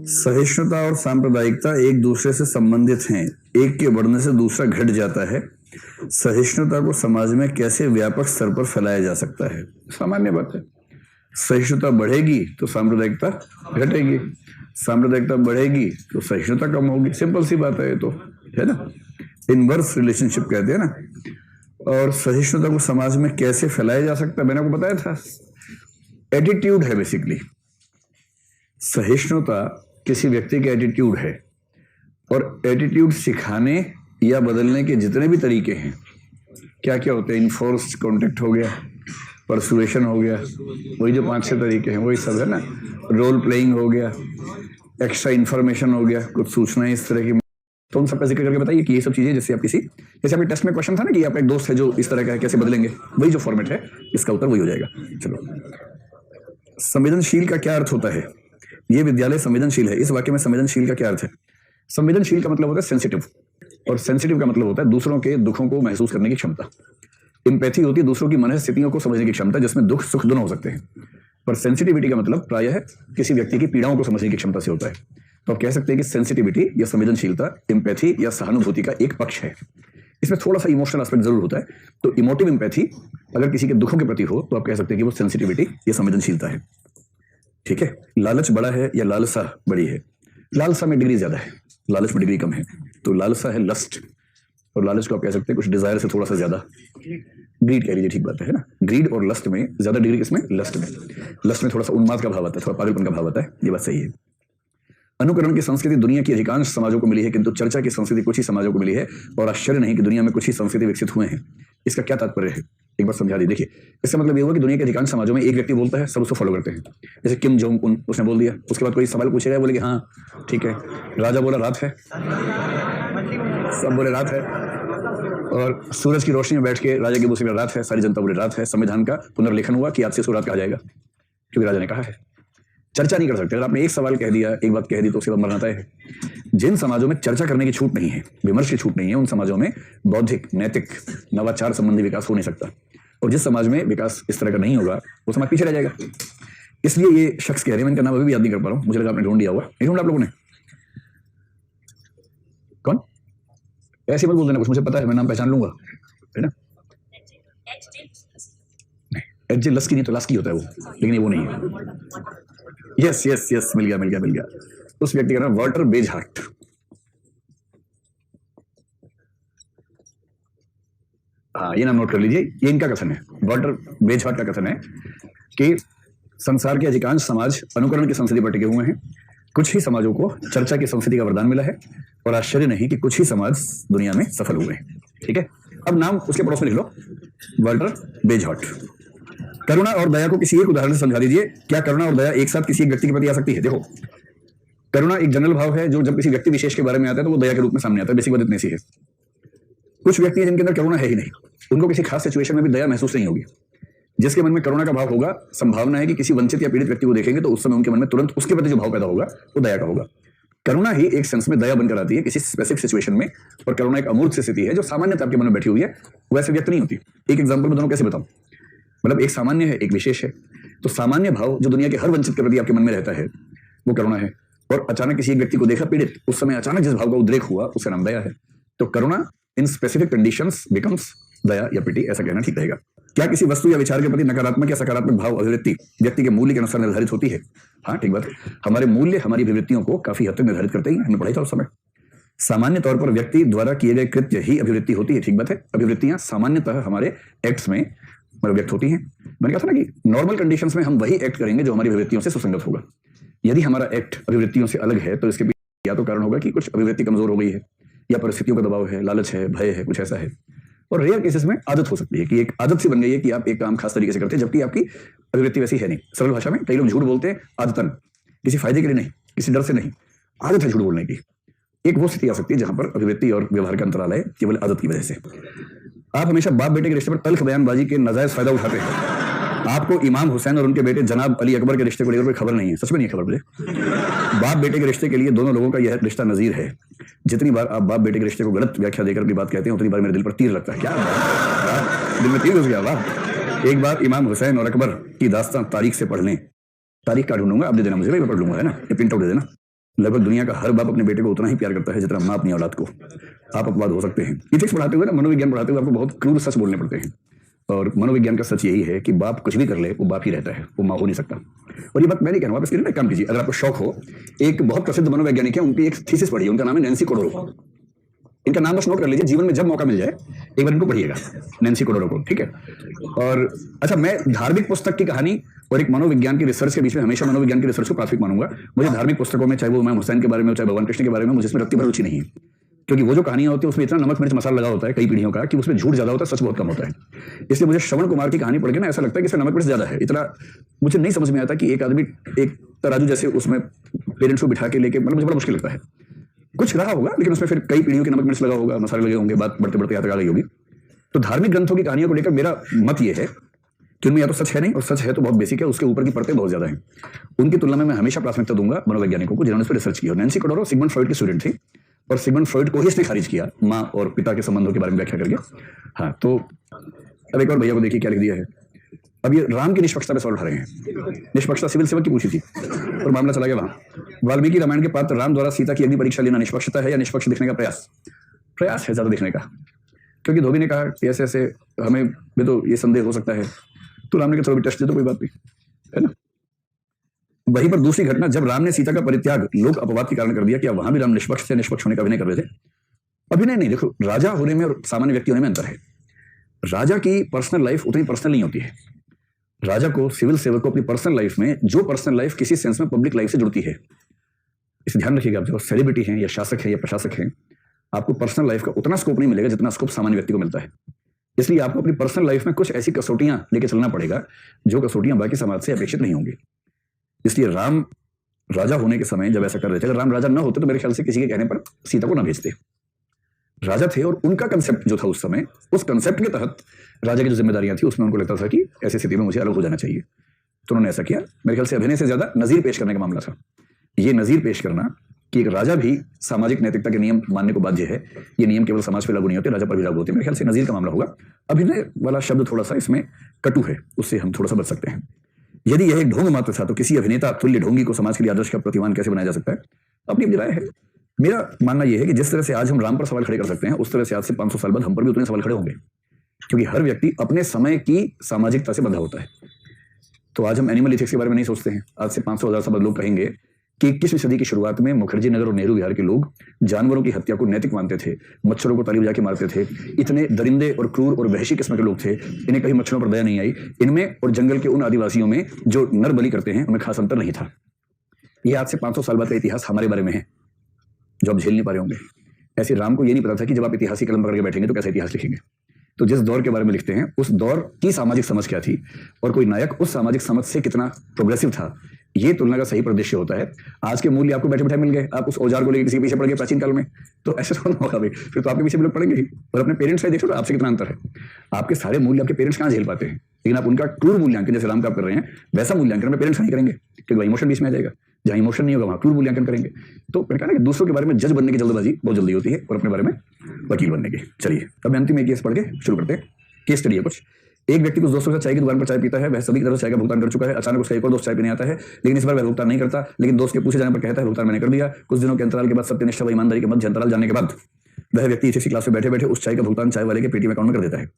सहिष्णुता और सांप्रदायिकता एक दूसरे से संबंधित हैं। एक के बढ़ने से दूसरा घट जाता है। सहिष्णुता को समाज में कैसे व्यापक स्तर पर फैलाया जा सकता है? सामान्य बात है। सहिष्णुता बढ़ेगी तो सांप्रदायिकता घटेगी, सांप्रदायिकता बढ़ेगी तो सहिष्णुता कम होगी। सिंपल सी बात है ये तो, है ना। इनवर्स रिलेशनशिप कहते हैं ना। और सहिष्णुता को समाज में कैसे फैलाया जा सकता है, मैंने आपको बताया था। एटीट्यूड है बेसिकली। सहिष्णुता किसी व्यक्ति का एटीट्यूड है, और एटीट्यूड सिखाने या बदलने के जितने भी तरीके हैं, क्या क्या होते हैं, इन्फोर्स्ड कॉन्टेक्ट हो गया, परसुएशन हो गया, वही जो 5-6 तरीके हैं वही सब है ना। रोल प्लेइंग हो गया, एक्स्ट्रा इन्फॉर्मेशन हो गया, कुछ सूचनाएं इस तरह की। तो उन सबका जिक्र करके बताइए कि ये सब चीजें, जैसे आपके टेस्ट में क्वेश्चन था ना कि आपका एक दोस्त है जो इस तरह का है, कैसे बदलेंगे, वही जो फॉर्मेट है इसका उत्तर वही हो जाएगा। चलो, संवेदनशील का क्या अर्थ होता है? ये विद्यालय संवेदनशील है। इस वाक्य में संवेदनशील का क्या अर्थ है? संवेदनशील का मतलब होता है सेंसिटिव, और सेंसिटिव का मतलब होता है दूसरों के दुखों को महसूस करने की क्षमता। एम्पैथी होती है दूसरों की मन स्थितियों को समझने की क्षमता, जिसमें दुख सुख दोनों हो सकते हैं। पर सेंसिटिविटी का मतलब प्रायः किसी व्यक्ति की पीड़ाओं को समझने की क्षमता से होता है। तो आप कह सकते हैं कि सेंसिटिविटी या संवेदनशीलता एम्पैथी या सहानुभूति का एक पक्ष है। इसमें थोड़ा सा इमोशनल एस्पेक्ट जरूर होता है। तो इमोटिव एम्पैथी अगर किसी के दुखों के प्रति हो तो आप कह सकते हैं कि वो सेंसिटिविटी या संवेदनशीलता है। ठीक है। लालच बड़ा है या लालसा बड़ी है? लालसा में डिग्री ज्यादा है, लालच में डिग्री कम है। तो लालसा है लस्ट, और लालच को आप कह सकते हैं कुछ डिजायर से थोड़ा सा ज्यादा। ग्रीड कह लीजिए, ठीक बात है ना। ग्रीड और लस्ट में ज्यादा डिग्री किसमें? लस्ट में। लस्ट में थोड़ा सा उन्माद का भाव आता है, थोड़ा पागलपन का भाव आता है। ये बात सही है। अनुकरण की संस्कृति दुनिया की अधिकांश समाजों को मिली है, किंतु चर्चा की संस्कृति कुछ ही समाजों को मिली है, और आश्चर्य नहीं कि दुनिया में कुछ ही संस्कृति विकसित हुए हैं। इसका क्या तात्पर्य है, एक बार समझा दीजिए। देखिए, इसका मतलब ये हुआ कि दुनिया के अधिकांश समाजों में एक व्यक्ति बोलता है, सब उसको फॉलो करते हैं। जैसे किम जोंग उन, उसने बोल दिया, उसके बाद कोई सवाल पूछेगा, बोले कि हाँ ठीक है। राजा बोला रात है, सब बोले रात है। और सूरज की रोशनी में बैठ के राजा की बुसी में रात है, सारी जनता बोले रात है। संविधान का पुनर्लेखन हुआ कि आज से रात कहा जाएगा, क्योंकि राजा ने कहा है। चर्चा नहीं कर सकते। अगर आपने एक सवाल कह दिया, एक बात कह दी, तो उसके बाद मरना तय है। जिन समाजों में चर्चा करने की छूट नहीं है, विमर्श की छूट नहीं है, उन समाजों में बौद्धिक, नैतिक, नवाचार संबंधी विकास हो नहीं सकता। और जिस समाज में विकास इस तरह का नहीं होगा, वो समाज पीछे रह जाएगा। इसलिए ये शख्स कह रहे हैं, मैं इनका नाम अभी भी याद नहीं कर पा रहा हूँ, मुझे लगा आपने ढूंढ दिया हुआ। नहीं ढूंढा आप लोगों ने? कौन? ऐसे मत बोल देना कुछ, मुझे पता है, मैं नाम पहचान लूंगा, है ना। एच लस्की नहीं तो लास्की होता है वो, लेकिन ये वो नहीं है। यस यस यस, मिल गया। उस व्यक्ति का नाम वाल्टर बेजहार्ट। हाँ, ये नाम नोट कर लीजिए। ये इनका कथन है, वाल्टर बेजहार्ट का कथन है कि संसार के अधिकांश समाज अनुकरण की संस्कृति पर टिके हुए हैं, कुछ ही समाजों को चर्चा की संस्कृति का वरदान मिला है, और आश्चर्य नहीं कि कुछ ही समाज दुनिया में सफल हुए हैं। ठीक है। अब नाम उसके पड़ोस में लिख लो, वाल्टर बेजहार्ट। करुणा और दया को किसी एक उदाहरण से समझा दीजिए। क्या करुणा और दया एक साथ किसी एक व्यक्ति के प्रति आ सकती है? देखो, करुणा एक जनरल भाव है जो जब किसी व्यक्ति विशेष के बारे में आता है तो वो दया के रूप में सामने आता है। बेसिक बात इतनी सी है। कुछ व्यक्ति हैं जिनके अंदर करुणा है ही नहीं, उनको किसी खास सिचुएशन में भी दया महसूस नहीं होगी। जिसके मन में करुणा का भाव होगा, संभावना है कि किसी वंचित या पीड़ित व्यक्ति को देखेंगे तो उस समय उनके मन में तुरंत उसके प्रति जो भाव पैदा होगा वो दया का होगा। करुणा ही एक सेंस में दया बनकर आती है किसी स्पेसिफिक सिचुएशन में, और करुणा एक अमूर्त स्थिति है जो सामान्यतः आपके मन में बैठी हुई है, वैसे व्यक्त नहीं होती। एक एग्जाम्पल में दोनों कैसे बताऊं, मतलब एक सामान्य है, एक विशेष है। तो सामान्य भाव जो दुनिया के हर वंचित के प्रति आपके मन में रहता है वो करुणा है, और अचानक किसी एक व्यक्ति को देखा पीड़ित, उस समय अचानक जिस भाव का उद्रेक हुआ उसका नाम दया है। तो करुणा इन स्पेसिफिक कंडीशंस बिकम्स दया या पिटी, ऐसा कहना ठीक रहेगा। क्या किसी वस्तु या विचार के प्रति नकारात्मक या सकारात्मक भाव अभिवृत्ति व्यक्ति के मूल्य के अनुसार निर्धारित होती है? हाँ, ठीक बात। हमारे मूल्य हमारी अभिवृत्तियों को काफी हद तक निर्धारित करते हैं, हमने पढ़ा था उस समय। सामान्य तौर पर व्यक्ति द्वारा किए गए कृत्य ही अभिवृत्ति होती है। ठीक बात है। अभिवृत्तियां सामान्यतः हमारे एक्ट्स में व्यक्त होती हैं। मैंने कहा था ना कि नॉर्मल कंडीशंस में हम वही एक्ट करेंगे जो हमारी अभिवृत्तियों से सुसंगत होगा। यदि हमारा एक्ट अभिवृत्तियों से अलग है तो इसके पीछे या तो कारण होगा कि कुछ अभिवृत्ति कमजोर हो गई है, या परिस्थितियों का दबाव है, लालच है, भय है, कुछ ऐसा है। और रेयर केसेस में आदत हो सकती है कि एक आदत सी बन गई है कि आप एक काम खास तरीके से करते हैं, जबकि आपकी अभिवृत्ति वैसी है नहीं। सरल भाषा में कई लोग झूठ बोलते हैं आदतन, किसी फायदे के लिए नहीं, किसी डर से नहीं, आदत है झूठ बोलने की। एक वो स्थिति आ सकती है जहां पर अभिवृत्ति और व्यवहार का अंतराल है केवल आदत की वजह से। आप हमेशा बाप बेटे के रिश्ते पर तल्ख बयानबाजी के नाजायज फायदा उठाते हैं। आपको इमाम हुसैन और उनके बेटे जनाब अली अकबर के रिश्ते को लेकर कोई खबर नहीं है, सच में नहीं खबर मुझे। बाप बेटे के रिश्ते के लिए दोनों लोगों का यह रिश्ता नजीर है। जितनी बार आप बाप बेटे के रिश्ते को गलत व्याख्या देकर अपनी बात कहते हैं, उतनी बार मेरे दिल पर तीर लगता है। क्या दिल में तीर घुस गया? वाह। एक बार इमाम हुसैन और अकबर की दास्तान तारीख से पढ़ लें। तारीख का ढूंढूंगा, आप दे देना मुझे, मैं पढ़ लूंगा, है ना। ये प्रिंट आउट दे देना। लगभग दुनिया का हर बाप अपने बेटे को उतना ही प्यार करता है जितना माँ अपनी औलाद को। आप अपवाद हो सकते हैं। इथिक्स पढ़ाते हुए ना, मनोविज्ञान पढ़ाते हुए आपको बहुत क्रूर सच बोलने पड़ते हैं। और मनोविज्ञान का सच यही है कि बाप कुछ भी कर ले वो बाप ही रहता है, वो माँ हो नहीं सकता। और ये बात मैं नहीं कह रहा हूँ, आप इसके लिए ना काम कीजिए, अगर आपको शौक हो। एक बहुत प्रसिद्ध मनोवैज्ञानिक है, उनकी एक थीसिस पढ़िए, उनका नाम है नैन्सी कोडोरो। इनका नाम बस नोट कर लीजिए, जीवन में जब मौका मिल जाए एक बार इनको पढ़िएगा, नैन्सी कोडोरो को, ठीक है। और अच्छा, मैं धार्मिक पुस्तक की कहानी और एक मनोविज्ञान की रिसर्च के बीच में हमेशा मनोविज्ञान की रिसर्च को प्राथमिक मानूंगा। मुझे धार्मिक पुस्तकों में, चाहे वो इमाम हुसैन के बारे में हो, चाहे भगवान कृष्ण के बारे में, मुझे इसमें रत्ती भर रुचि नहीं है। क्योंकि वो जो कहानियां होती है उसमें इतना नमक मिर्च मसाला लगा होता है कई पीढ़ियों का, कि उसमें झूठ ज्यादा होता है, सच बहुत कम होता है। इसलिए मुझे श्रवण कुमार की कहानी पढ़ के ना ऐसा लगता है कि इसमें नमक मिर्च ज्यादा है। इतना मुझे नहीं समझ में आता कि एक आदमी एक तराजू जैसे उसमें पेरेंट्स को बिठा के लेके, मतलब मुझे बड़ा मुश्किल लगता है। कुछ रहा होगा लेकिन उसमें फिर कई पीढ़ियों के नमक मिर्च लगा होगा, मसाले लगे होंगे, बात बढ़ते बढ़ते यहाँ तक आ गई होगी। तो धार्मिक ग्रंथों की कहानियों को लेकर मेरा मत ये है कि उनमें या तो सच है नहीं, और सच है तो बहुत बेसिक है, उसके ऊपर की परतें बहुत ज्यादा हैं। उनकी तुलना में मैं हमेशा प्राथमिकता दूंगा मनोवैज्ञानिकों को जिन्होंने इस पर रिसर्च की। और नैन्सी कोडोरो सिगमंड फ्रॉइड की स्टूडेंट थी, और सिगमंड फ्रॉइड को ही इसने खारिज किया माँ और पिता के संबंधों के बारे में व्याख्या करके। हाँ, तो अब एक और भैया को देखिए क्या लिख दिया है। अब ये राम की निष्पक्षता पे सवाल उठा रहे हैं। निष्पक्षता सिविल सेवक की पूछी थी और मामला चला गया वहां। वाल्मीकि रामायण के पात्र राम द्वारा सीता की अग्नि परीक्षा लेना निष्पक्षता है या निष्पक्ष दिखने का प्रयास? प्रयास है ज्यादा दिखने का, क्योंकि धोबी ने कहा कि ऐसे ऐसे हमें भी तो ये संदेह हो सकता है, तो राम ने कहा चलो भी टेस्ट दे दो, कोई बात नहीं, है ना। वहीं पर दूसरी घटना, जब राम ने सीता का परित्याग लोक अपवाद के कारण कर दिया, क्या वहां भी राम निष्पक्ष से निष्पक्ष होने का अभिनय कर रहे थे? अभिनय नहीं, देखो राजा होने में और सामान्य व्यक्ति होने में अंतर है। राजा की पर्सनल लाइफ उतनी पर्सनल नहीं होती है। राजा को, सिविल सेवक को अपनी पर्सनल लाइफ में, जो पर्सनल लाइफ किसी सेंस में पब्लिक लाइफ से जुड़ती है, इसे ध्यान रखिएगा। आप जो सेलिब्रिटी हैं या शासक है या प्रशासक हैं, आपको पर्सनल लाइफ का उतना स्कोप नहीं मिलेगा जितना स्कोप सामान्य व्यक्ति को मिलता है। इसलिए आपको अपनी पर्सनल लाइफ में कुछ ऐसी कसौटियां लेके चलना पड़ेगा जो कसौटियां बाकी समाज से अपेक्षित नहीं होंगी। इसलिए राम राजा होने के समय जब ऐसा कर रहे थे, अगर राम राजा न होते तो मेरे ख्याल से किसी के कहने पर सीता को ना भेजते। राजा थे और उनका कंसेप्ट जो था उस समय, उस कंसेप्ट के तहत राजा की जो जिम्मेदारियां थी उसमें उनको लगता था कि ऐसी स्थिति में मुझे अलग हो जाना चाहिए, तो उन्होंने ऐसा किया। मेरे ख्याल से अभिनय से ज्यादा नजीर पेश करने का मामला था। ये नजीर पेश करना कि एक राजा भी सामाजिक नैतिकता के नियम मानने को बाध्य है, ये नियम केवल समाज पर लागू नहीं होते, राजा पर भी लागू होते हैं। मेरे ख्याल से नजीर का मामला होगा। अभिनय वाला शब्द थोड़ा सा इसमें कटु है, उससे हम थोड़ा सा बच सकते हैं। यदि यह एक ढोंग मात्र था तो किसी अभिनेता तुल्य ढोंगी को समाज के लिए आदर्श का प्रतिमान कैसे बनाया जा सकता है? अपनी अपनी राय है। मेरा मानना यह है कि जिस तरह से आज हम राम पर सवाल खड़े कर सकते हैं, उस तरह से आज से 500 साल बाद हम पर भी उतने सवाल खड़े होंगे, क्योंकि हर व्यक्ति अपने समय की सामाजिकता से बंधा होता है। तो आज हम एनिमल इथिक्स के बारे में नहीं सोचते हैं। आज से 500,000 साल बाद लोग कहेंगे कि 21वीं सदी की शुरुआत में मुखर्जी नगर और नेहरू विहार के लोग जानवरों की हत्या को नैतिक मानते थे, मच्छरों को ताली बजा के मारते थे, इतने दरिंदे और क्रूर और वहशी किस्म के लोग थे, इन्हें कभी मच्छरों पर दया नहीं आई। इनमें और जंगल के उन आदिवासियों में जो नर बलि करते हैं उनमें खास अंतर नहीं था। यह आज से 500 साल बाद का इतिहास हमारे बारे में है जो आप झेल नहीं पा रहे होंगे। ऐसे राम को यह नहीं पता था कि जब आप इतिहास की कलम पकड़ के बैठेंगे तो कैसा इतिहास लिखेंगे। तो जिस दौर के बारे में लिखते हैं उस दौर की सामाजिक समझ क्या थी, और कोई नायक उस सामाजिक समझ से कितना प्रोग्रेसिव था, ये तुलना का सही परिदृश्य होता है। आज के मूल्य आपको बैठे बैठे मिल गए, आप उस औजार को लेकर किसी के पीछे पड़ गए प्राचीन काल में, तो ऐसे थोड़ा होगा भाई, फिर तो आपके पीछे भी लोग पड़ेंगे ही। और अपने पेरेंट्स से देखो तो आपसे कितना अंतर है। आपके सारे मूल्य आपके पेरेंट्स कहाँ झेल पाते हैं, लेकिन आप उनका क्रूर मूल्यांकन जैसे राम का आप कर रहे हैं वैसा मूल्यांकन अपने पेरेंट्स नहीं करेंगे, क्योंकि इमोशन बीच में आ जाएगा। जहाँ इमोशन नहीं होगा वहाँ क्रूर मूल्यांकन करेंगे। तो मैंने कहा ना कि दूसरों के बारे में जज बनने की जल्दबाजी बहुत जल्दी होती है और अपने बारे में वकील बनने की। चलिए अब मैं अंतिम एक केस पढ़ के शुरू करते हैं। केस स्टडी है कुछ। एक व्यक्ति कुछ दोस्तों के साथ चाय की दुकान पर चाय पीता है, वह सभी की तरफ चाय का भुगतान कर चुका है। अचानक उसका एक और दोस्त चाय पीने आता है, लेकिन इस बार वह भुगतान नहीं करता, लेकिन दोस्त के पूछे जाने पर कहता है भुगतान मैंने कर दिया। कुछ दिनों के अंतराल के बाद, सत्यनिष्ठा व ईमानदारी के मध्य अंतराल जाने के बाद, वह व्यक्ति इसी क्लास में बैठे बैठे उस चाय का भुगतान चाय वाले के पेटीएम अकाउंट में कर देता है।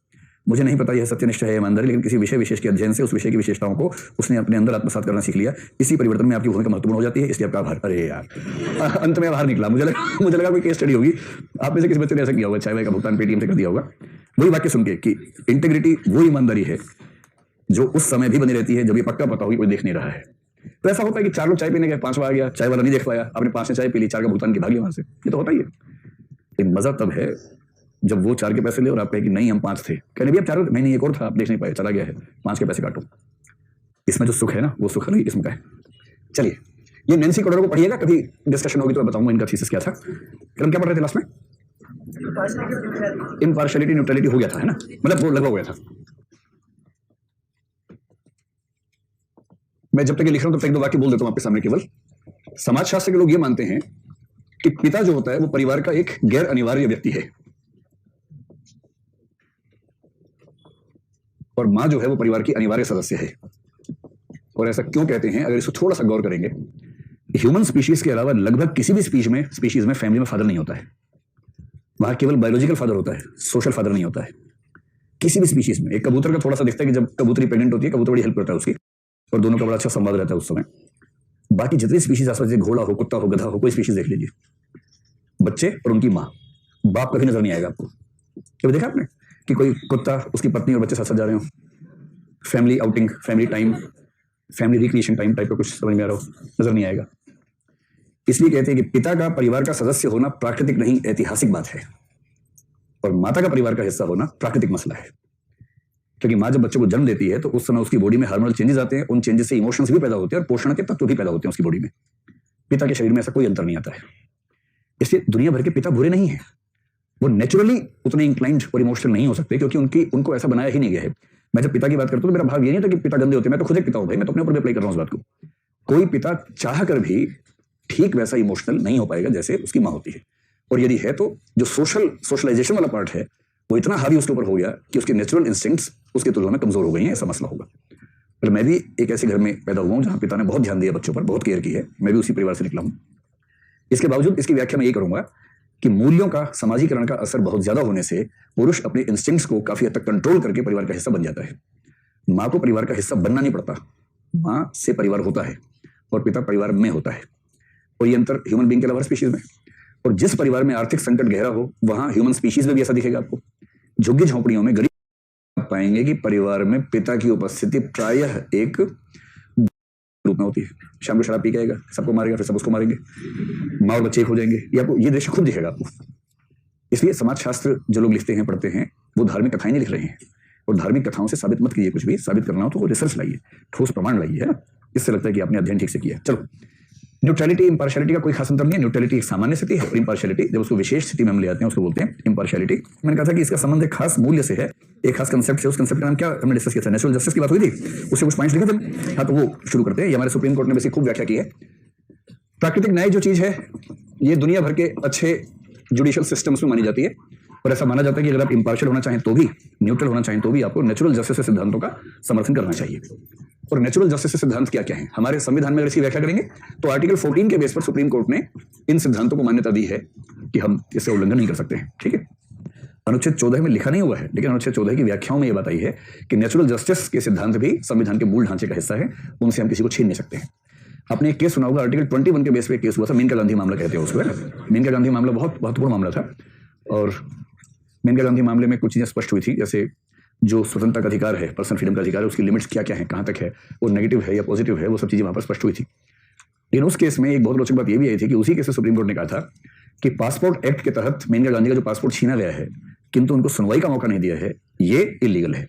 मुझे नहीं पता यह सत्यनिष्ठा है ईमानदारी, लेकिन किसी विषय विशेष के अध्ययन से उस विषय की विशेषताओं को उसने अपने अंदर आत्मसात करना सीख लिया। इसी परिवर्तन में आपकी भूमिका महत्वपूर्ण हो जाती है, इसलिए आपका आभार। अरे यार, अंत में आभार निकला। मुझे लगा कोई केस स्टडी होगी। आप में से किसी बच्चे ने ऐसा किया होगा, चाय वाले का भुगतान पेटीएम से कर दिया होगा। वही वाक्य सुन के कि इंटीग्रिटी वो ईमानदारी है जो उस समय भी बनी रहती है जब ये पक्का पता होगी कोई देख नहीं रहा है। तो ऐसा होता है कि 4 लोग चाय पीने गए, 5वां आ गया, चाय वाला नहीं देख पाया, आपने 5 ने चाय पी ली, 4 का भुगतान की भाग लिया वहां से। ये तो होता ही है। लेकिन मजा तब है जब वो 4 के पैसे ले और आप कहे कि नहीं हम 5 थे, कहने भी आप 4 नहीं एक और था, आप देख नहीं पाए, चला गया है, 5 के पैसे काटो। इसमें जो सुख है ना, वो सुख अलग किस्म का है। चलिए, ये नैन्सी कोडोरो को पढ़िएगा, कभी डिस्कशन होगी तो मैं बताऊंगा इनका थीसिस क्या था। हम क्या पढ़ रहे थे लास्ट में? इम्पार्शियलिटी न्यूट्रलिटी हो गया था, है ना, मतलब वो लगभग हो गया था। मैं जब तक ये लिख रहा हूं तब तक 2 वाक्य बोल देता हूं आपके सामने। केवल समाजशास्त्र के लोग ये मानते हैं कि पिता जो होता है वो परिवार का एक गैर अनिवार्य व्यक्ति है, और मां जो है वो परिवार की अनिवार्य सदस्य है। और ऐसा क्यों कहते हैं, अगर इसको थोड़ा सा गौर करेंगे ह्यूमन स्पीशीज के अलावा लगभग किसी भी स्पीशीज में फैमिली में फादर नहीं होता है। वहां केवल बायोलॉजिकल फादर होता है, सोशल फादर नहीं होता है किसी भी स्पीशीज में। एक कबूतर का थोड़ा सा दिखता है कि जब कबूतरी प्रेग्नेंट होती है, कबूतर बड़ी हेल्प करता है उसकी, और दोनों का बड़ा अच्छा संवाद रहता है उस समय। बाकी जितनी स्पीशीज आसपास, घोड़ा हो, कुत्ता हो, गधा हो, कोई स्पीशीज देख लीजिए, बच्चे और उनकी माँ, बाप कभी नजर नहीं आएगा आपको। कभी देखा आपने कि कोई कुत्ता, उसकी पत्नी और बच्चे साथ साथ जा रहे हो, family outing, family time, family recreation time type का कुछ समझ में आ रहा हो? नजर नहीं आएगा। इसलिए कहते हैं कि पिता का परिवार का सदस्य होना प्राकृतिक नहीं, ऐतिहासिक बात है, और माता का परिवार का हिस्सा होना प्राकृतिक मसला है। क्योंकि माँ जब बच्चे को जन्म देती है तो उस समय उसकी बॉडी में हार्मोनल चेंजेस आते हैं, उन चेंजेस से इमोशंस भी पैदा होते हैं और पोषण के तत्व भी पैदा होते हैं उसकी बॉडी में। पिता के शरीर में ऐसा कोई अंतर नहीं आता है। इसलिए दुनिया भर के पिता बुरे नहीं है, वो नेचुरली उतने इंक्लाइंड और इमोशनल नहीं हो सकते, क्योंकि उनको ऐसा बनाया ही नहीं गया है। मैं जब पिता की बात करता हूँ तो मेरा भाव ये नहीं था कि पिता गंदे होते, मैं तो खुद एक पिता हूं भाई, मैं तो अपने ऊपर भी अप्लाई कर रहा हूँ इस बात को। कोई पिता चाह कर भी ठीक वैसा इमोशनल नहीं हो पाएगा जैसे उसकी माँ होती है, और यदि है तो जो सोशलाइजेशन वाला पार्ट है वो इतना हावी उसके ऊपर हो गया कि उसके नेचुरल इंस्टिंक्ट्स उसकी तुलना में कमजोर हो गई हैं, ऐसा मसला होगा। पर मैं भी एक ऐसे घर में पैदा हुआ हूं जहां पिता ने बहुत ध्यान दिया बच्चों पर, बहुत केयर की है, मैं भी उसी परिवार से निकला हूं। इसके बावजूद इसकी व्याख्या मैं यही करूंगा कि मूल्यों का समाजीकरण का असर बहुत ज्यादा होने से पुरुष अपने इंस्टिंक्ट्स को काफी हद तक कंट्रोल करके परिवार का हिस्सा बन जाता है। माँ को परिवार का हिस्सा बनना नहीं पड़ता, माँ से परिवार होता है और पिता परिवार में होता है, और ये अंतर ह्यूमन बीइंग के अलावा स्पीशीज में। और जिस परिवार में आर्थिक संकट गहरा हो वहां ह्यूमन स्पीशीज में भी ऐसा दिखेगा आपको। झुग्गी झोंपड़ियों में गरीब पाएंगे कि परिवार में पिता की उपस्थिति प्रायः एक रूप में होती है। शाम को शराब पी के आएगा, सबको मारेगा, फिर सब उसको मारेंगे, माँ और बच्चे एक हो जाएंगे, ये आपको ये दृश्य खुद दिखेगा आपको। इसलिए समाजशास्त्र जो लोग लिखते हैं, पढ़ते हैं, वो धार्मिक कथाएं नहीं लिख रहे हैं, और धार्मिक कथाओं से साबित मत कीजिए कुछ भी। साबित करना हो तो रिसर्च लाइए, ठोस प्रमाण लाइए, है ना। इससे लगता है कि आपने अध्ययन ठीक से किया। चलो, न्यूट्रलिटी इम्पार्शियलिटी का कोई खास अंतर नहीं है। न्यूट्रलिटी एक सामान्य स्थिति है, और इम्पार्शियलिटी जब उसको विशेष स्थिति में हम ले आते हैं उसको बोलते हैं इम्पार्शियलिटी। मैंने कहा था कि इसका संबंध एक खास मूल्य से है, एक खास कंसेप्ट से। उस कंसेप्ट का नाम क्या हमने डिस्कस किया था? नेचुरल जस्टिस की बात हुई थी, उससे कुछ पॉइंट्स लिखे थे। हाँ, तो वो शुरू करते हैं। ये हमारे सुप्रीम कोर्ट ने वैसे खूब व्याख्या की है। प्राकृतिक न्याय जो चीज है ये दुनिया भर के अच्छे जुडिशियल सिस्टम्स में मानी जाती है, और ऐसा माना जाता है कि अगर आप इम्पार्शियल होना चाहें तो भी, न्यूट्रल होना चाहें तो भी, आपको नेचुरल जस्टिस के सिद्धांतों का समर्थन करना चाहिए। और नेचुरल जस्टिस के सिद्धांत क्या क्या है हमारे संविधान में, अगर इसकी व्याख्या करेंगे तो आर्टिकल 14 के बेस पर सुप्रीम कोर्ट ने इन सिद्धांतों को मान्यता दी है कि हम इससे उल्लंघन नहीं कर सकते हैं। ठीक है, अनुच्छेद 14 में लिखा नहीं हुआ है, लेकिन अनुच्छेद 14 की व्याख्याओं में यह बात आई है कि नेचुरल जस्टिस के सिद्धांत भी संविधान के मूल ढांचे का हिस्सा है, उनसे हम किसी को छीन नहीं सकते हैं। आपने एक केस सुना होगा, आर्टिकल 21 के बेस पे केस हुआ था, मेनका गांधी मामला कहते हैं उसको, है ना। मेनका गांधी मामला बहुत महत्वपूर्ण मामला था, और मेनका गांधी मामले में कुछ चीजें स्पष्ट हुई थी, जैसे जो स्वतंत्रता का अधिकार है, पर्सनल फ्रीडम का अधिकार है, उसकी लिमिट्स क्या क्या है, कहाँ तक है, वो नेगेटिव है या पॉजिटिव है, वो सब चीजें वहां पर स्पष्ट हुई थी। लेकिन उस केस में एक बहुत रोचक बात यह भी आई थी कि उसी केस में सुप्रीम कोर्ट ने कहा था कि पासपोर्ट एक्ट के तहत मेनका गांधी का जो पासपोर्ट छीना गया है, किंतु उनको सुनवाई का मौका नहीं दिया है, ये इलीगल है।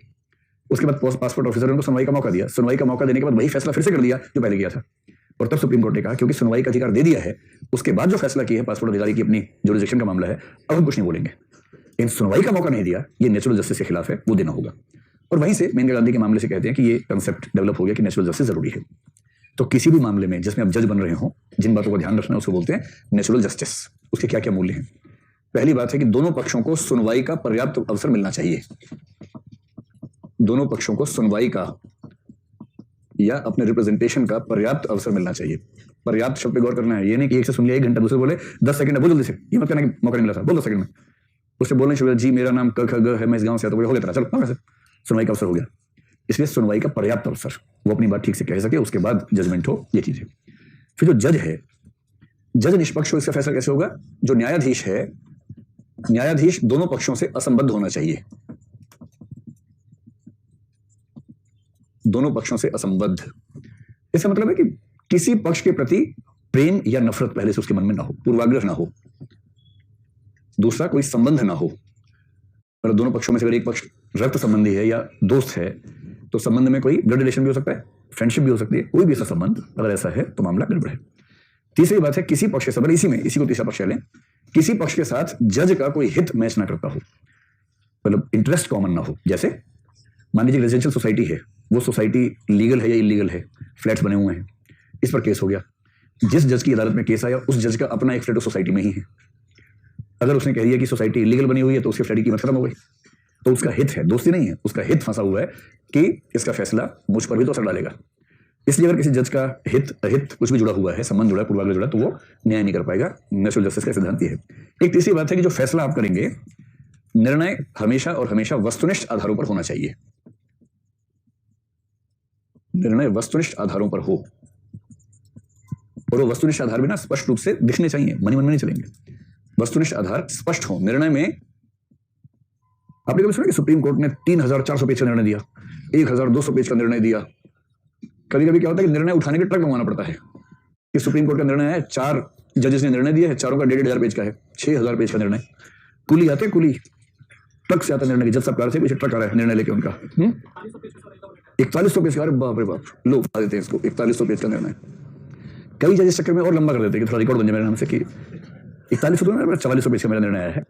उसके बाद पासपोर्ट ऑफिसर ने उनको सुनवाई का मौका दिया, सुनवाई का मौका देने के बाद वही फैसला फिर से कर दिया जो पहले किया था। और तब सुप्रीम कोर्ट ने कहा क्योंकि सुनवाई का अधिकार दे दिया है, उसके बाद जो फैसला किया है पासपोर्ट अधिकारी की अपनी जुरिसडिक्शन का मामला है, अब हम कुछ नहीं बोलेंगे। इन सुनवाई का मौका नहीं दिया, ये नेचुरल जस्टिस के खिलाफ है, वो देना होगा। और वहीं से मेनका गांधी के मामले से कहते हैं कि ये कंसेप्ट डेवलप हो गया कि नेचुरल जस्टिस जरूरी है। तो किसी भी मामले में जिसमें आप जज बन रहे हो, जिन बातों का ध्यान रखना है उसको बोलते हैं नेचुरल जस्टिस। उसके क्या क्या मूल्य हैं? पहली बात है कि दोनों पक्षों को सुनवाई का पर्याप्त अवसर मिलना चाहिए। दोनों पक्षों को सुनवाई का या अपने रिप्रेजेंटेशन का पर्याप्त अवसर मिलना चाहिए। पर्याप्त शब्द पे गौर करना है, ये नहीं कि एक से सुन लिया 1 घंटा, दूसरे बोले 10 सेकंड है, बोल जल्दी से, ये मत कहना कि मौका नहीं मिला था, बोल 10 सेकंड में। उससे बोलने शुरू, जी मेरा नाम क ख ग है, मैं इस गांव से आता हूं, हो गया, चलो सुनवाई का अवसर हो गया। इसलिए सुनवाई का पर्याप्त अवसर, वो अपनी बात ठीक से कह सके, उसके बाद जजमेंट हो, ये चीज है। फिर जो जज है, जज निष्पक्ष हो, इसका फैसला कैसे होगा? जो न्यायाधीश है, न्यायाधीश दोनों पक्षों से असंबद्ध होना चाहिए, दोनों पक्षों से असंबद्ध। इसका मतलब है कि किसी पक्ष के प्रति प्रेम या नफरत पहले से उसके मन में ना हो, पूर्वाग्रह ना हो, दूसरा कोई संबंध ना हो। मतलब दोनों पक्षों में से अगर एक पक्ष रक्त संबंधी है या दोस्त है, तो संबंध में कोई ब्लड रिलेशन भी हो सकता है, फ्रेंडशिप भी हो सकती है, कोई भी ऐसा संबंध अगर ऐसा है तो मामला गड़बड़ है। तीसरी बात है किसी पक्ष के साथ, इसी को तीसरा पक्ष लें, किसी पक्ष के साथ जज का कोई हित मैच ना करता हो, मतलब इंटरेस्ट कॉमन ना हो। जैसे मान लीजिए रेजिडेंशियल सोसाइटी है, वो सोसाइटी लीगल है या इलीगल है, फ्लैट्स बने हुए हैं, इस पर केस हो गया, जिस जज की अदालत में केस आया उस जज का अपना एक फ्लैट उस सोसाइटी में ही है। अगर उसने कह दिया कि सोसाइटी इलीगल बनी हुई है तो उसके फ्लैट की कीमत खत्म हो गई, तो उसका हित है, दोस्ती नहीं है, उसका हित फंसा हुआ है कि इसका फैसला मुझ पर भी तो असर डालेगा। इसलिए अगर किसी जज का हित अहित कुछ भी जुड़ा हुआ है, संबंध जुड़ा है, पूर्वाग्रह जुड़ा, तो वो न्याय नहीं कर पाएगा। नेचुरल जस्टिस का सिद्धांत ये है। एक तीसरी बात है कि जो फैसला आप करेंगे, निर्णय हमेशा और हमेशा वस्तुनिष्ठ आधारों पर होना चाहिए। निर्णय वस्तुनिष्ठ आधारों पर हो, और वो वस्तुनिष्ठ आधार भी ना स्पष्ट रूप से दिखने चाहिए, मन में नहीं चलेंगे। वस्तुनिष्ठ आधार स्पष्ट हो निर्णय में। आपने कभी सुना कि सुप्रीम कोर्ट ने 3400 पेज का निर्णय दिया, 1200 पेज का निर्णय दिया? कभी कभी क्या होता है कि निर्णय उठाने के ट्रक मंगवाना पड़ता है कि सुप्रीम कोर्ट का निर्णय है, 4 जजेस ने निर्णय दिया है, चारों का 1,500 पेज का है, 6000 पेज का निर्णय। कुली आते हैं, कुली ट्रक से आता है निर्णय की, जज साहब कार से पीछे ट्रक आ रहा है निर्णय लेके उनका। 4100 पेज का, अरे बाप रे बाप, लोग आ देते हैं इसको 4100 पेज का निर्णय। कई जज इस चक्कर में और लंबा कर देते हैं कि थोड़ा रिकॉर्ड बन जाए मेरे नाम से कि 4100 तो 4400 पेज का मेरा निर्णय आया है।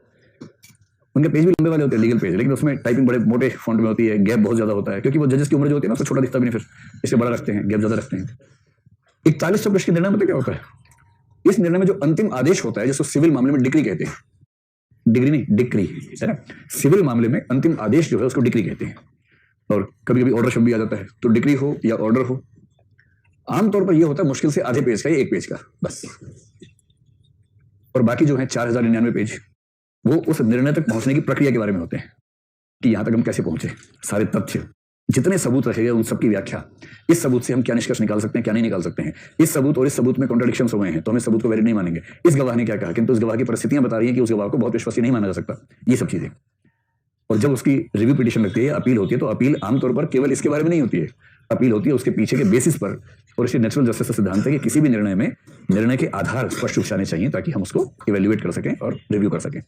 उनके पेज भी लंबे वाले होते हैं, लीगल पेज, लेकिन उसमें टाइपिंग बड़े मोटे फॉन्ट में होती है, गैप बहुत ज्यादा होता है, क्योंकि वो जजेस की उम्र जो होती है ना, उससे छोटा दिखता भी नहीं, फिर इससे बड़ा रखते हैं, गैप ज्यादा रखते हैं। 4100 पेज के निर्णय में क्या होता है? इस निर्णय में जो अंतिम आदेश होता है, जिसको सिविल मामले में डिक्री कहते हैं, डिग्री नहीं डिक्री है ना, सिविल मामले में अंतिम आदेश जो है उसको डिक्री कहते हैं। और कभी कभी ऑर्डर शब्द भी आ जाता है, तो डिक्री हो या ऑर्डर हो, आमतौर पर यह होता है मुश्किल से आधे पेज का या 1 पेज का बस। और बाकी जो है 4099 पेज, वो उस निर्णय तक पहुंचने की प्रक्रिया के बारे में होते हैं कि यहां तक हम कैसे पहुंचे, सारे तथ्य, जितने सबूत रखे गए उन सबकी व्याख्या, इस सबूत से हम क्या निष्कर्ष निकाल सकते हैं, क्या नहीं निकाल सकते हैं, इस सबूत और इस सबूत में कॉन्ट्रडिक्शंस हो गए हैं तो हमें सबूत को वैलिड नहीं मानेंगे, इस गवाह ने क्या कहा, किंतु उस गवाह की परिस्थितियां बता रही हैं कि उस गवाह को बहुत विश्वसनीय नहीं माना जा सकता, ये सब चीजें। और जब उसकी रिव्यू पिटीशन लगती है, अपील होती है, तो अपील आमतौर पर केवल इसके बारे में नहीं होती है, अपील होती है उसके पीछे के बेसिस पर। और इसे नेचुरल जस्टिस का सिद्धांत है कि किसी भी निर्णय में निर्णय के आधार स्पष्ट रूप से आने चाहिए ताकि हम उसको इवेल्युएट कर सकें और रिव्यू कर सकें।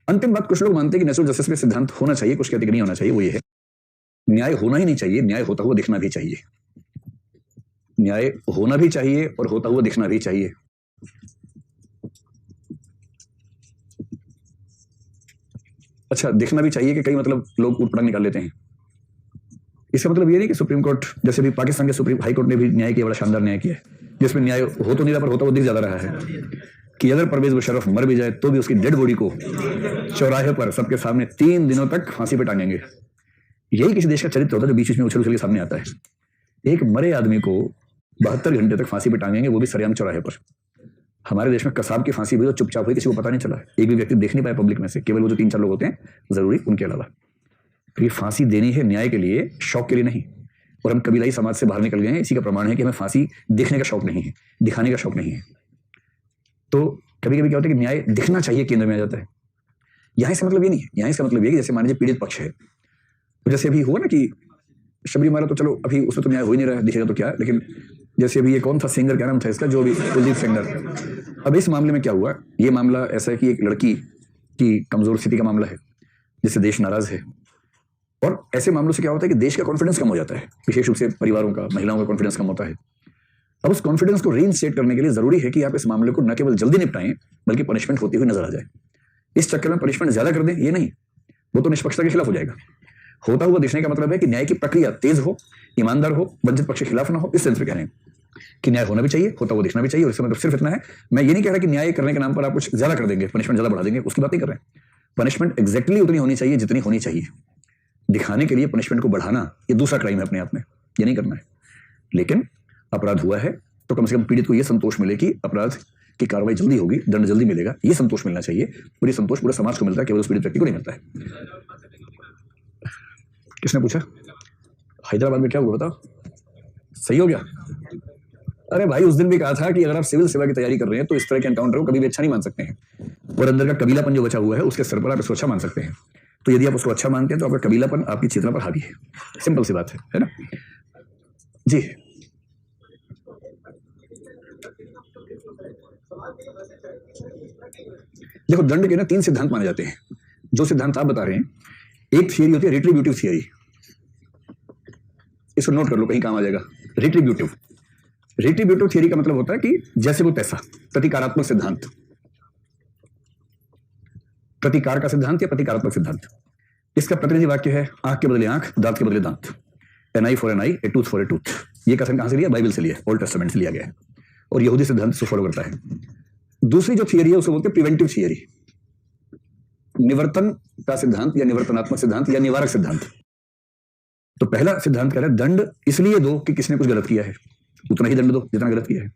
अंतिम बात, कुछ लोग मानते हैं कि नेचुरल जस्टिस में सिद्धांत होना चाहिए, कुछ कहते हैं कि नहीं होना चाहिए। वो ये है, न्याय होना ही नहीं चाहिए, न्याय होता हुआ दिखना भी चाहिए। न्याय होना भी चाहिए और होता हुआ दिखना भी चाहिए। अच्छा, दिखना भी चाहिए कि कई मतलब लोग ऊट-पटांग निकाल लेते हैं। इसका मतलब ये नहीं कि सुप्रीम कोर्ट, जैसे भी पाकिस्तान के सुप्रीम हाई कोर्ट ने भी न्याय किया, बड़ा शानदार न्याय किया, जिसमें न्याय हो तो नहीं रहा पर होता हुआ दिख ज्यादा रहा है कि अगर परवेज मुशर्रफ मर भी जाए तो भी उसकी डेड बॉडी को चौराहे पर सबके सामने 3 दिनों तक फांसी पे टांगेंगे। यही किसी देश का चरित्र होता है जो बीच बीच में उछल उछल के सामने आता है। एक मरे आदमी को 72 घंटे तक फांसी पे टांगेंगे, वो भी सरेआम चौराहे पर। हमारे देश में कसाब की फांसी हुई तो चुपचाप हुई, किसी को पता नहीं चला, एक भी व्यक्ति देख नहीं पाया पब्लिक में से, केवल वो जो 3-4 लोग होते हैं जरूरी, उनके अलावा। तो ये फांसी देनी है न्याय के लिए, शौक के लिए नहीं। और हम कबीलाई समाज से बाहर निकल गए हैं, इसी का प्रमाण है कि हमें फांसी देखने का शौक नहीं है, दिखाने का शौक नहीं है। तो कभी कभी क्या होता है कि न्याय दिखना चाहिए केंद्र में आ जाता है। यहाँ इसका मतलब ये नहीं है, यहाँ इसका मतलब ये कि जैसे मान लीजिए पीड़ित पक्ष है, तो जैसे अभी हुआ ना कि शबरीमाला, तो चलो अभी उसमें तो न्याय हो ही नहीं रहा है, दिखेगा तो क्या, लेकिन जैसे अभी ये कौन था सिंगर, क्या नाम था इसका, जो अभी कुलदीप सेंगर। अब इस मामले में क्या हुआ, ये मामला ऐसा है कि एक लड़की की कमजोर स्थिति का मामला है जिससे देश नाराज है। और ऐसे मामलों से क्या होता है कि देश का कॉन्फिडेंस कम हो जाता है, विशेष रूप से परिवारों का, महिलाओं का कॉन्फिडेंस कम होता है। अब उस कॉन्फिडेंस को रीइंस्टेट करने के लिए जरूरी है कि आप इस मामले को न केवल जल्दी निपटाएं बल्कि पनिशमेंट होती हुई नजर आ जाए। इस चक्कर में पनिशमेंट ज्यादा कर दें, ये नहीं, वो तो निष्पक्षता के खिलाफ हो जाएगा। होता हुआ दिखने का मतलब है कि न्याय की प्रक्रिया तेज हो, ईमानदार हो, वंचित पक्ष के खिलाफ ना हो। इस सेंस में कह रहे हैं कि न्याय होना भी चाहिए, होता हुआ दिखना भी चाहिए। और इसका मतलब सिर्फ इतना है, मैं ये नहीं कह रहा कि न्याय करने के नाम पर आप कुछ ज्यादा कर देंगे, पनिशमेंट ज्यादा बढ़ा देंगे, उसकी बात नहीं कर रहे हैं। पनिशमेंट एग्जैक्टली उतनी होनी चाहिए जितनी होनी चाहिए। दिखाने के लिए पनिशमेंट को बढ़ाना ये दूसरा क्राइम है अपने आप में, ये नहीं करना है। लेकिन अपराध हुआ है तो कम से कम पीड़ित को यह संतोष मिले कि अपराध की कार्रवाई जल्दी होगी, दंड जल्दी मिलेगा, ये संतोष मिलना चाहिए। और ये संतोष पूरे समाज को मिलता है, केवल उस पीड़ित व्यक्ति को नहीं मिलता है। किसने पूछा हैदराबाद में क्या हुआ बताओ, सही हो गया? अरे भाई, उस दिन भी कहा था कि अगर आप सिविल सेवा की तैयारी कर रहे हैं तो इस तरह के एनकाउंटर को कभी भी अच्छा नहीं मान सकते हैं। और अंदर का कबीलापन जो बचा हुआ है उसके सर पर आप इसको अच्छा मान सकते हैं। तो यदि आप उसको अच्छा मानते हैं तो आपका कबीलापन आपकी चेतना पर हावी है। सिंपल सी बात है ना जी। देखो, दंड के ना 3 सिद्धांत माने जाते हैं। जो सिद्धांत आप बता रहे हैं, एक थियरी होती है रिट्रीब्यूटिव थियरी, इसको नोट कर लो, कहीं काम आ जाएगा। रिट्रीब्यूटिव थियरी का मतलब होता है कि जैसे वो तैसा, प्रतिकारात्मक सिद्धांत, प्रतिकार का सिद्धांत या प्रतिकारात्मक सिद्धांत। इसका प्रतिनिधि वाक्य है आंख के बदले आंख, दांत के बदले दांत, an eye for an eye, a tooth for a tooth. ये कथन कहां से लिया? बाइबल से लिया, ओल्ड टेस्टामेंट से लिया गया है और यहूदी सिद्धांत से फॉलो करता है। दूसरी जो थियरी है उसको बोलते हैं प्रिवेंटिव थियरी, निवर्तन का सिद्धांत या निवर्तनात्मक सिद्धांत या निवारक सिद्धांत। तो पहला सिद्धांत कह रहा है दंड इसलिए दो कि किसने कुछ गलत किया है, उतना ही दंड दो जितना गलत किया है।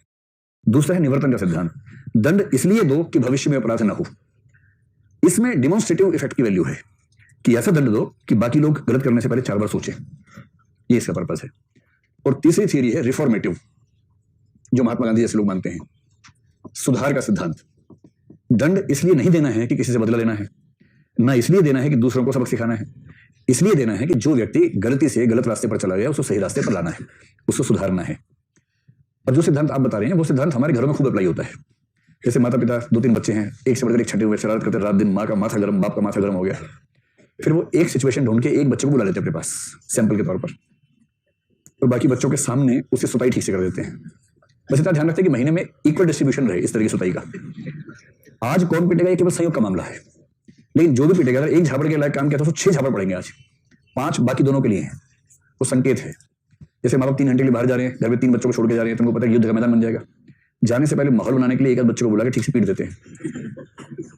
दूसरा है निवर्तन का सिद्धांत, दंड इसलिए दो कि भविष्य में अपराध ना हो। इसमें डिमॉन्स्ट्रेटिव इफेक्ट की वैल्यू है कि ऐसा दंड दो कि बाकी लोग गलत करने से पहले 4 बार सोचें, ये इसका पर्पस है। और तीसरी थियरी है रिफॉर्मेटिव, जो महात्मा गांधी जैसे लोग मानते हैं, सुधार का सिद्धांत। दंड इसलिए नहीं देना है कि किसी से बदला लेना है, ना इसलिए देना है कि दूसरों को सबक सिखाना है, इसलिए देना है कि जो व्यक्ति गलती से गलत रास्ते पर चला गया उसको सही रास्ते पर लाना है, उसको सुधारना है। और जो सिद्धांत आप बता रहे हैं वो सिद्धांत हमारे घरों में खूब अप्लाई होता है। जैसे माता पिता 2-3 बच्चे हैं, एक से बढ़कर एक छठे हुए शरारत करते, रात दिन माँ का माथा गर्म, बाप का माथा गर्म हो गया, फिर वो एक सिचुएशन ढूंढ के एक बच्चे को बुला लेते हैं अपने पास सैंपल के तौर पर, और बाकी बच्चों के सामने उससे सुताई ठीक से कर देते हैं। बस इतना ध्यान रखते हैं कि महीने में इक्वल डिस्ट्रीब्यूशन रहे इस तरह की सुताई का। आज कौन पीटेगा ये केवल संयोग का मामला है, लेकिन जो भी पीटेगा, अगर एक झापड़ के लायक काम किया तो उसको 6 झापड़ पड़ेंगे आज, 5 बाकी दोनों के लिए हैं। वो संकेत है। जैसे माँ बाप 3 घंटे के लिए बाहर जा रहे हैं, घर में 3 बच्चों को छोड़ के जा रहे हैं, तुमको पता है युद्ध का मैदान बन जाएगा, जाने से पहले माहौल बनाने के लिए एक आध बच्चे को बुला के ठीक से पीट देते हैं,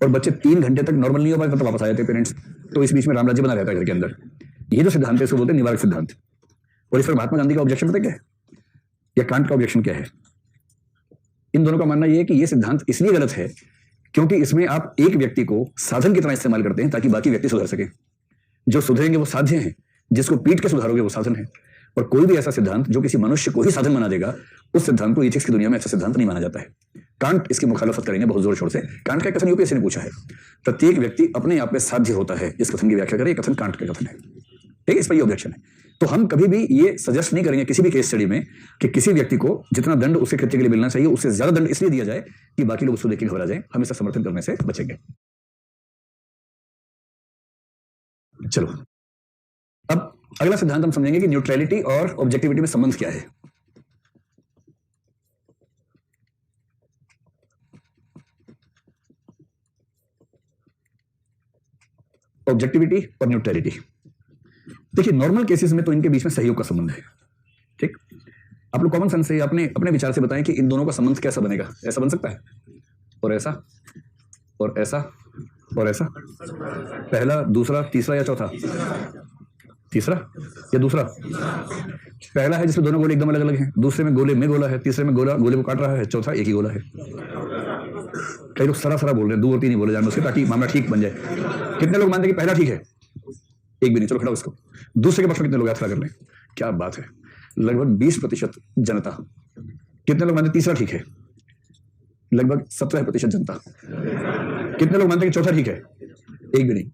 और बच्चे 3 घंटे तक नॉर्मल नहीं हो पाए तब तो वापस आ जाते हैं पेरेंट्स। तो इस बीच में रामराज्य बना रहता है घर के अंदर। ये जो सिद्धांत है इसको बोलते हैं निवारक सिद्धांत। और इस पर महात्मा गांधी का ऑब्जेक्शन पता क्या है, या कांट का ऑब्जेक्शन क्या है? इन दोनों का मानना यह है कि यह सिद्धांत इसलिए गलत है क्योंकि इसमें आप एक व्यक्ति को साधन की तरह इस्तेमाल करते हैं ताकि बाकी व्यक्ति सुधर सके। जो सुधरेंगे वो साध्य हैं, जिसको पीट के सुधारोगे वो साधन है। और कोई भी ऐसा सिद्धांत जो किसी मनुष्य को ही साधन बना देगा, उस सिद्धांत को एथिक्स की दुनिया में ऐसा सिद्धांत नहीं माना जाता है। कांट इसकी मुखालफत करेंगे बहुत जोर शोर से। कांट का एक कथन यूपीएससी ने पूछा है, प्रत्येक व्यक्ति अपने आप में साध्य होता है, इस कथन की व्याख्या करें। कथन कांट का कथन है, ठीक है, इस पर ये ऑब्जेक्शन है। तो हम कभी भी ये सजेस्ट नहीं करेंगे किसी भी केस स्टडी में कि किसी व्यक्ति को जितना दंड उसके कृत्य के लिए मिलना चाहिए उससे ज्यादा दंड इसलिए दिया जाए कि बाकी लोग उसको देख के घबरा जाए। हम इसका समर्थन करने से बचेंगे। चलो, अब अगला सिद्धांत हम समझेंगे कि न्यूट्रलिटी और ऑब्जेक्टिविटी में संबंध क्या है। ऑब्जेक्टिविटी और न्यूट्रलिटी, देखिए नॉर्मल केसेस में तो इनके बीच में सहयोग का संबंध है, ठीक। आप लोग कॉमन सेंस से अपने अपने विचार से बताएं कि इन दोनों का संबंध कैसा बनेगा। ऐसा बन सकता है, और ऐसा, और ऐसा, और ऐसा, पहला, दूसरा, तीसरा या चौथा? तीसरा या दूसरा? पहला है जिसमें दोनों गोले एकदम अलग अलग हैं, दूसरे में गोले में गोला है, तीसरे में गोला गोले को काट रहा है, चौथा एक ही गोला है। कई लोग सरा बोल रहे हैं, 2 और 3 ही बोले जाने उसके, ताकि मामला ठीक बन जाए। कितने लोग मानते हैं कि पहला ठीक है? एक भी नहीं। चलो खड़ा उसको। दूसरे के पक्ष में कितने लोग हाथ खड़ा कर लें? क्या बात है, लगभग 20% जनता। कितने लोग मानते हैं तीसरा ठीक है? लगभग 17% जनता। कितने लोग मानते हैं कि चौथा ठीक है? एक भी नहीं।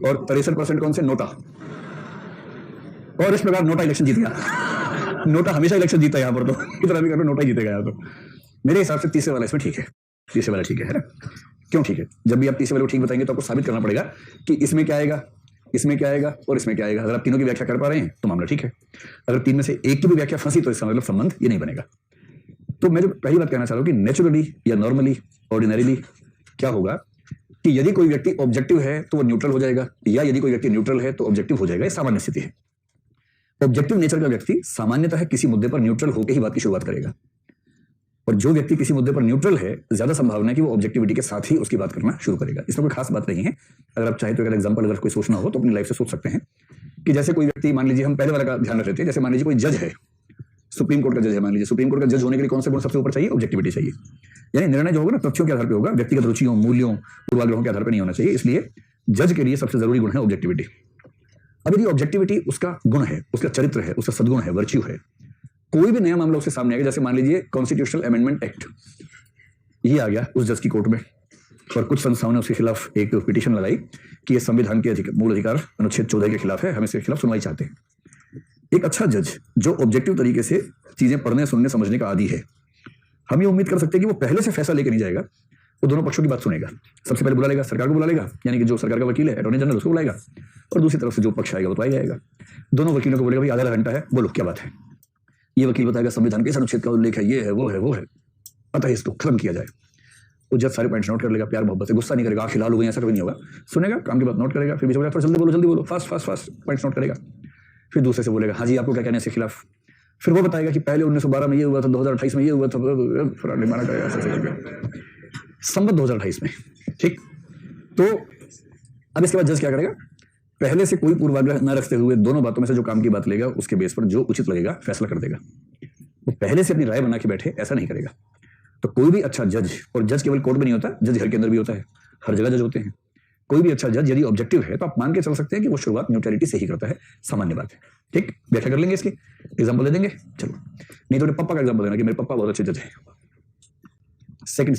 और 63% कौन से? नोटा। और इस प्रकार नोटा इलेक्शन जीत गया। नोटा हमेशा इलेक्शन जीता है यहाँ पर, तो कितना भी कर लो नोटा ही जीतेगा यहाँ। तो मेरे हिसाब से तीसरे वाला इसमें ठीक है, तीसरे वाला ठीक है ना? क्यों ठीक है? जब भी आप तीसरे वाले को ठीक बताएंगे तो आपको साबित करना पड़ेगा कि इसमें क्या आएगा, इसमें क्या आएगा और इसमें क्या आएगा। अगर आप तीनों की व्याख्या कर पा रहे हैं तो मामला ठीक है। अगर 3 में से एक की भी व्याख्या फंसी तो इसका मतलब संबंध ये नहीं बनेगा। तो मैं जो पहली बात कहना चाह रहा हूं कि नेचुरली या नॉर्मली, ऑर्डिनरीली क्या होगा कि यदि कोई व्यक्ति ऑब्जेक्टिव है तो वो न्यूट्रल हो जाएगा, या यदि कोई व्यक्ति न्यूट्रल है तो ऑब्जेक्टिव हो जाएगा। ये सामान्य स्थिति है। ऑब्जेक्टिव नेचर का व्यक्ति सामान्यतः किसी मुद्दे पर न्यूट्रल होकर ही बात की शुरुआत करेगा, और जो व्यक्ति किसी मुद्दे पर न्यूट्रल है ज्यादा संभावना है कि वो ऑब्जेक्टिविटी के साथ ही उसकी बात करना शुरू करेगा। इसमें कोई खास बात नहीं है। अगर आप चाहे तो एक एग्जांपल अगर कोई सोचना हो तो अपनी लाइफ से सोच सकते हैं कि जैसे कोई व्यक्ति, मान लीजिए हम पहले वाला का ध्यान रख लेते हैं, जैसे मान लीजिए कोई जज है, सुप्रीम कोर्ट का जज है, मान लीजिए सुप्रीम कोर्ट का जज होने के लिए कौन से गुण सबसे ऊपर चाहिए? ऑब्जेक्टिविटी चाहिए। यानी निर्णय जो होगा ना तथ्यों के आधार पर होगा, व्यक्तिगत रुचियों, मूल्यों, पूर्वाग्रहों के आधार पर नहीं होना चाहिए। इसलिए जज के लिए सबसे जरूरी गुण है ऑब्जेक्टिविटी। अब यदि ऑब्जेक्टिविटी उसका गुण है, उसका चरित्र है, उसका सद्गुण है, वर्च्यू है, कोई भी नया मामला उसके सामने आएगा, जैसे मान लीजिए कॉन्स्टिट्यूशनल अमेंडमेंट एक्ट ये आ गया उस जज की कोर्ट में, और कुछ संस्थाओं ने उसके खिलाफ एक पिटीशन लगाई कि ये संविधान के मूल अधिकार अनुच्छेद 14 के खिलाफ है, हम इसके खिलाफ सुनवाई चाहते हैं। एक अच्छा जज जो ऑब्जेक्टिव तरीके से चीजें पढ़ने, सुनने, समझने का आदी है, हम ये उम्मीद कर सकते हैं कि वो पहले से फैसला लेकर नहीं जाएगा, वो दोनों पक्षों की बात सुनेगा। सबसे पहले बुला लेगा सरकार को, बुला लेगा, यानी कि जो सरकार का वकील है, अटॉर्नी जनरल, उसको बुलाएगा, और दूसरी तरफ से जो पक्ष आएगा बताया जाएगा। दोनों वकीलों को बोलेगा भाई आधा घंटा है, बोलो क्या बात है। ये वकील बताएगा संविधान के इस अनुच्छेद का उल्लेख है, ये है, वो है, वो है, पता है, इसको खत्म किया जाए। वो जज सारे पॉइंट्स नोट कर लेगा, प्यार मोहब्बत से, गुस्सा नहीं करेगा, आंखें लाल हो गई, ऐसा कभी नहीं होगा। सुनेगा, काम की बात नोट करेगा, फिर बीच में थोड़ा जल्दी बोलो, फास्ट पॉइंट्स नोट करेगा। फिर दूसरे से बोलेगा हाँ जी आपको क्या कहना है इसके खिलाफ। फिर वो बताएगा कि पहले 1912 में ये हुआ था, 2028 में ये हुआ था, माना करेगा संबंध 2028 में, ठीक। तो अब इसके बाद जज क्या करेगा? पहले से कोई पूर्वाग्रह न रखते हुए दोनों बातों में से जो काम की बात लेगा उसके बेस पर जो उचित लगेगा फैसला कर देगा। वो पहले से अपनी राय बना के बैठे, ऐसा नहीं करेगा। तो कोई भी अच्छा जज, और जज केवल कोर्ट में नहीं होता, जज घर के अंदर भी होता है, हर जगह जज होते हैं। कोई भी अच्छा जज यदि ऑब्जेक्टिव है तो आप मान के चल सकते हैं कि वो शुरुआत न्यूट्रलिटी से ही करता है, सामान्य बात है। ठीक, व्याख्या कर लेंगे, इसकी एग्जाम्पल दे देंगे। चलो, नहीं तो पापा का एग्जाम्पल देना कि मेरे पापा बहुत अच्छे जज है। सेकंड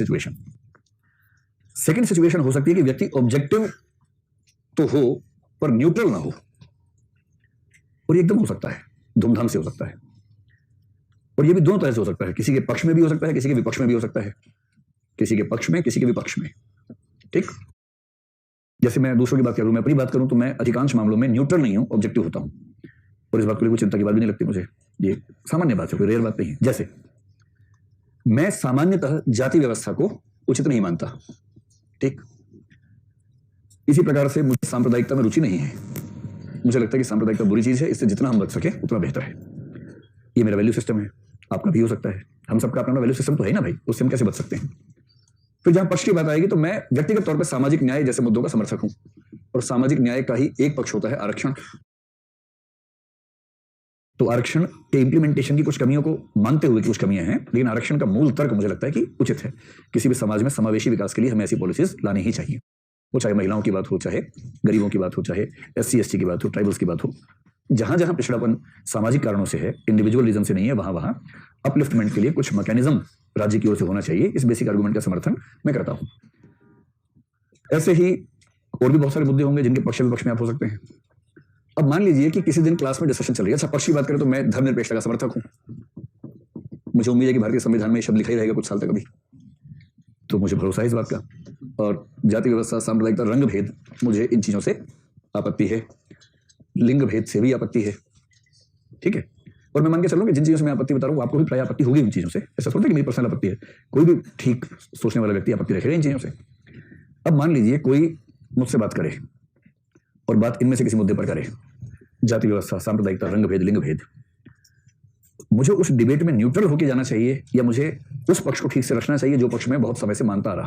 सिचुएशन हो सकती है कि व्यक्ति ऑब्जेक्टिव तो हो पर न्यूट्रल ना हो, और ये एकदम हो सकता है, धूमधाम से हो सकता है। और ये भी दोनों तरह से हो सकता है, किसी के पक्ष में भी हो सकता है, किसी के विपक्ष में भी हो सकता है, किसी के पक्ष में, किसी के विपक्ष में। ठीक, जैसे मैं दूसरों की बात करूं, मैं अपनी बात करूं तो मैं अधिकांश मामलों में न्यूट्रल नहीं हूं, ऑब्जेक्टिव होता हूं, और इस बात को लेकर चिंता की बात भी नहीं लगती मुझे, ये सामान्य बात है, कोई रेयर बात नहीं है। जैसे मैं सामान्यतः जाति व्यवस्था को उचित नहीं मानता। ठीक, इसी प्रकार से मुझे सांप्रदायिकता में रुचि नहीं है। मुझे लगता है कि सांप्रदायिकता बुरी चीज है, इससे जितना हम बच सके उतना बेहतर है। ये मेरा वैल्यू सिस्टम है, आपका भी हो सकता है, हम सबका अपना वैल्यू सिस्टम तो है ना भाई, उससे हम कैसे बच सकते हैं। फिर जहां पक्ष की बात आएगी तो मैं व्यक्तिगत तौर पर सामाजिक न्याय जैसे मुद्दों का समर्थक हूं, और सामाजिक न्याय का ही एक पक्ष होता है आरक्षण। तो आरक्षण के इंप्लीमेंटेशन की कुछ कमियों को मानते हुए कि कुछ कमियां हैं, लेकिन आरक्षण का मूल तर्क मुझे लगता है कि उचित है। किसी भी समाज में समावेशी विकास के लिए हमें ऐसी पॉलिसीज लानी ही चाहिए, वो चाहे महिलाओं की बात हो, चाहे गरीबों की बात हो, चाहे SC ST की बात हो, ट्राइबल्स की बात हो। जहां जहां पिछड़ापन सामाजिक कारणों से है, इंडिविजुअल रीजन से नहीं है, वहां वहां अपलिफ्टमेंट के लिए कुछ मैकेनिज्म राज्य की ओर से होना चाहिए। इस बेसिक आर्गुमेंट का समर्थन मैं करता हूं। ऐसे ही और भी बहुत सारे मुद्दे होंगे जिनके पक्ष विपक्ष में आप हो सकते हैं। अब मान लीजिए कि किसी दिन क्लास में डिस्कशन चल रही है, अच्छा पक्ष की बात करें तो मैं धर्मनिरपेक्षता का समर्थक हूं। मुझे उम्मीद है कि भारतीय संविधान में शब्द लिखा ही रहेगा कुछ साल तक अभी, तो मुझे भरोसा है इस बात का। और जाति व्यवस्था, सांप्रदायिकता, रंग भेद, मुझे इन चीजों से आपत्ति है, लिंग भेद से भी आपत्ति है। ठीक है, और मैं मान के चलूं कि जिन चीजों से मैं आपत्ति बता रहा हूं आपको भी प्राय आपत्ति होगी इन चीजों से। ऐसा थोड़ा कि मेरी पर्सनल आपत्ति है, कोई भी ठीक सोचने वाला व्यक्ति आपत्ति रखेगा इन चीजों से। अब मान लीजिए कोई मुझसे बात करे और बात इनमें से किसी मुद्दे पर करे, जाति व्यवस्था, सांप्रदायिकता, रंग भेद, लिंग भेद, मुझे उस डिबेट में न्यूट्रल होकर जाना चाहिए या मुझे उस पक्ष को ठीक से रखना चाहिए जो पक्ष में बहुत समय से मानता आ रहा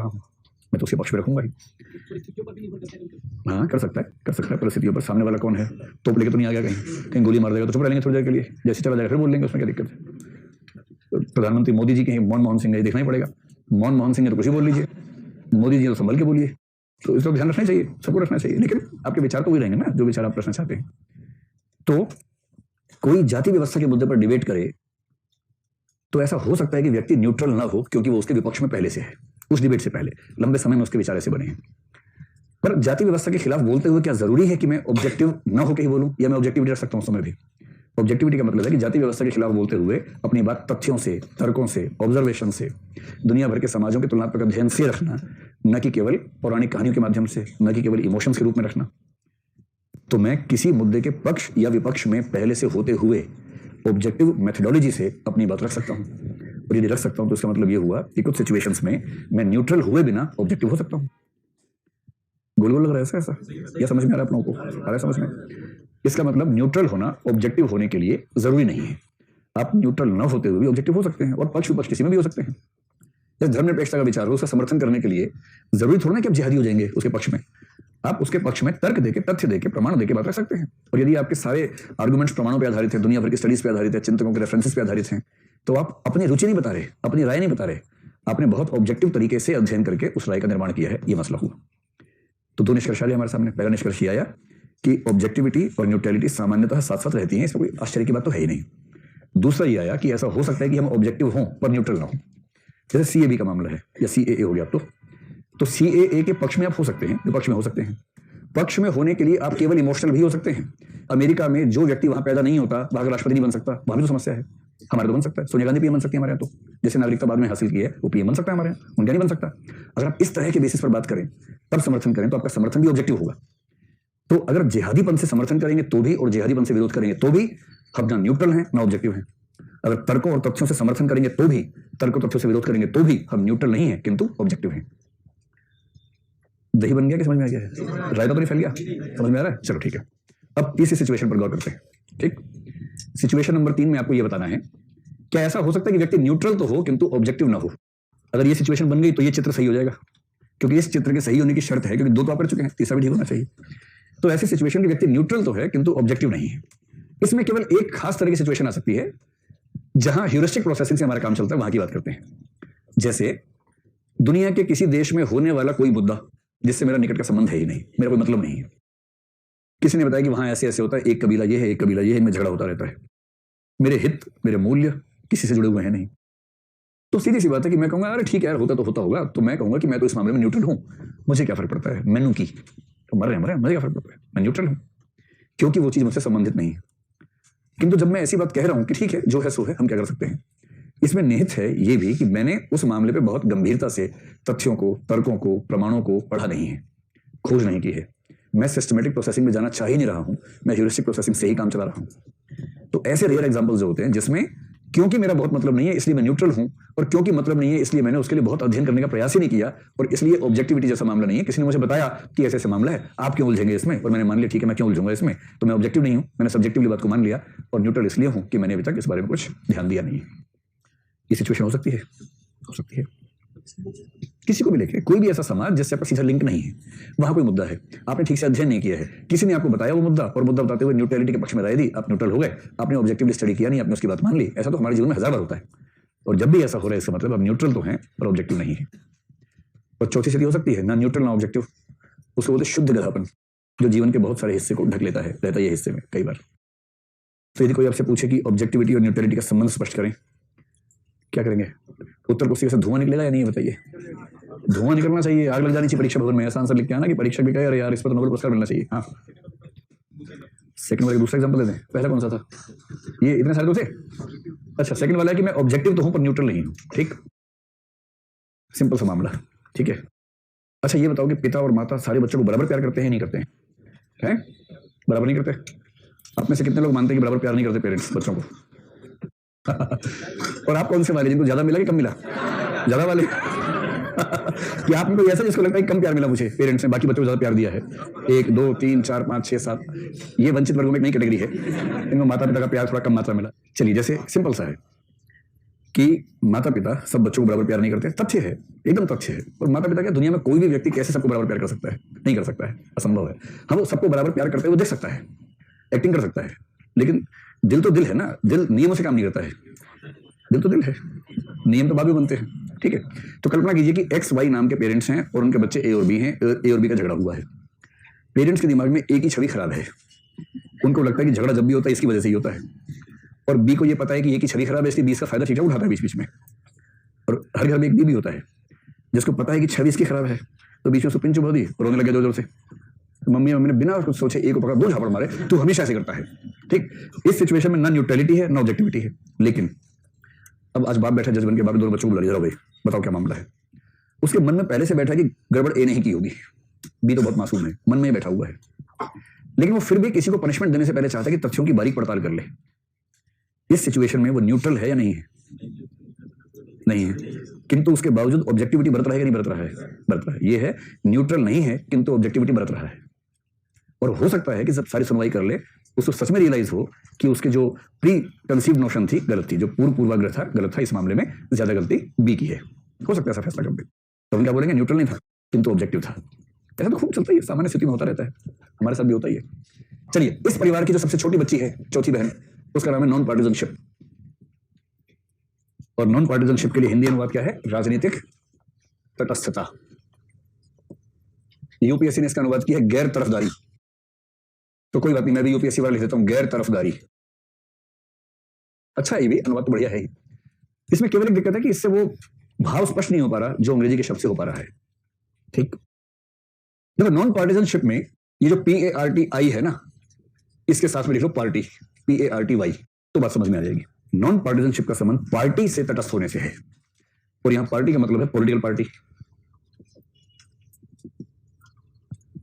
हूं? मैं तो उसके पक्ष में रखूंगा ही। हाँ, कर सकता है परिस्थितियों पर। सामने वाला कौन है, तोप लेके तो नहीं आ गया कहीं गोली मार देगा तो चुप रहेंगे थोड़ी देर के लिए, जैसे चला जाएगा फिर बोल लेंगे, उसमें क्या दिक्कत है। प्रधानमंत्री मोदी जी के हैं, मनमोहन सिंह है, देखना ही पड़ेगा। मनमोहन सिंह है तो कुछ ही बोल लीजिए, मोदी जी तो संभल के बोलिए। तो इसको ध्यान रखना चाहिए, सबको रखना चाहिए, लेकिन आपके विचार तो वही रहेंगे ना जो विचार आप रखना चाहते हैं। तो कोई जाति व्यवस्था के मुद्दे पर डिबेट करे तो ऐसा हो सकता है कि व्यक्ति न्यूट्रल ना हो, क्योंकि वो उसके विपक्ष में पहले से है, उस डिबेट से पहले लंबे समय में उसके विचार ऐसे बने हैं। पर जाति व्यवस्था के खिलाफ बोलते हुए क्या जरूरी है कि मैं ऑब्जेक्टिव ना होकर ही बोलूं, या मैं ऑब्जेक्टिविटी रख सकता हूं समय भी? ऑब्जेक्टिविटी का मतलब है कि जाति व्यवस्था के खिलाफ बोलते हुए अपनी बात तथ्यों से, तर्कों से, ऑब्जर्वेशन से, दुनिया भर के समाजों के तुलनात्मक अध्ययन से रखना, न कि केवल पौराणिक कहानियों के माध्यम से, न कि केवल इमोशंस के रूप में रखना। तो मैं किसी मुद्दे के पक्ष या विपक्ष में पहले से होते हुए ऑब्जेक्टिव मेथोडोलॉजी से अपनी बात रख सकता हूं। और यदि रख सकता हूं तो इसका मतलब यह हुआ कि कुछ सिचुएशंस में मैं न्यूट्रल हुए बिना ऑब्जेक्टिव हो सकता हूं। गोल गोल लग रहा है ऐसा या समझ में आ रहा है आप लोगों को? आ रहा है समझ में? इसका मतलब न्यूट्रल होना ऑब्जेक्टिव होने के लिए जरूरी नहीं है। आप न्यूट्रल न होते हुए भी ऑब्जेक्टिव हो सकते हैं, और पक्ष विपक्ष किसी में भी हो सकते हैं। जैसे धर्मनिरपेक्षता का विचार हो, उसका समर्थन करने के लिए जरूरी थोड़ा ना कि आप जिहादी हो जाएंगे उसके पक्ष में। आप उसके पक्ष में तर्क देके, तथ्य देके, प्रमाण देके बात रख सकते हैं। और यदि आपके सारे आर्गुमेंट्स प्रमाणों पर आधारित है, दुनिया भर की स्टडीज पे आधारित है, चिंतकों के रेफरेंसेस पे आधारित हैं, तो आप अपनी रुचि नहीं बता रहे, अपनी राय नहीं बता रहे, आपने बहुत ऑब्जेक्टिव तरीके से अध्ययन करके उस राय का निर्माण किया है। ये मसला हुआ। तो दो निष्कर्ष आए हमारे सामने। पहला निष्कर्ष ये आया कि ऑब्जेक्टिविटी और न्यूट्रलिटी सामान्यतः साथ साथ रहती हैं, इसमें कोई आश्चर्य की बात तो है ही नहीं। दूसरा ये आया कि ऐसा हो सकता है कि हम ऑब्जेक्टिव हों पर न्यूट्रल ना हो। जैसे CAB का मामला है या CAA हो गया तो CAA के पक्ष में आप हो सकते हैं, विपक्ष में हो सकते हैं। पक्ष में होने के लिए आप केवल इमोशनल भी हो सकते हैं। अमेरिका में जो व्यक्ति वहां पैदा नहीं होता वहां राष्ट्रपति नहीं बन सकता, वहां भी तो समस्या है। हमारे तो बन सकता है, सोनिया गांधी PM बन सकती है हमारे यहाँ, तो जैसे नागरिकता बाद में हासिल की है वो PM बन सकता है हमारे यहाँ, उनका नहीं बन सकता। अगर आप इस तरह के बेसिस पर बात करें तब समर्थन करें तो आपका समर्थन भी ऑब्जेक्टिव होगा। तो अगर जिहादीपन से समर्थन करेंगे तो भी और जिहादीपन से विरोध करेंगे तो भी हम ना न्यूट्रल हैं ना ऑब्जेक्टिव हैं। अगर तर्कों और तथ्यों से समर्थन करेंगे तो भी, तर्कों तथ्यों से विरोध करेंगे तो भी हम न्यूट्रल नहीं है किंतु ऑब्जेक्टिव हैं। दही बन गया कि समझ में आ गया है? रायता तो नहीं फैल गया? समझ में आ रहा है? चलो ठीक है। अब तीसरी सिचुएशन पर गौर करते हैं। ठीक, सिचुएशन नंबर 3 में आपको यह बताना है क्या ऐसा हो सकता है कि व्यक्ति न्यूट्रल तो हो किंतु ऑब्जेक्टिव ना हो। अगर ये सिचुएशन बन गई तो ये चित्र सही हो जाएगा, क्योंकि इस चित्र के सही होने की शर्त है, क्योंकि 2 तो आप कर चुके हैं, तीसरा भी ठीक होना चाहिए। तो ऐसी सिचुएशन में व्यक्ति न्यूट्रल तो है किंतु ऑब्जेक्टिव नहीं है। इसमें केवल एक खास तरह की सिचुएशन आ सकती है जहां ह्यूरिस्टिक प्रोसेसिंग से हमारा काम चलता है, वहां की बात करते हैं। जैसे दुनिया के किसी देश में होने वाला कोई मुद्दा जिससे मेरा निकट का संबंध है ही नहीं, मेरा कोई मतलब नहीं है, किसी ने बताया कि वहां ऐसे ऐसे होता है, एक कबीला ये है, एक कबीला ये है, इनमें झगड़ा होता रहता है, मेरे हित मेरे मूल्य किसी से जुड़े हुए हैं नहीं, तो सीधी सी बात है कि मैं कहूंगा अरे ठीक है यार, होता तो होता होगा, तो मैं कहूंगा कि मैं तो इस मामले में न्यूट्रल हूं, मुझे क्या फर्क पड़ता है, मैनू की तो मर रहे मुझे क्या फर्क पड़ता है, मैं न्यूट्रल हूं, क्योंकि वो चीज मुझसे संबंधित नहीं है। किंतु जब मैं ऐसी बात कह रहा हूं कि ठीक है जो है सो है, हम क्या कर सकते हैं, इसमें निहित है ये भी कि मैंने उस मामले पे बहुत गंभीरता से तथ्यों को, तर्कों को, प्रमाणों को पढ़ा नहीं है, खोज नहीं की है, मैं सिस्टमेटिक प्रोसेसिंग में जाना चाह ही नहीं रहा हूं, मैं ह्यूरिस्टिक प्रोसेसिंग से ही काम चला रहा हूं। तो ऐसे रेयर एग्जांपल्स जो होते हैं जिसमें क्योंकि मेरा बहुत मतलब नहीं है इसलिए मैं न्यूट्रल हूं, और क्योंकि मतलब नहीं है इसलिए मैंने उसके लिए बहुत अध्ययन करने का प्रयास ही नहीं किया, और इसलिए ऑब्जेक्टिविटी जैसा मामला नहीं है, किसी ने मुझे बताया कि ऐसे ऐसे मामला है, आप क्यों उलझेंगे इसमें, और मैंने मान लिया ठीक है मैं क्यों उलझूंगा इसमें, तो मैं ऑब्जेक्टिव नहीं हूं, मैंने सब्जेक्टिवली बात को मान लिया, और न्यूट्रल इसलिए हूं कि मैंने अभी तक इस बारे में कुछ ध्यान दिया नहीं है। ये सिचुएशन हो सकती है, हो सकती है किसी को भी लेके, कोई भी ऐसा समाज जिससे आपका सीधा लिंक नहीं है, वहां कोई मुद्दा है, आपने ठीक से अध्ययन नहीं किया है, किसी ने आपको बताया वो मुद्दा, और मुद्दा बताते हुए न्यूट्रलिटी के पक्ष में राय दी, आप न्यूट्रल हो गए, आपने ऑब्जेक्टिवली स्टडी किया नहीं, आपने उसकी बात मान ली। ऐसा तो हमारे जीवन में हजार बार होता है, और जब भी ऐसा हो रहा है इसका मतलब आप न्यूट्रल तो हैं पर ऑब्जेक्टिव नहीं है। और चौथी स्थिति हो सकती है ना न्यूट्रल ना ऑब्जेक्टिव, उसको बोलते शुद्ध गधापन, जो जीवन के बहुत सारे हिस्से को ढक लेता है, रहता है ये हिस्से में कई बार। तो यदि कोई आपसे पूछे कि ऑब्जेक्टिविटी और न्यूट्रलिटी का संबंध स्पष्ट करें, क्या करेंगे, उत्तर को सीधे से धुआं निकलेगा या नहीं, बताइए। धुआं निकलना चाहिए, आग लग जानी चाहिए परीक्षा भवन में, ऐसा आंसर लिख के आना कि परीक्षक भी कहे अरे यार इस पर तो नोबेल पुरस्कार मिलना चाहिए। हाँ, सेकंड वाले दूसरा एग्जांपल दे दें, पहला कौन सा था, ये इतने सारे तो थे। अच्छा, सेकंड वाला है कि मैं ऑब्जेक्टिव तो हूं पर न्यूट्रल नहीं हूं, ठीक, सिंपल सा मामला, ठीक है। अच्छा ये बताओ कि पिता और माता सारे बच्चों को बराबर प्यार करते हैं नहीं करते हैं, बराबर नहीं करते। आप में से कितने लोग मानते हैं कि बराबर प्यार नहीं करते पेरेंट्स बच्चों को और आप कौन से वाले जिनको ज्यादा मिला कि कम मिला, ज्यादा वाले कि आप में कोई ऐसा जिसको लगता है कि कम प्यार मिला मुझे पेरेंट्स ने, बाकी बच्चों को ज्यादा प्यार दिया है। 1 2 3 4 5 6 7, ये वंचित वर्गों में एक नई कैटेगरी है, इनमें माता पिता का प्यार थोड़ा कम मात्रा मिला। चलिए, जैसे सिंपल सा है कि माता पिता सब बच्चों को बराबर प्यार नहीं करते, तथ्य है, एकदम तथ्य है। और माता पिता क्या, दुनिया में कोई भी व्यक्ति कैसे सबको बराबर प्यार कर सकता है, नहीं कर सकता है, असंभव है। हाँ, वो सबको बराबर प्यार करते हुए देख सकता है, एक्टिंग कर सकता है, लेकिन दिल तो दिल है ना, दिल नियमों से काम नहीं करता है, दिल तो दिल है, नियम तो बाद में बनते हैं, ठीक है। तो कल्पना कीजिए कि एक्स वाई नाम के पेरेंट्स हैं और उनके बच्चे ए और बी हैं, ए और बी का झगड़ा हुआ है। पेरेंट्स के दिमाग में ए की छवि खराब है, उनको लगता है कि झगड़ा जब भी होता है इसकी वजह से ही होता है, और बी को ये पता है कि ए की छवि खराब है, इसलिए बी इसका फायदा ठीक उठाता है बीच बीच में। और हर घर में एक बी भी होता है जिसको पता है कि छवि इसकी खराब है, तो बीच में उसको पिन चुभा दी, रोने लगे जोर जोर से, मम्मी ने बिना कुछ सोचे ए को पकड़ा, 2 झापड़ मारे, तू हमेशा ऐसे करता है, ठीक। इस सिचुएशन में ना न्यूट्रलिटी है ना ऑब्जेक्टिविटी है। लेकिन अब आज बाप बैठा जज बन के, बाप दोनों बच्चों को बुला लिया, भाई बताओ क्या मामला है। उसके मन में पहले से बैठा है कि गड़बड़ ए नहीं की होगी, बी तो बहुत मासूम है, मन में बैठा हुआ है, लेकिन वो फिर भी किसी को पनिशमेंट देने से पहले चाहता है कि तथ्यों की बारीक पड़ताल कर ले। इस सिचुएशन में वो न्यूट्रल है या नहीं है, नहीं है, किंतु उसके बावजूद ऑब्जेक्टिविटी बरत रहा है कि नहीं बरत रहा है, बरत रहा है। ये है न्यूट्रल नहीं है किंतु ऑब्जेक्टिविटी बरत रहा है। और हो सकता है कि जब सारी सुनवाई कर ले उसको सच में रियलाइज हो कि उसके जो प्री कंसीव्ड नोशन थी गलत थी, जो पूर्वाग्रह था गलत था, इस मामले में ज्यादा गलती बी की है। हो सकता है ऐसा फैसला कर दे, तो हम क्या बोलेंगे, न्यूट्रल नहीं था किंतु ऑब्जेक्टिव था। ऐसा तो खूब चलता है, सामान्य स्थिति में होता रहता है, हमारे साथ भी होता ही है। चलिए, इस परिवार की जो सबसे छोटी बच्ची है, चौथी बहन, उसका नाम है नॉन पार्टिजनशिप। और नॉन पार्टिजनशिप के लिए हिंदी अनुवाद क्या है, राजनीतिक तटस्थता। यूपीएससी ने इसका अनुवाद किया है गैर तरफदारी। तो कोई बात नहीं, मैं भी यूपीएससी वाला लिख देता हूं, गैर तरफदारी। अच्छा, ये भी अनुवाद तो बढ़िया है। इसमें केवल एक दिक्कत है कि इससे वो भाव स्पष्ट नहीं हो पा रहा जो अंग्रेजी के शब्द से हो पा रहा है, ठीक। देखो, नॉन पार्टिजनशिप में ये जो PARTI है ना, इसके साथ में लिख लो पार्टी, PARTY, तो बात समझ में आ जाएगी। नॉन पार्टिजनशिप का संबंध पार्टी से तटस्थ होने से है, और यहां पार्टी का मतलब है पॉलिटिकल पार्टी,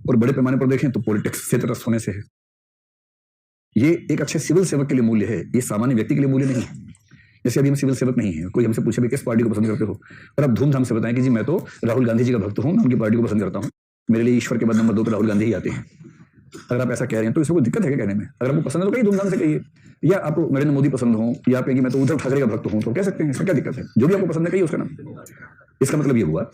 और बड़े पैमाने पर देखें तो पॉलिटिक्स से तटस्थ होने से है। ये एक अच्छे सिविल सेवक के लिए मूल्य है, ये सामान्य व्यक्ति के लिए मूल्य नहीं है। जैसे अभी हम सिविल सेवक नहीं है, कोई हमसे पूछे भी किस पार्टी को पसंद करते हो, और अब धूमधाम से बताएं कि जी मैं तो राहुल गांधी जी का भक्त हूं, मैं उनकी पार्टी को पसंद करता हूं, मेरे लिए ईश्वर के बाद नंबर 2 पर राहुल गांधी ही आते हैं। अगर आप ऐसा कह रहे हैं तो इसमें कोई दिक्कत है क्या कहने में? अगर आपको पसंद है तो कहीं धूमधाम से कहिए, या आपको नरेंद्र मोदी पसंद हो, या आप कहेंगे मैं तो उद्धव ठाकरे का भक्त हूं, तो कह सकते हैं, इसमें क्या दिक्कत है? जो भी आपको पसंद है कहिए उसका नाम। इसका मतलब ये हुआ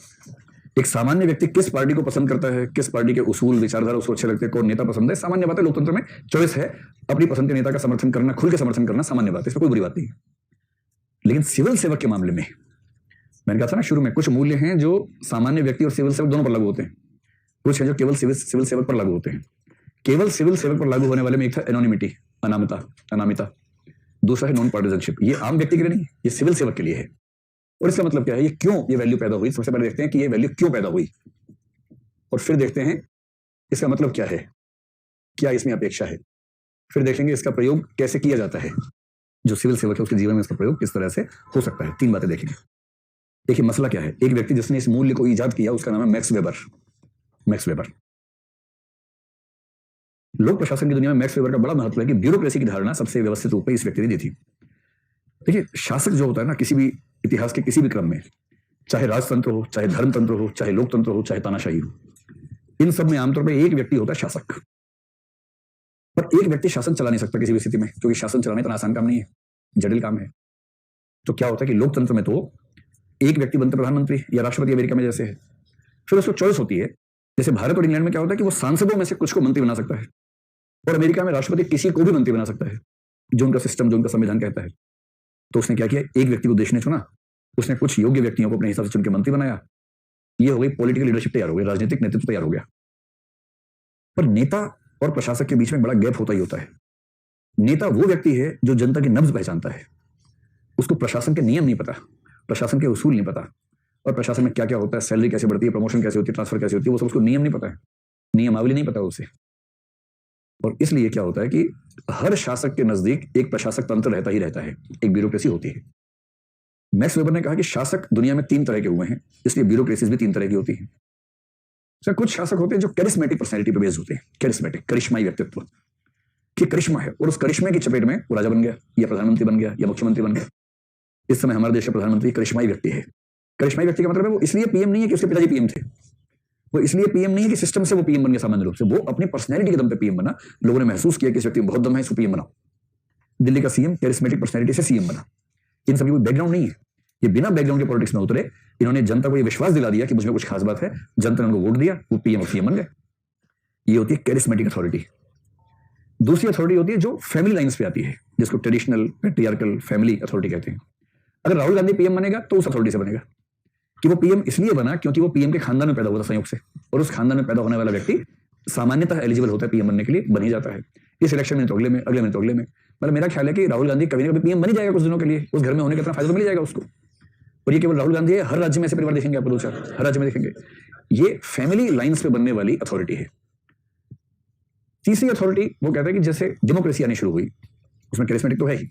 एक सामान्य व्यक्ति किस पार्टी को पसंद करता है, किस पार्टी के उसूल विचारधारा उसको अच्छे लगते हैं, कौन नेता पसंद है, सामान्य बात है। लोकतंत्र में चॉइस है, अपनी पसंद के नेता का समर्थन करना, खुल के समर्थन करना सामान्य बात है, इसमें कोई बुरी बात नहीं है। लेकिन सिविल सेवक के मामले में मैंने कहा था ना शुरू में, कुछ मूल्य हैं जो सामान्य व्यक्ति और सिविल सेवक दोनों पर लागू होते हैं, कुछ है जो केवल सिविल सेवक पर लागू होते हैं। केवल सिविल सेवक पर लागू होने वाले में एक था एनोनिमिटी, अनामिता। दूसरा है नॉन पार्टिजनशिप। ये आम व्यक्ति के लिए नहीं, ये सिविल सेवक के लिए है। और इसका मतलब क्या है, ये क्यों ये वैल्यू पैदा हुई? सबसे पहले देखते हैं कि ये वैल्यू क्यों पैदा हुई, और फिर देखते हैं इसका मतलब क्या है, क्या इसमें अपेक्षा है, फिर देखेंगे इसका प्रयोग कैसे किया जाता है। जो सिविल सेवक है उसके जीवन में इसका प्रयोग किस तरह से हो सकता है। 3 बातें देखेंगे। देखिए मसला क्या है, एक व्यक्ति जिसने इस मूल्य को ईजाद किया उसका नाम है मैक्स वेबर। लोक प्रशासन की दुनिया में मैक्स वेबर का बड़ा महत्व है कि ब्यूरोक्रेसी की धारणा सबसे व्यवस्थित रूप में इस व्यक्ति ने दी थी। देखिए शासक जो होता है ना, किसी भी इतिहास के किसी भी क्रम में, चाहे राजतंत्र हो, चाहे धर्मतंत्र हो, चाहे लोकतंत्र हो, चाहे तानाशाही हो, इन सब में आमतौर पर एक व्यक्ति होता है शासक। पर एक व्यक्ति शासन चला नहीं सकता किसी भी स्थिति में, क्योंकि शासन चलाना इतना आसान काम नहीं है, जटिल काम है। तो क्या होता है कि लोकतंत्र में तो एक व्यक्ति बनता प्रधानमंत्री या राष्ट्रपति, अमेरिका में जैसे है, फिर उसको चॉइस होती है। जैसे भारत और इंग्लैंड में क्या होता है कि वो सांसदों में से कुछ को मंत्री बना सकता है, और अमेरिका में राष्ट्रपति किसी को भी मंत्री बना सकता है, जो उनका सिस्टम, जो उनका संविधान कहता है। तो उसने क्या किया, एक व्यक्ति को देश ने चुना, उसने कुछ योग्य व्यक्तियों को अपने हिसाब से चुन के मंत्री बनाया। ये हो गई पॉलिटिकल लीडरशिप, तैयार हो गई, राजनीतिक नेतृत्व तैयार हो गया। पर नेता और प्रशासक के बीच में बड़ा गैप होता ही होता है। नेता वो व्यक्ति है जो जनता की नब्ज पहचानता है, उसको प्रशासन के नियम नहीं पता, प्रशासन के उसूल नहीं पता, और प्रशासन में क्या क्या होता है, सैलरी कैसे बढ़ती है, प्रमोशन कैसे होती है, ट्रांसफर कैसे होती है, वो सब उसको नियम नहीं पता है, नियमावली नहीं पता उसे। और इसलिए क्या होता है कि हर शासक के नजदीक एक प्रशासक तंत्र रहता ही रहता है, एक ब्यूरोक्रेसी होती है। मैक्स वेबर ने कहा कि शासक दुनिया में 3 तरह के हुए हैं, इसलिए ब्यूरोक्रेसीज भी 3 तरह की होती है। सर कुछ शासक होते हैं जो कैरिस्मेटिक पर्सनैलिटी पे बेस्ड होते हैं, कैरिस्मेटिक, करिश्माई व्यक्तित्व कि करिश्मा है, और उस करिश्मे की चपेट में वो राजा बन गया, या प्रधानमंत्री बन गया, या मुख्यमंत्री बन गया। इस समय हमारे देश का प्रधानमंत्री करिश्माई व्यक्ति है। करिश्माई व्यक्ति का मतलब है वो इसलिए पीएम नहीं है कि उसके पिताजी पीएम थे, वो इसलिए पीएम नहीं है कि सिस्टम से वो पीएम बन गया सामान्य रूप से, वो अपनी पर्सनैलिटी के दम पे पीएम बना। लोगों ने महसूस किया कि इस व्यक्ति में बहुत दम है, इसको पीएम बनाओ। दिल्ली का सीएम कैरिस्मेटिक पर्सनैलिटी से सीएम बना। इन सभी कोई बैकग्राउंड नहीं है, ये बिना बैकग्राउंड के पॉलिटिक्स में उतरे। इन्होंने जनता को ये विश्वास दिला दिया कि मुझमें कुछ खास बात है, जनता ने उनको वोट दिया, वो पीएम और सीएम बन गए। ये होती है कैरिस्मेटिक अथॉरिटी। दूसरी अथॉरिटी होती है जो फैमिली लाइन्स पे आती है, जिसको ट्रेडिशनल पैट्रियार्कल फैमिली अथॉरिटी कहते हैं। अगर राहुल गांधी पीएम बनेगा तो उस अथॉरिटी से बनेगा कि वो पीएम इसलिए बना क्योंकि वो पीएम के खानदान में पैदा हुआ था संयोग से, और उस खानदान में पैदा होने वाला व्यक्ति सामान्यतः एलिजिबल होता है पीएम बनने के लिए, बन ही जाता है। इस इलेक्शन में तो अगले में, अगले में तो अगले में। मतलब मेरा ख्याल है कि राहुल गांधी कभी ना कभी पीएम बन ही जाएगा कुछ दिनों के लिए, उस घर में होने का इतना फायदा तो मिल जाएगा उसको। और ये केवल राहुल गांधी है, हर राज्य में ऐसे परिवार देखेंगे आप, हर राज्य में देखेंगे। ये फैमिली लाइन्स पे बनने वाली अथॉरिटी है। तीसरी अथॉरिटी वो कहता है कि जैसे डेमोक्रेसी आनी शुरू हुई, उसमें कैरिस्मेटिक तो है ही।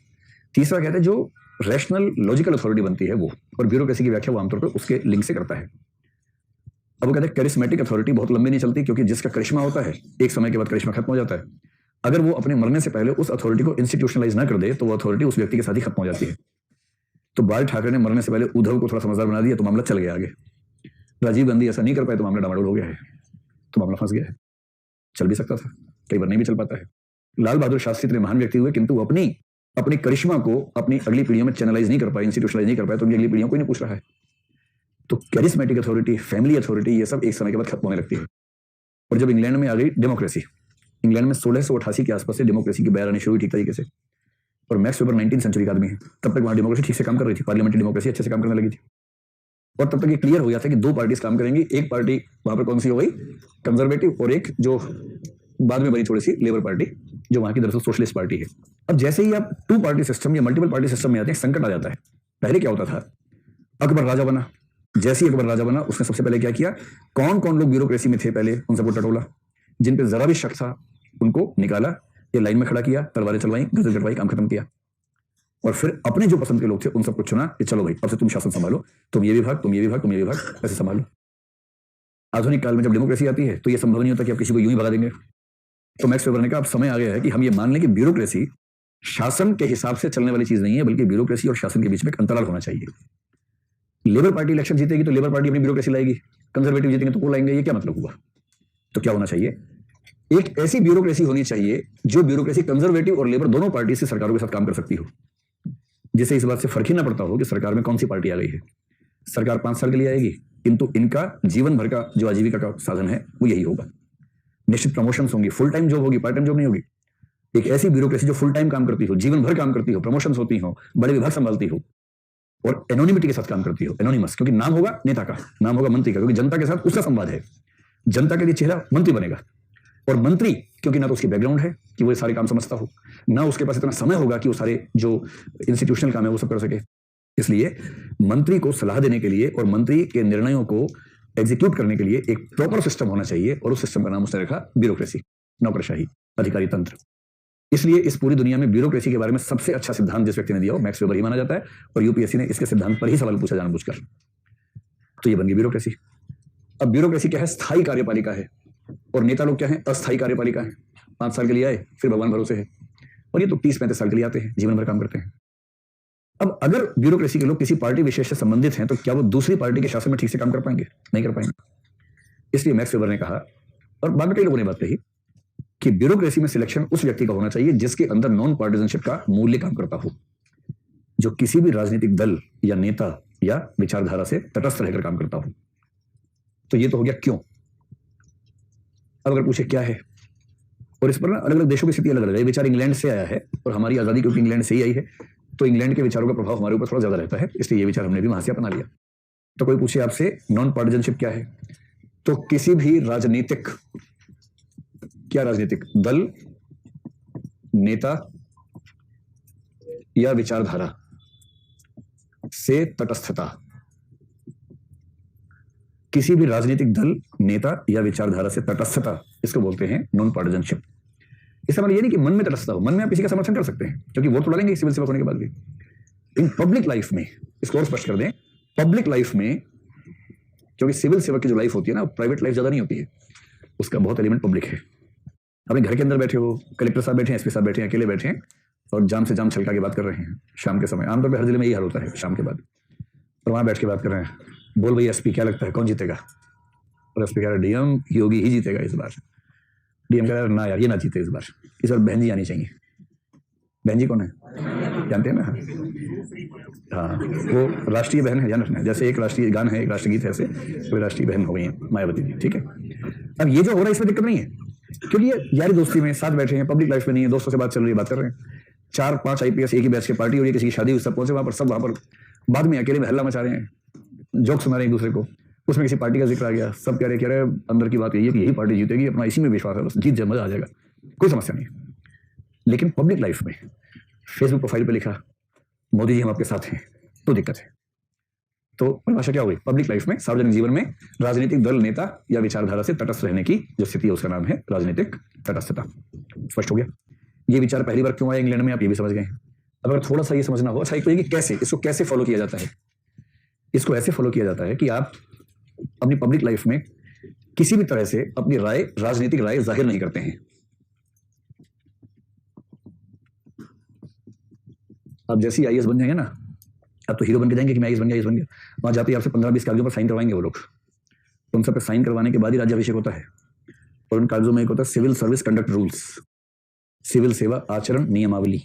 तीसरा कहता है जो रैशनल लॉजिकल अथॉरिटी बनती है वो, और ब्यूरोक्रेसी की व्याख्या वो आमतौर पर उसके लिंक से करता है। अब वो कहते हैं कैरिस्मेटिक अथॉरिटी बहुत लंबी नहीं चलती, क्योंकि जिसका करिश्मा होता है एक समय के बाद करिश्मा खत्म हो जाता है। अगर वो अपने मरने से पहले उस अथॉरिटी को इंस्टीट्यूशनलाइज ना कर दे तो वो अथॉरिटी उस व्यक्ति के साथ ही खत्म हो जाती है। तो बाल ठाकरे ने मरने से पहले उद्धव को थोड़ा समझदार बना दिया तो मामला चल गया आगे। राजीव गांधी ऐसा नहीं कर पाए तो मामला डामाडोल हो गया है, तो मामला फंस गया है। चल भी सकता था, कई बार नहीं भी चल पाता है। लाल बहादुर शास्त्री इतने महान व्यक्ति हुए, किंतु अपनी करिश्मा को अपनी अगली पीढ़ियों में चैनलाइज नहीं कर पाए, इंस्टीट्यूशनलाइज नहीं कर पाए, तो उनकी अगली पीढ़ियों को नहीं पूछ रहा है। तो कैरिस्मेटिक अथॉरिटी, फैमिली अथॉरिटी, ये सब एक समय के बाद खत्म होने लगती है। और जब इंग्लैंड में आ गई डेमोक्रेसी, इंग्लैंड में 1688 के आसपास से डेमोक्रेसी की बयार आनी शुरू हुई ठीक तरीके से। और मैक्स वेबर 19वीं सेंचुरी का आदमी है, तब तक वहां डेमोक्रेसी ठीक से काम कर रही थी, पार्लियामेंट्री डेमोक्रेसी अच्छे से काम करने लगी थी। और तब तक ये क्लियर हो गया था कि 2 पार्टीज काम करेंगी। एक पार्टी वहां पर कौन सी हो गई, कंजर्वेटिव, और एक जो बाद में बनी थोड़ी सी लेबर पार्टी, जो वहां की दरअसल सोशलिस्ट पार्टी है। अब जैसे ही आप 2 पार्टी सिस्टम या मल्टीपल पार्टी सिस्टम में आते हैं, संकट आ जाता है। पहले क्या होता था, अकबर राजा बना, जैसे ही अकबर राजा बना उसने सबसे पहले क्या किया, कौन कौन लोग ब्यूरोक्रेसी में थे पहले उन सबको टटोला, जिन पे जरा भी शक था उनको निकाला, ये लाइन में खड़ा किया, तलवारें चलवाई, गर्दन कटवाई, काम खत्म किया। और फिर अपने जो पसंद के लोग थे उन सबको चुना कि चलो भाई अब से तुम शासन संभालो, तुम ये विभाग, तुम ये विभाग, तुम ये विभाग, ऐसे संभालो। आधुनिक काल में जब डेमोक्रेसी आती है तो ये संभव नहीं होता कि आप किसी को यूं ही भगा देंगे। तो मैक्स वेबर ने कहा अब समय आ गया है कि हम ये मान लें कि ब्यूरोक्रेसी शासन के हिसाब से चलने वाली चीज नहीं है, बल्कि ब्यूरोक्रेसी और शासन के बीच में एक अंतराल होना चाहिए। लेबर पार्टी इलेक्शन जीतेगी तो लेबर पार्टी अपनी ब्यूरोक्रेसी लाएगी, कंजर्वेटिव जीतेंगे तो वो लाएंगे, ये क्या मतलब हुआ। तो क्या होना चाहिए, एक ऐसी ब्यूरोक्रेसी होनी चाहिए जो ब्यूरोक्रेसी कंजर्वेटिव और लेबर दोनों पार्टी से सरकारों के साथ काम कर सकती हो, जिससे इस बात से फर्क ही ना पड़ता हो कि सरकार में कौन सी पार्टी आ गई है। सरकार 5 साल के लिए आएगी, किंतु इनका जीवन भर का जो आजीविका का साधन है वो यही होगा। निश्चित प्रमोशन होंगी, फुल टाइम जॉब होगी, पार्ट टाइम जॉब नहीं होगी। एक ऐसी ब्यूरोक्रेसी जो फुल टाइम काम करती हो, जीवन भर काम करती हो, प्रमोशंस होती हो, बड़े विभाग संभालती हो और एनोनिमिटी के साथ काम करती हो। एनोनिमस, क्योंकि नाम होगा नेता का, नाम होगा मंत्री का, क्योंकि जनता के साथ उसका संवाद है, जनता के लिए चेहरा मंत्री बनेगा। और मंत्री क्योंकि ना तो उसकी बैकग्राउंड है कि वो ये सारे काम समझता हो, ना उसके पास इतना समय होगा कि वो सारे जो इंस्टीट्यूशनल काम है वो सब कर सके। इसलिए मंत्री को सलाह देने के लिए और मंत्री के निर्णयों को एग्जीक्यूट करने के लिए एक प्रॉपर सिस्टम होना चाहिए, और उस सिस्टम का नाम उसने रखा ब्यूरोक्रेसी, नौकरशाही, अधिकारी तंत्र। इसलिए इस पूरी दुनिया में ब्यूरोक्रेसी के बारे में सबसे अच्छा सिद्धांत जिस व्यक्ति ने दिया हो मैक्स वेबर ही माना जाता है, और यूपीएससी ने इसके सिद्धांत पर ही सवाल पूछा जानबूझकर। तो ये बन गई ब्यूरोक्रेसी। अब ब्यूरोक्रेसी क्या है? स्थायी कार्यपालिका है, और नेता लोग क्या है? अस्थायी कार्यपालिका है। 5 साल के लिए आए, फिर भगवान भरोसे है, और ये तो 30-35 साल के लिए आते हैं, जीवन भर काम करते हैं। अब अगर ब्यूरोक्रेसी के लोग किसी पार्टी विशेष से संबंधित हैं तो क्या वो दूसरी पार्टी के शासन में ठीक से काम कर पाएंगे? नहीं कर पाएंगे। इसलिए मैक्स वेबर ने कहा, और बाद में कई लोगों ने बात कही, कि ब्यूरोक्रेसी में सिलेक्शन उस व्यक्ति का होना चाहिए जिसके अंदर नॉन पार्टिजनशिप का मूल्य काम करता हो, जो किसी भी राजनीतिक दल या नेता या विचारधारा से तटस्थ रहकर काम करता हो। तो ये तो हो गया क्यों। अब अगर पूछे क्या है, और इस पर ना अलग अलग देशों की स्थिति अलग अलग है। विचार इंग्लैंड से आया है, और हमारी आजादी क्योंकि इंग्लैंड से ही आई है, तो इंग्लैंड के विचारों का प्रभाव हमारे ऊपर थोड़ा ज्यादा रहता है, इसलिए ये विचार हमने भी वहां से अपना लिया। तो कोई पूछे आपसे नॉन पार्टिजनशिप क्या है, तो किसी भी राजनीतिक, क्या राजनीतिक दल, नेता या विचारधारा से तटस्थता। किसी भी राजनीतिक दल, नेता या विचारधारा से तटस्थता, इसको बोलते हैं नॉन पार्टिजनशिप। इसका मतलब ये नहीं कि मन में तटस्थता हो, मन में आप किसी का समर्थन कर सकते हैं क्योंकि वोट तो डालेंगे सिविल सेवक होने के बाद भी। इन पब्लिक लाइफ में, इसको और स्पष्ट कर दें, पब्लिक लाइफ में, क्योंकि सिविल सेवक की जो लाइफ होती है ना, प्राइवेट लाइफ ज्यादा नहीं होती है, उसका बहुत एलिमेंट पब्लिक है। अपने घर के अंदर बैठे हो, कलेक्टर साहब बैठे हैं, एसपी साहब बैठे हैं, अकेले बैठे हैं और जाम से जाम छलका के बात कर रहे हैं शाम के समय। आमतौर पर हर जिले में यही हाल होता है शाम के बाद, और वहां बैठ के बात कर रहे हैं, बोल भैया एसपी क्या लगता है कौन जीतेगा? और एसपी कह रहा है डीएम योगी ही जीतेगा इस बार। डीएम कह रहा है ना यार ये ना जीते इस बार बहन जी आनी चाहिए। बहन जी कौन है? जानते हैं ना? हाँ, वो राष्ट्रीय बहन है, ध्यान रखना है। जैसे एक राष्ट्रीय गान है, एक राष्ट्रगीत है, ऐसे कोई राष्ट्रीय बहन हो गई है मायावती जी, ठीक है। अब ये जो हो रहा है इसमें दिक्कत नहीं है, क्योंकि ये यारी दोस्ती में साथ बैठे हैं, पब्लिक लाइफ में नहीं है, दोस्तों से बात चल रही है, बात कर रहे हैं। 4-5 आईपीएस एक ही बैच की पार्टी हो रही है, किसी की शादी हुई, सब पहुंचे वहां पर, सब वहां पर बाद में अकेले में हल्ला मचा रहे हैं, जोक सुना रहे हैं एक दूसरे को। उसमें किसी पार्टी का जिक्र आ गया, सब कह रहे अंदर की बात यही है कि यही पार्टी जीतेगी, अपना इसी में विश्वास है, बस जीत जाए, मजा आ जाएगा, कोई समस्या नहीं। लेकिन पब्लिक लाइफ में फेसबुक प्रोफाइल पे लिखा मोदी जी हम आपके साथ हैं, तो दिक्कत है। तो परिभाषा क्या हुई? पब्लिक लाइफ में, सार्वजनिक जीवन में राजनीतिक दल, नेता या विचारधारा से तटस्थ रहने की जो स्थिति है उसका नाम है राजनीतिक तटस्थता। स्पष्ट हो गया? ये विचार पहली बार क्यों आया इंग्लैंड में, आप ये भी समझ गए। अब अगर थोड़ा सा ये समझना हो, अच्छा एक तो ये कि कैसे, इसको कैसे फॉलो किया जाता है। इसको ऐसे फॉलो किया जाता है कि आप अपनी पब्लिक लाइफ में किसी भी तरह से अपनी राय, राजनीतिक राय जाहिर नहीं करते हैं। आप जैसे आईएएस बन जाएंगे ना, आप तो हीरो बन के जाएंगे कि मैं आईएएस बन गया। वहां जाते ही आपसे 15-20 कागजों पर साइन करवाएंगे वो लोग, तो उन सब पे साइन करवाने के बाद ही राज्याभिषेक होता है। और उन कागजों में एक होता है सिविल सर्विस कंडक्ट रूल्स, सिविल सेवा आचरण नियमावली।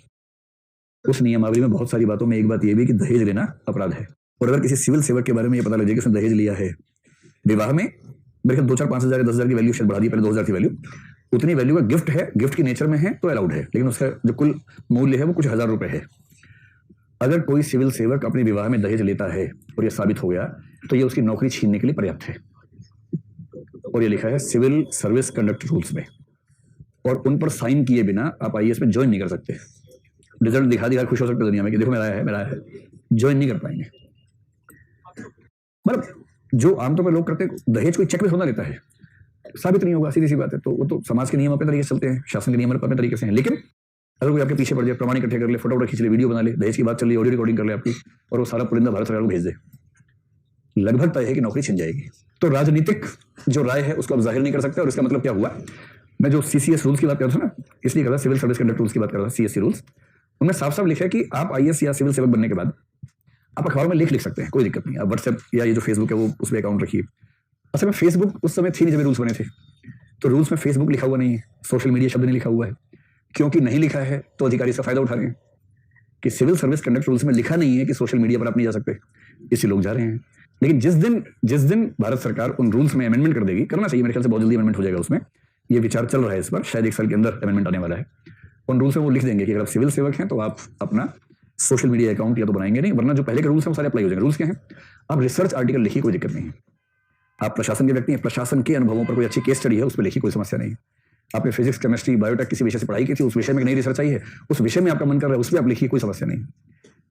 उस नियमावली में बहुत सारी बातों में एक बात यह भी कि दहेज लेना अपराध है। और अगर किसी सिविल सेवक के बारे में ये पता लग जाए कि उसने दहेज लिया है विवाह में, मेरे ख्याल 2-4, 5,000 या 10,000 की वैल्यू शायद बढ़ा दी, पहले 2,000 थी वैल्यू, उतनी वैल्यू का गिफ्ट है, गिफ्ट की नेचर में है तो अलाउड है, लेकिन उसका जो कुल मूल्य है वो कुछ 1,000 रुपए है। अगर कोई सिविल सेवक अपने विवाह में दहेज लेता है और यह साबित हो गया तो ये उसकी नौकरी छीनने के लिए पर्याप्त है। और ये लिखा है सिविल सर्विस कंडक्ट रूल्स में, और उन पर साइन किए बिना आप आईएएस में ज्वाइन नहीं कर सकते। रिजल्ट दिखा खुश हो सकते दुनिया में कि देखो मेरा है, ज्वाइन नहीं कर पाएंगे। मतलब जो आमतौर पर लोग करते हैं, दहेज कोई चेक में थोड़ा लेता है, साबित नहीं होगा, सीधी सी बात है। तो वो तो समाज के नियम अपने तरीके से चलते हैं, शासन के नियम अपने तरीके से हैं। लेकिन अगर कोई आपके पीछे पड़ जाए, प्रमाण इकट्ठे कर ले, फोटो खींच ले, वीडियो बना ले, दहेज की बात चल रही है, ऑडियो रिकॉर्डिंग कर ले आपकी, और वो सारा पुलिंदा भारत सरकार को भेज दे, लगभग तय है कि नौकरी छिन जाएगी। तो राजनीतिक जो राय है उसको आप जाहिर नहीं कर सकते। और इसका मतलब क्या हुआ, मैं जो सीसीएस रूल्स की बात कर रहा था ना, इसलिए कर रहा, सिविल सर्विस कंडक्ट रूल्स की बात कर रहा था, सीएससी रूल्स, उनमें साफ साफ लिखा है कि आप आईएएस या सिविल सेवक बनने के बाद आप अखबार में लिख सकते हैं, कोई दिक्कत नहीं। आप व्हाट्सएप या ये जो फेसबुक है वो उस पर अकाउंट रखिए। असल में फेसबुक उस समय थी नहीं जब रूल्स बने थे, तो रूल्स में फेसबुक लिखा हुआ नहीं है, सोशल मीडिया शब्द नहीं लिखा हुआ है। क्योंकि नहीं लिखा है तो अधिकारी इसका फायदा उठा रहे हैं कि सिविल सर्विस कंडक्ट रूल्स में लिखा नहीं है कि सोशल मीडिया पर आप नहीं जा सकते, इसलिए लोग जा रहे हैं। लेकिन जिस दिन भारत सरकार उन रूल्स में अमेंडमेंट कर देगी, करना चाहिए मेरे ख्याल से, बहुत जल्दी अमेंडमेंट हो जाएगा उसमें, ये विचार चल रहा है इस पर, शायद 1 साल के अंदर अमेंडमेंट आने वाला है। उन रूल्स में वो लिख देंगे कि अगर आप सिविल सेवक हैं तो आप अपना सोशल मीडिया अकाउंट या तो बनाएंगे नहीं, वरना जो पहले के रूल्स हैं वो सारे अप्लाई हो जाएंगे। रूल्स क्या हैं? आप रिसर्च आर्टिकल लिखिए, कोई दिक्कत नहीं है। आप प्रशासन के व्यक्ति हैं, प्रशासन के अनुभवों पर कोई अच्छी केस स्टडी है उस पर लिखिए, कोई समस्या नहीं है। आपने फिजिक्स, केमिस्ट्री, बायोटेक किसी विषय से पढ़ाई की थी, उस विषय में नई रिसर्च आई है, उस विषय में आपका मन कर रहा है, उस पर आप लिखिए, कोई समस्या नहीं।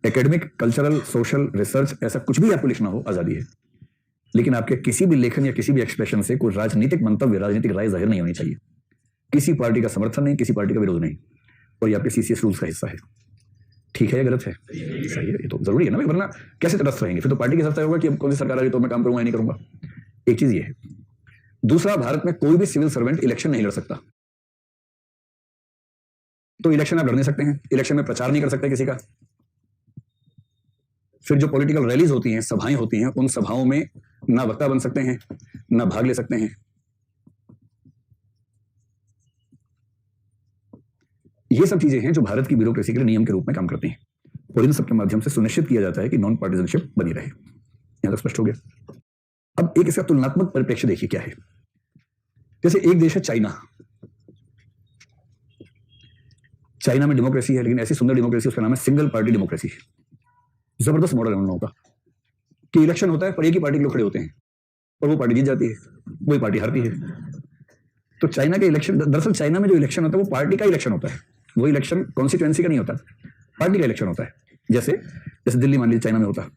एकेडमिक, कल्चरल, सोशल, रिसर्च, ऐसा कुछ भी आपको लिखना हो, आजादी है। लेकिन आपके किसी भी लेखन या किसी भी एक्सप्रेशन से कोई राजनीतिक मंतव्य, राजनीतिक राय जाहिर नहीं होनी चाहिए। किसी पार्टी का समर्थन नहीं, किसी पार्टी का विरोध नहीं, और ये आपके सीसीएस रूल्स का हिस्सा है। ठीक है या गलत है? सही है, ये तो जरूरी है ना भाई, वरना कैसे तटस्थ रहेंगे? फिर तो पार्टी के साथ होगा कि अब कौन सी सरकार आ रही तो मैं काम करूंगा या नहीं करूंगा। एक चीज ये है। दूसरा, भारत में कोई भी सिविल सर्वेंट इलेक्शन नहीं लड़ सकता। तो इलेक्शन आप लड़ नहीं सकते हैं, इलेक्शन में प्रचार नहीं कर सकते किसी का। फिर जो पॉलिटिकल रैलीज होती हैं, सभाएं होती हैं, उन सभाओं में ना वक्ता बन सकते हैं, ना भाग ले सकते हैं। ये सब चीजें हैं जो भारत की ब्यूरोक्रेसी के लिए नियम के रूप में काम करती हैं, और इन सब के माध्यम से सुनिश्चित किया जाता है कि नॉन पार्टिजनशिप बनी रहे। यहां तक स्पष्ट हो गया। अब एक इसका तुलनात्मक परिप्रेक्ष्य देखिए क्या है। जैसे एक देश है चाइना। चाइना में डेमोक्रेसी है, लेकिन ऐसी सुंदर डेमोक्रेसी, उसका नाम है सिंगल पार्टी डेमोक्रेसी। जबरदस्त मॉडल है उन लोगों का कि इलेक्शन होता है पर एक ही पार्टी के लोग खड़े होते हैं और वो पार्टी जीत जाती है, वही पार्टी हारती है। तो चाइना के इलेक्शन, दरअसल चाइना में जो इलेक्शन होता है वो पार्टी का इलेक्शन होता है, वो इलेक्शन कॉन्स्टिट्यूएंसी का नहीं होता, पार्टी का इलेक्शन होता है। जैसे दिल्ली मान लीजिए चाइना में होता,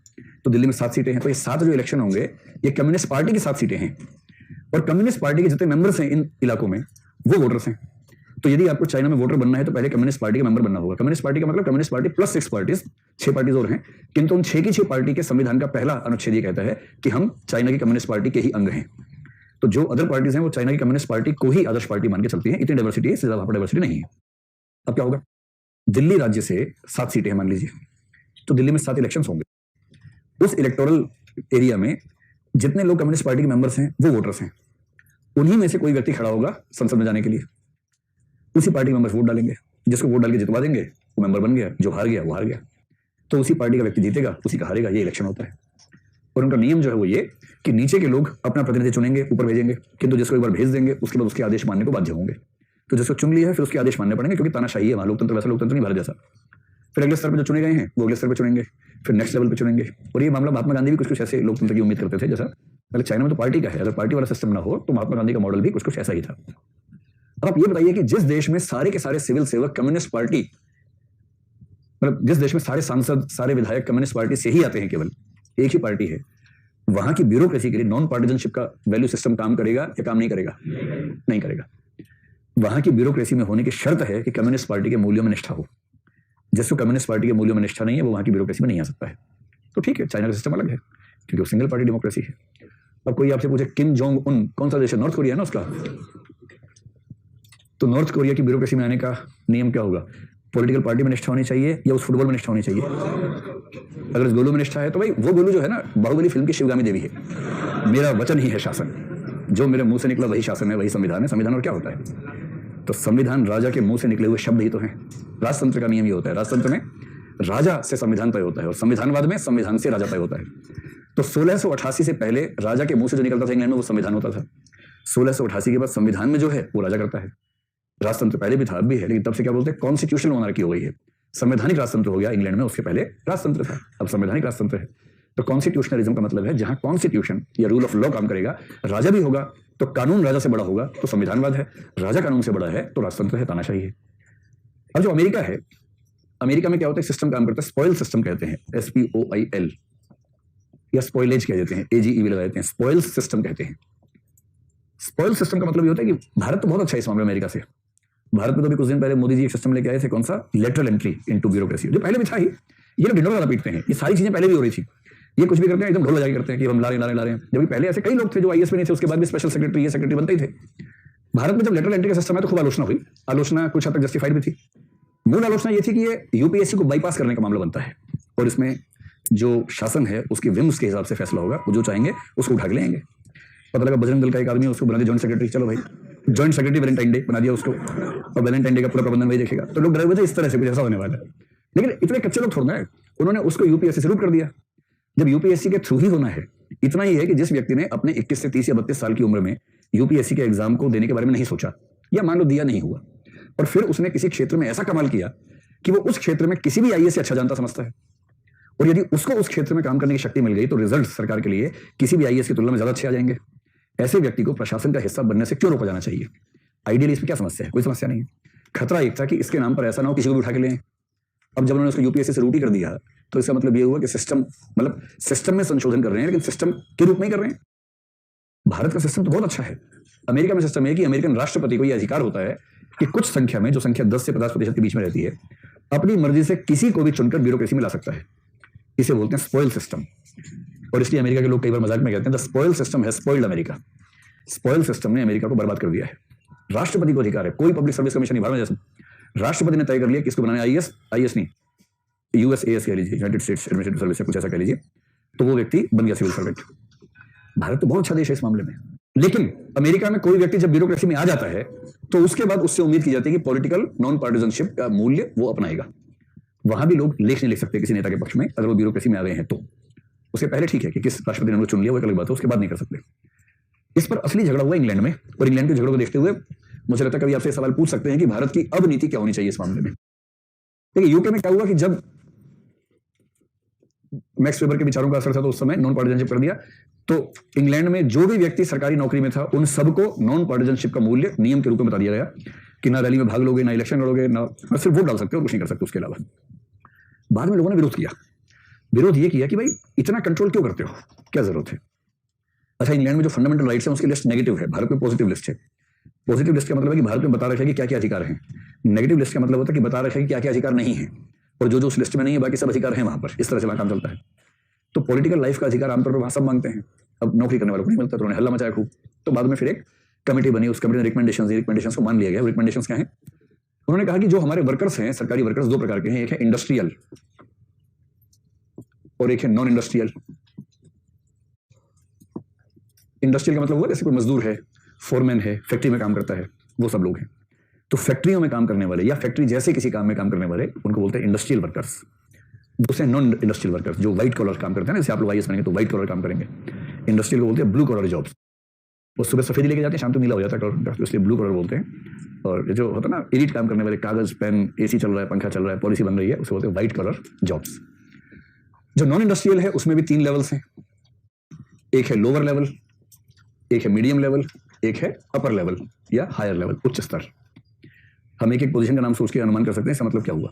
तो दिल्ली में 7 सीटें हैं, तो ये 7 जो इलेक्शन होंगे ये कम्युनिस्ट पार्टी की 7 सीटें हैं, और कम्युनिस्ट पार्टी के जितने मेंबर्स हैं इन इलाकों में वो वोटर्स हैं। तो यदि आपको चाइना में वोटर बनना है तो पहले कम्युनिस्ट पार्टी का मेंबर बनना होगा। कम्युनिस्ट पार्टी का मतलब communist party plus 6 parties, 6 parties और हैं, किंतु उन 6 की 6 पार्टी के संविधान का पहला अनुच्छेद ये कहता है कि हम चाइना की कम्युनिस्ट पार्टी के ही अंग हैं। तो जो अदर पार्टीज हैं वो चाइना की कम्युनिस्ट पार्टी को ही आदर्श पार्टी मान के चलती हैं। इतनी डाइवर्सिटी है, इससे ज्यादा डाइवर्सिटी नहीं है। अब क्या होगा? दिल्ली राज्य से 7 सीटें हैं मान लीजिए, तो दिल्ली में 7 इलेक्शन होंगे। उस इलेक्टोरल एरिया में जितने लोग कम्युनिस्ट पार्टी के मेंबर्स हैं वो वोटर्स हैं, उन्हीं में से कोई व्यक्ति खड़ा होगा संसद में जाने के लिए। उसी पार्टी के मेंबर्स वोट डालेंगे, जिसको वोट डाल के जितवा देंगे वो मेंबर बन गया, जो हार गया वो हार गया। तो उसी पार्टी का व्यक्ति जीतेगा, उसी का हारेगा, ये इलेक्शन होता है। और उनका नियम जो है वो ये कि नीचे के लोग अपना प्रतिनिधि चुनेंगे, ऊपर भेजेंगे, किंतु जिसको एक बार भेज देंगे उसके बाद उसके आदेश मानने को बाध्य होंगे। तो जिसको चुन लिया है फिर उसके आदेश मानने पड़ेंगे, क्योंकि तानाशाही है वहां, लोकतंत्र वैसा लोकतंत्र नहीं भारत जैसा। फिर अगले स्तर पर जो चुने गए हैं वो अगले स्तर पर चुनेंगे, फिर नेक्स्ट लेवल पर चुनेंगे। और ये मामला महात्मा गांधी भी कुछ ऐसे लोकतंत्र की उम्मीद करते थे, जैसा पहले चाइना में तो पार्टी का है, अगर पार्टी वाला सिस्टम ना हो तो महात्मा गांधी का मॉडल भी कुछ ऐसा ही था। अब आप ये बताइए कि जिस देश में सारे के सारे सिविल सेवक कम्युनिस्ट पार्टी, मतलब जिस देश में सारे सांसद, सारे विधायक कम्युनिस्ट पार्टी से ही आते हैं, केवल एक ही पार्टी है, वहां की ब्यूरोक्रेसी के लिए नॉन पार्टिजनशिप का वैल्यू सिस्टम काम करेगा या काम नहीं करेगा? नहीं करेगा। वहां की ब्यूरोक्रेसी में होने की शर्त है कि कम्युनिस्ट पार्टी के मूल्यों में निष्ठा हो। जिसको कम्युनिस्ट पार्टी के मूल्यों में निष्ठा नहीं है वो वहां की ब्यूरोक्रेसी में नहीं आ सकता है। तो ठीक है, चाइना का सिस्टम अलग है क्योंकि वो सिंगल पार्टी डेमोक्रेसी है। अब कोई आपसे पूछे किम जोंग उन कौन सा देश है? नॉर्थ कोरिया है ना उसका। तो नॉर्थ कोरिया की ब्यूरोक्रेसी में आने का नियम क्या होगा? पॉलिटिकल पार्टी में निष्ठा होनी चाहिए या उस फुटबॉल में निष्ठा होनी चाहिए? अगर इस गोलू में निष्ठा है तो भाई वो गोलू जो है ना, बाहुबली फिल्म की शिवगामी देवी है, मेरा वचन ही है शासन, जो मेरे मुंह से निकला वही शासन है, वही संविधान है। संविधान और क्या होता है? तो संविधान राजा के मुंह से निकले हुए शब्द ही तो हैं। राजतंत्र का नियम ये होता है, राजतंत्र में राजा से संविधान तय होता है और संविधानवाद में संविधान से राजा तय होता है। तो 1688 से पहले राजा के मुंह से जो निकलता था इंग्लैंड में वो संविधान होता था। 1688 के बाद संविधान में जो है वो राजा करता है। राजतंत्र पहले भी था, अब भी है, लेकिन तब से क्या बोलते हैं? कॉन्स्टिट्यूशनल मोनार्की हो गई है। संवैधानिक राजतंत्र हो गया इंग्लैंड में, उसके पहले राजतंत्र था, अब संवैधानिक राजतंत्र है। तो कॉन्स्टिट्यूशनलिज्म का मतलब है जहां कॉन्स्टिट्यूशन या रूल ऑफ लॉ काम करेगा, राजा भी होगा तो कानून राजा से बड़ा होगा तो संविधानवाद है, राजा कानून से बड़ा है तो राजतंत्र है, तानाशाही है। अब जो अमेरिका है, अमेरिका में क्या होता है? सिस्टम काम करता है, स्पॉइल सिस्टम कहते हैं, SPOIL, या स्पॉइलेज कह देते हैं, AGE लगा देते हैं, स्पॉइल सिस्टम कहते हैं। स्पॉइल सिस्टम का मतलब ये होता है कि भारत तो बहुत अच्छा है इस मामले में अमेरिका से। भारत में तो भी कुछ दिन पहले मोदी जी एक सिस्टम लेके आए थे, कौन सा? लेटरल एंट्री इनटू ब्यूरोक्रेसी, जो पहले भी था ही। ये लोग ढिंडोरा ज्यादा पीटते हैं, ये सारी चीजें पहले भी हो रही थी। ये कुछ भी करते हैं एकदम ढोल बजा के करते हैं कि हम ला रहे हैं, जबकि पहले ऐसे कई लोग थे जो IAS में नहीं थे, उसके बाद भी स्पेशल सेक्रेटरी, ये सेक्रेटरी बनते ही थे। भारत में जब लेटरल एंट्री का सिस्टम है तो खूब आलोचना हुई, आलोचना कुछ हद तक जस्टिफाइड भी थी। मूल आलोचना ये थी कि ये UPSC को बाईपास करने का मामला बनता है और इसमें जो शासन है उसके विम्स के हिसाब से फैसला होगा, वो जो चाहेंगे उसको उठा के लेंगे। पता लगा बजरंग दल का एक आदमी उसको बना दिया जॉइंट सेक्रेटरी, चलो भाई जॉइंट सेक्रेटरी वैलेंटाइन डे बना दिया उसको, और वैलेंटाइन डे का पूरा प्रबंधन वही देखेगा। तो लोग डरे हुए थे इस तरह से कुछ ऐसा होने वाला है, लेकिन इतने कच्चे लोग थोड़ा है, उन्होंने उसको UPSC से रूट कर दिया। जब UPSC के थ्रू ही होना है इतना ही है कि जिस व्यक्ति ने अपने 21 से 30 या 32 साल की उम्र में यूपीएससी के एग्जाम को देने के बारे में नहीं सोचा, या मान लो दिया नहीं हुआ, और फिर उसने किसी क्षेत्र में ऐसा कमाल किया कि वो उस क्षेत्र में किसी भी आईएएस से अच्छा जानता समझता है, और यदि उसको उस क्षेत्र में काम करने की शक्ति मिल गई तो रिजल्ट सरकार के लिए किसी भी आईएएस की तुलना में ज्यादा अच्छे आ जाएंगे। ऐसे व्यक्ति को प्रशासन का हिस्सा बनने से क्यों रोका जाना चाहिए? आइडियली इसमें क्या समस्या है? कोई समस्या नहीं है। खतरा एक था कि इसके नाम पर ऐसा ना हो किसी को भी उठा के ले आए। अब जब उन्होंने उसको यूपीएससी से रूट ही कर दिया तो इसका मतलब ये हुआ कि सिस्टम में संशोधन कर रहे हैं, लेकिन सिस्टम के रूप में ही कर रहे हैं। भारत का सिस्टम तो बहुत अच्छा है। अमेरिका में सिस्टम है कि अमेरिकन राष्ट्रपति को यह अधिकार होता है कि कुछ संख्या में, जो संख्या 10 से 50% के बीच में रहती है, अपनी मर्जी से किसी को भी चुनकर ब्यूरोक्रेसी में ला सकता है। इसे बोलते हैं स्पॉइल सिस्टम। और इसलिए अमेरिका के लोग कई बार मजाक में कहते हैं the spoil system has spoiled America. Spoil system ने अमेरिका को बर्बाद कर दिया है। राष्ट्रपति को अधिकार है, कोई पब्लिक सर्विस कमीशन नहीं, भारत जैसा राष्ट्रपति ने तय कर लिया किसको बनाना है आईएएस नहीं, यूएसएएस कह लीजिए, यूनाइटेड स्टेट्स एडमिनिस्ट्रेटिव सर्विस, कुछ ऐसा कह लीजिए, तो वो व्यक्ति बन गया सिविल सर्वेंट। भारत तो बहुत अच्छा देश है इस मामले में। लेकिन अमेरिका में कोई व्यक्ति जब ब्यूरोक्रेसी में आ जाता है तो उसके बाद उससे उम्मीद की जाती है कि पॉलिटिकल नॉन पार्टिजनशिप का मूल्य वो अपनाएगा। वहां भी लोग लेख नहीं लिख सकते किसी नेता के पक्ष में अगर वो ब्यूरोक्रेसी में आ गए हैं तो। उसके पहले ठीक है कि किस राष्ट्रपति ने उनको चुन लिया, वो एक अलग बात है, उसके बाद नहीं कर सकते। इस पर असली झगड़ा हुआ इंग्लैंड में, और इंग्लैंड के झगड़ों को देखते हुए मुझे लगता है कभी आपसे सवाल पूछ सकते हैं कि भारत की अब नीति क्या होनी चाहिए इस मामले में। देखिए यूके में क्या हुआ कि जब मैक्स वेबर के विचारों का असर था तो उस समय नॉन पार्टिजनशिप कर दिया, तो इंग्लैंड में जो भी व्यक्ति सरकारी नौकरी में था उन सबको नॉन पार्टिजनशिप का मूल्य नियम के रूप में बता दिया गया कि ना रैली में भाग लोगे, ना इलेक्शन लड़ोगे, ना सिर्फ वोट डाल सकते हो और कुछ नहीं कर सकते उसके अलावा। बाद में लोगों ने विरोध किया। विरोध ये किया कि भाई इतना कंट्रोल क्यों करते हो, क्या जरूरत है? अच्छा, इंग्लैंड में जो फंडामेंटल राइट्स है उसकी लिस्ट नेगेटिव है, भारत में पॉजिटिव लिस्ट है। पॉजिटिव लिस्ट का मतलब है कि भारत में बता रखा है कि क्या क्या अधिकार हैं। नेगेटिव लिस्ट का मतलब होता है कि बता रखा है कि क्या क्या अधिकार नहीं है, और जो जो उस लिस्ट में नहीं है बाकी सब अधिकार हैं वहां पर। इस तरह से वहां काम चलता है। तो पॉलिटिकल लाइफ का अधिकार आमतौर पर वहां सब मांगते हैं। अब नौकरी करने वालों को नहीं मिलता तो उन्होंने हल्ला मचाया खूब। तो बाद में फिर एक कमेटी बनी, उस कमेटी ने रिकमेंडेशंस को मान लिया गया। रिकमेंडेशंस क्या है? उन्होंने कहा कि जो हमारे वर्कर्स हैं, सरकारी वर्कर्स, दो प्रकार के हैं, एक है इंडस्ट्रियल और एक है नॉन इंडस्ट्रियल। इंडस्ट्रियल का मतलब हुआ जैसे कोई मजदूर है, फोरमैन है, फैक्ट्री में काम करता है, वो सब लोग हैं। तो फैक्ट्रियों में काम करने वाले या फैक्ट्री जैसे किसी काम में काम करने वाले उनको बोलते हैं इंडस्ट्रियल वर्कर्स। दूसरे नॉन इंडस्ट्रियल वर्कर्स जो व्हाइट कॉलर काम करते हैं ना, जैसे आप लोग आईएएस बनेंगे तो व्हाइट कॉलर काम करेंगे। इंडस्ट्रियल को बोलते हैं ब्लू कॉलर जॉब्स। वो सुबह सफेदी लेके जाते हैं, शाम को नीला हो जाता है, तो इसलिए ब्लू कॉलर बोलते हैं। और जो होता है ना एडिट काम करने वाले, कागज, पेन, एसी चल रहा है, पंखा चल रहा है, पॉलिसी बन रही है, उसे बोलते हैं व्हाइट कॉलर जॉब्स। जो नॉन इंडस्ट्रियल है उसमें भी 3 लेवल्स हैं। एक है लोअर लेवल, एक है मीडियम लेवल, एक है अपर लेवल या हायर लेवल, उच्च स्तर। हम एक एक पोजीशन का नाम सोच के अनुमान कर सकते हैं इसका मतलब क्या हुआ।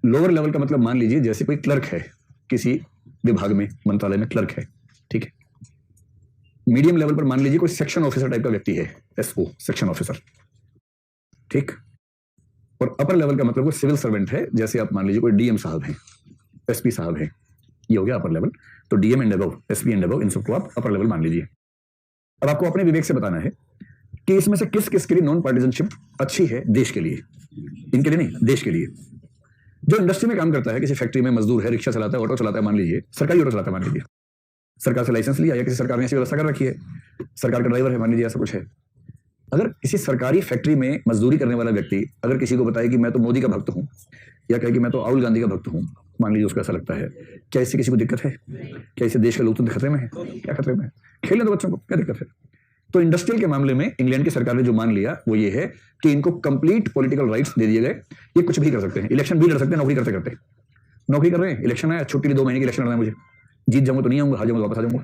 लोअर लेवल का मतलब मान लीजिए जैसे कोई क्लर्क है, किसी विभाग में, मंत्रालय में क्लर्क है, ठीक है। मीडियम लेवल पर मान लीजिए कोई सेक्शन ऑफिसर टाइप का व्यक्ति है, एसओ, सेक्शन ऑफिसर, ठीक। और अपर लेवल का मतलब कोई सिविल सर्वेंट है, जैसे आप मान लीजिए कोई डीएम साहब हैं, एसपी साहब हैं, ये हो गया अपर लेवल। तो DM and above, SP and above, इन सबको आप अपर लेवल मान लीजिए। अब आपको अपने विवेक से बताना है कि इसमें से किस किस के लिए नॉन पार्टिजनशिप अच्छी है देश के लिए, इनके लिए नहीं, देश के लिए। जो इंडस्ट्री में काम करता है, किसी फैक्ट्री में मजदूर है, रिक्शा चलाता है, ऑटो चलाता है, मान लीजिए सरकारी ऑटो चलाता है, मान लीजिए सरकार से लाइसेंस लिया या किसी सरकार ने ऐसी व्यवस्था कर रखी है, सरकार का ड्राइवर है, मान लीजिए ऐसा कुछ है। अगर किसी सरकारी फैक्ट्री में मजदूरी करने वाला व्यक्ति अगर किसी को बताए कि मैं तो मोदी का भक्त हूं, या कहे कि मैं तो राहुल गांधी का भक्त हूं, मान लीजिए उसको ऐसा लगता है, क्या इससे किसी को दिक्कत है? क्या इससे देश का लोकतंत्र खतरे में है? क्या खतरे में है? खेलने दो बच्चों को, क्या दिक्कत है? तो इंडस्ट्रियल के मामले में इंग्लैंड की सरकार ने जो मान लिया वो ये है कि इनको कंप्लीट पॉलिटिकल राइट्स दे दिए गए। ये कुछ भी कर सकते हैं, इलेक्शन भी लड़ सकते हैं, नौकरी करते करते। नौकरी कर रहे हैं, इलेक्शन है, छुट्टी 2 महीने की इलेक्शन लड़ना है मुझे, जीत जाऊंगा तो नहीं आऊंगा, हार जाऊंगा वापस आ जाऊंगा,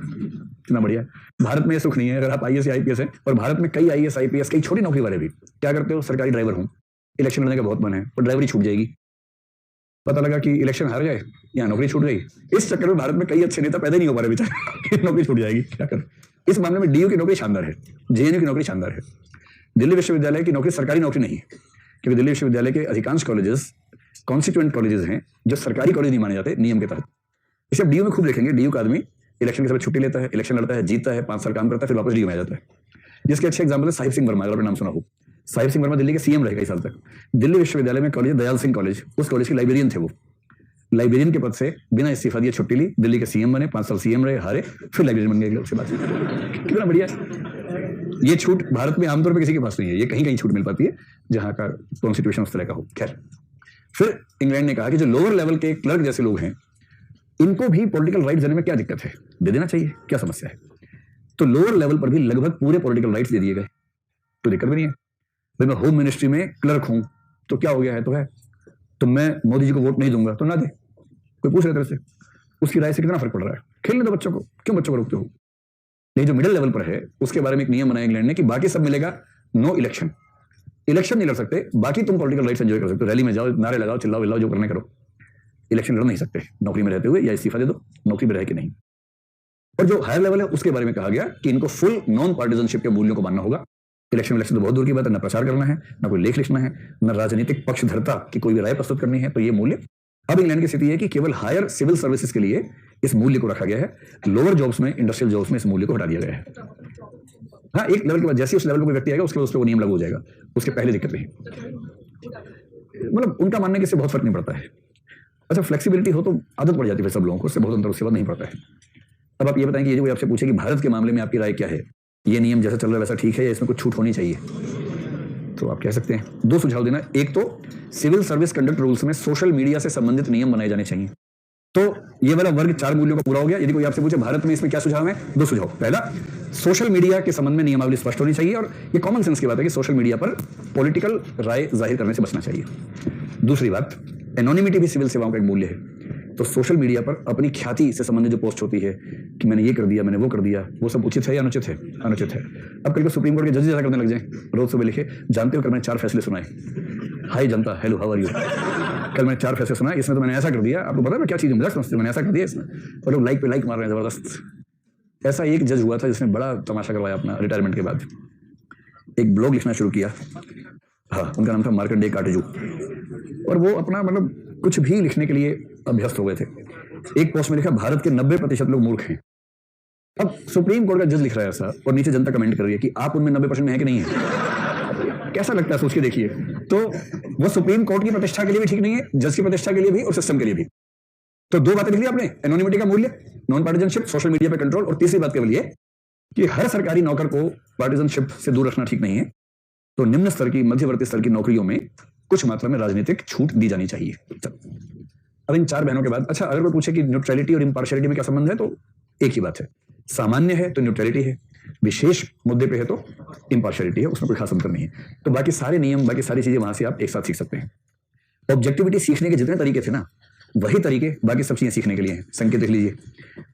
कितना बढ़िया है। भारत में सुख नहीं है अगर आप आईएएस या आईपीएस है। और भारत में कई आईएएस आईपीएस, कई छोटी नौकरी वाले भी क्या करते हो, सरकारी ड्राइवर हूं, इलेक्शन लड़ने का बहुत मन है, और ड्राइवरी छूट जाएगी, पता लगा कि इलेक्शन हार गए, यहाँ नौकरी छूट गई। इस चक्कर में भारत में कई अच्छे नेता पैदा नहीं हो पा रहे बेचारे, नौकरी छूट जाएगी, क्या करें। इस मामले में डीयू की नौकरी शानदार है, जेएनयू की नौकरी शानदार है। दिल्ली विश्वविद्यालय की नौकरी सरकारी नौकरी नहीं है, क्योंकि दिल्ली विश्वविद्यालय के अधिकांश कॉलेजेस कॉन्स्टिट्यूएंट कॉलेजेस हैं जो सरकारी कॉलेज नहीं माने जाते नियम के तहत। इसे आप डीयू में खूब देखेंगे, डीयू का आदमी इलेक्शन के समय छुट्टी लेता है, इलेक्शन लड़ता है, जीतता है, 5 साल काम करता है, फिर वापस डीयू में आ जाता है। जिसके अच्छे एग्जाम्पल है साहिब सिंह वर्मा, अगर आपने नाम सुना हो। साहिब सिंह वर्मा दिल्ली के सीएम रहे कई साल तक। दिल्ली विश्वविद्यालय में कॉलेज दयाल सिंह कॉलेज, उस कॉलेज के लाइब्रेरियन थे वो। लाइब्रेरियन के पद से बिना इस्तीफा दिए छुट्टी ली, दिल्ली के सीएम बने, 5 साल सीएम रहे, हारे, फिर लाइब्रेरियन बन गए। उसके बाद कितना बढ़िया है। ये छूट भारत में आमतौर पर किसी के पास नहीं है, ये कहीं कहीं छूट मिल पाती है जहां का कॉन्स्टिट्यूशन उस तरह का हो। खैर, फिर इंग्लैंड ने कहा कि जो लोअर लेवल के क्लर्क जैसे लोग हैं इनको भी पॉलिटिकल राइट्स देने में क्या दिक्कत है? दे देना चाहिए, क्या समस्या है? तो लोअर लेवल पर भी लगभग पूरे पॉलिटिकल राइट्स दे दिए गए, तो दिक्कत भी नहीं है। भाई मैं होम मिनिस्ट्री में क्लर्क हूं तो क्या हो गया है? तो है। तो मैं मोदी जी को वोट नहीं दूंगा तो ना दे, कोई पूछ रहे तरह से, उसकी राय से कितना फर्क पड़ रहा है? खेलने दो बच्चों को, क्यों बच्चों को रोकते हो? लेकिन जो मिडिल लेवल पर है उसके बारे में एक नियम बनाया इंग्लैंड ने कि बाकी सब मिलेगा, नो इलेक्शन, इलेक्शन नहीं लड़ सकते, बाकी तुम पॉलिटिकल राइट्स एंजॉय कर सकते हो, रैली में जाओ, नारे लगाओ, चिल्लाओ विल्लाओ, जो करने करो, इलेक्शन लड़ नहीं सकते नौकरी में रहते हुए, या इस्तीफा दे दो, नौकरी में रह के नहीं। और जो हायर लेवल है उसके बारे में कहा गया कि इनको फुल नॉन पार्टिजनशिप के मूल्यों को मानना होगा। इलेक्शन तो बहुत दूर की बात है, ना प्रचार करना है, ना कोई लेख लिखना है, ना राजनीतिक पक्षधरता की कोई भी राय प्रस्तुत करनी है, तो ये मूल्य। अब इंग्लैंड की स्थिति है कि केवल हायर सिविल सर्विसेज के लिए इस मूल्य को रखा गया है, लोअर जॉब्स में, इंडस्ट्रियल जॉब्स में इस मूल्य को हटा दिया गया है। हाँ, एक लेवल के बाद जैसे उस लेवल पर कोई व्यक्ति आएगा उसके बाद उस पर वो नियम लागू हो जाएगा, उसके पहले दिक्कत नहीं। मतलब उनका मानने के इससे बहुत फर्क नहीं पड़ता है। अच्छा, फ्लेक्सिबिलिटी हो तो आदत पड़ जाती है सब लोगों को, उससे बहुत अंतर उसके बाद नहीं पड़ता है। अब आप ये बताएं कि ये जो आपसे पूछे कि भारत के मामले में आपकी राय क्या है, ये नियम जैसा चल रहा है वैसा ठीक है या इसमें कुछ छूट होनी चाहिए, तो आप कह सकते हैं दो सुझाव देना। एक तो सिविल सर्विस कंडक्ट रूल्स में सोशल मीडिया से संबंधित नियम बनाए जाने चाहिए। तो ये वाला वर्ग 4 मूल्यों का पूरा हो गया। यदि कोई आपसे पूछे भारत में इसमें क्या सुझाव है, 2 सुझाव। पहला, सोशल मीडिया के संबंध में नियमावली स्पष्ट होनी चाहिए, और ये कॉमन सेंस की बात है कि सोशल मीडिया पर पॉलिटिकल राय जाहिर करने से बचना चाहिए। दूसरी बात, एनोनिमिटी भी सिविल सेवाओं का एक मूल्य है। तो सोशल मीडिया पर अपनी ख्याति से संबंधित जो पोस्ट होती है कि मैंने ये कर दिया, मैंने वो कर दिया, वो सब उचित है या अनुचित है? अनुचित है। अब कल को सुप्रीम कोर्ट के जजेस ऐसा करने लग जाए, रोज सुबह लिखे, जानते हो कल मैंने 4 फैसले सुनाए, हाय जनता, हेलो हाउ आर यू, कल मैंने 4 फैसले सुनाए, इसमें तो मैंने ऐसा कर दिया, आपको पता है मैं क्या चीज मजाक समझते, मैंने ऐसा कर दिया इसमें, और लोग लाइक पे लाइक मार रहे हैं जबरदस्त। ऐसा एक जज हुआ था जिसने बड़ा तमाशा करवाया अपना रिटायरमेंट के बाद, एक ब्लॉग लिखना शुरू किया। हाँ, उनका नाम था मार्कंडेय काटजू, और वो अपना मतलब कुछ भी लिखने के लिए अभ्यस्त हो गए थे। एक पोस्ट में लिखा, भारत के 90% लोग मूर्ख हैं। अब सुप्रीम कोर्ट का जज लिख रहा है ऐसा, और नीचे जनता कमेंट कर रही है कि आप उनमें 90% में है कि नहीं है। कैसा लगता है सोच के देखिए। तो वो सुप्रीम कोर्ट की प्रतिष्ठा के लिए भी ठीक नहीं है, जज की प्रतिष्ठा के लिए भी और सिस्टम के लिए भी। तो 2 बातें लिख ली आपने, एनोनिमिटी का मूल्य, नॉन पार्टिजनशिप, सोशल मीडिया पे कंट्रोल, और तीसरी बात केवल ये कि हर सरकारी नौकर को पार्टिजनशिप से दूर रखना ठीक नहीं है। तो निम्न स्तर की, मध्यवर्ती स्तर की नौकरियों में कुछ मात्रा में राजनीतिक छूट दी जानी चाहिए। अब इन 4 बहनों के बाद, अच्छा अगर कोई पूछे कि न्यूट्रलिटी और इम्पार्शियलिटी में क्या संबंध है, तो एक ही बात है, सामान्य है तो न्यूट्रलिटी है, विशेष मुद्दे पे है तो इम्पार्शियलिटी है, उसमें कोई खास अंतर नहीं है। तो बाकी सारे नियम, बाकी सारी चीजें वहां से आप एक साथ सीख सकते हैं। ऑब्जेक्टिविटी सीखने के जितने तरीके थे ना, वही तरीके बाकी सब चीजें सीखने के लिए हैं। संकेत लिख लीजिए,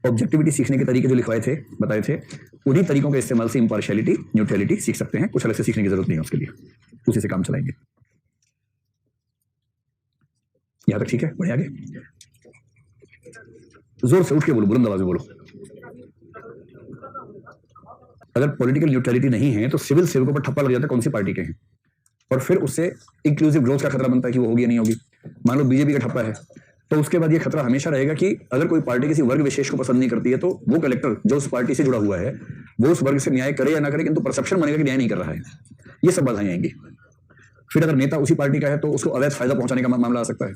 ऑब्जेक्टिविटी सीखने के तरीके जो लिखवाए थे, बताए थे, उन्हीं तरीकों के इस्तेमाल से इम्पार्शियलिटी, न्यूट्रलिटी सीख सकते हैं। कुछ अलग से सीखने की जरूरत नहीं है उसके लिए, उसी से काम चलाएंगे। यहां तक ठीक है? बढ़िया, आगे जोर से उठ के बोलो, बुलंद आवाज में बोलो। अगर पॉलिटिकल न्यूट्रलिटी नहीं है तो सिविल सेवकों पर ठप्पा लग जाता है कौन सी पार्टी के हैं, और फिर उससे इंक्लूसिव ग्रोथ का खतरा बनता है कि वो होगी या नहीं होगी। मान लो बीजेपी का ठप्पा है, तो उसके बाद ये खतरा हमेशा रहेगा कि अगर कोई पार्टी किसी वर्ग विशेष को पसंद नहीं करती है, तो वो कलेक्टर जो उस पार्टी से जुड़ा हुआ है वो उस वर्ग से न्याय करे या ना करे, किंतु परसेप्शन बनेगा कि न्याय नहीं कर रहा है। ये सब बाधाएं आएंगी। फिर अगर नेता उसी पार्टी का है तो उसको अवैध फायदा पहुंचाने का मामला आ सकता है।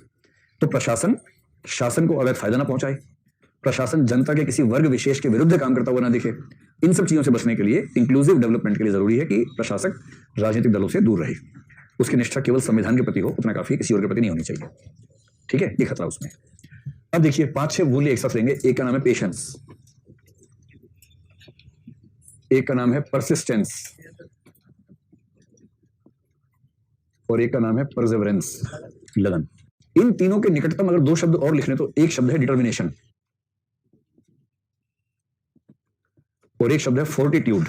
तो प्रशासन शासन को अवैध फायदा ना पहुंचाए, प्रशासन जनता के किसी वर्ग विशेष के विरुद्ध काम करता हुआ ना दिखे। इन सब चीजों से बचने के लिए, इंक्लूसिव डेवलपमेंट के लिए जरूरी है कि प्रशासक राजनीतिक दलों से दूर रहे, उसकी निष्ठा केवल संविधान के प्रति हो, उतना काफी, किसी और के प्रति नहीं होनी चाहिए। ठीक है, ये खतरा उसमें। अब देखिए 5-6 मूल्य एक साथ लेंगे। एक का नाम है पेशेंस, एक का नाम है परसिस्टेंस, और एक का नाम है परसेवरेंस, लगन। इन तीनों के निकटतम अगर 2 शब्द और लिखने तो एक शब्द है डिटर्मिनेशन, और एक शब्द है फोर्टिट्यूड।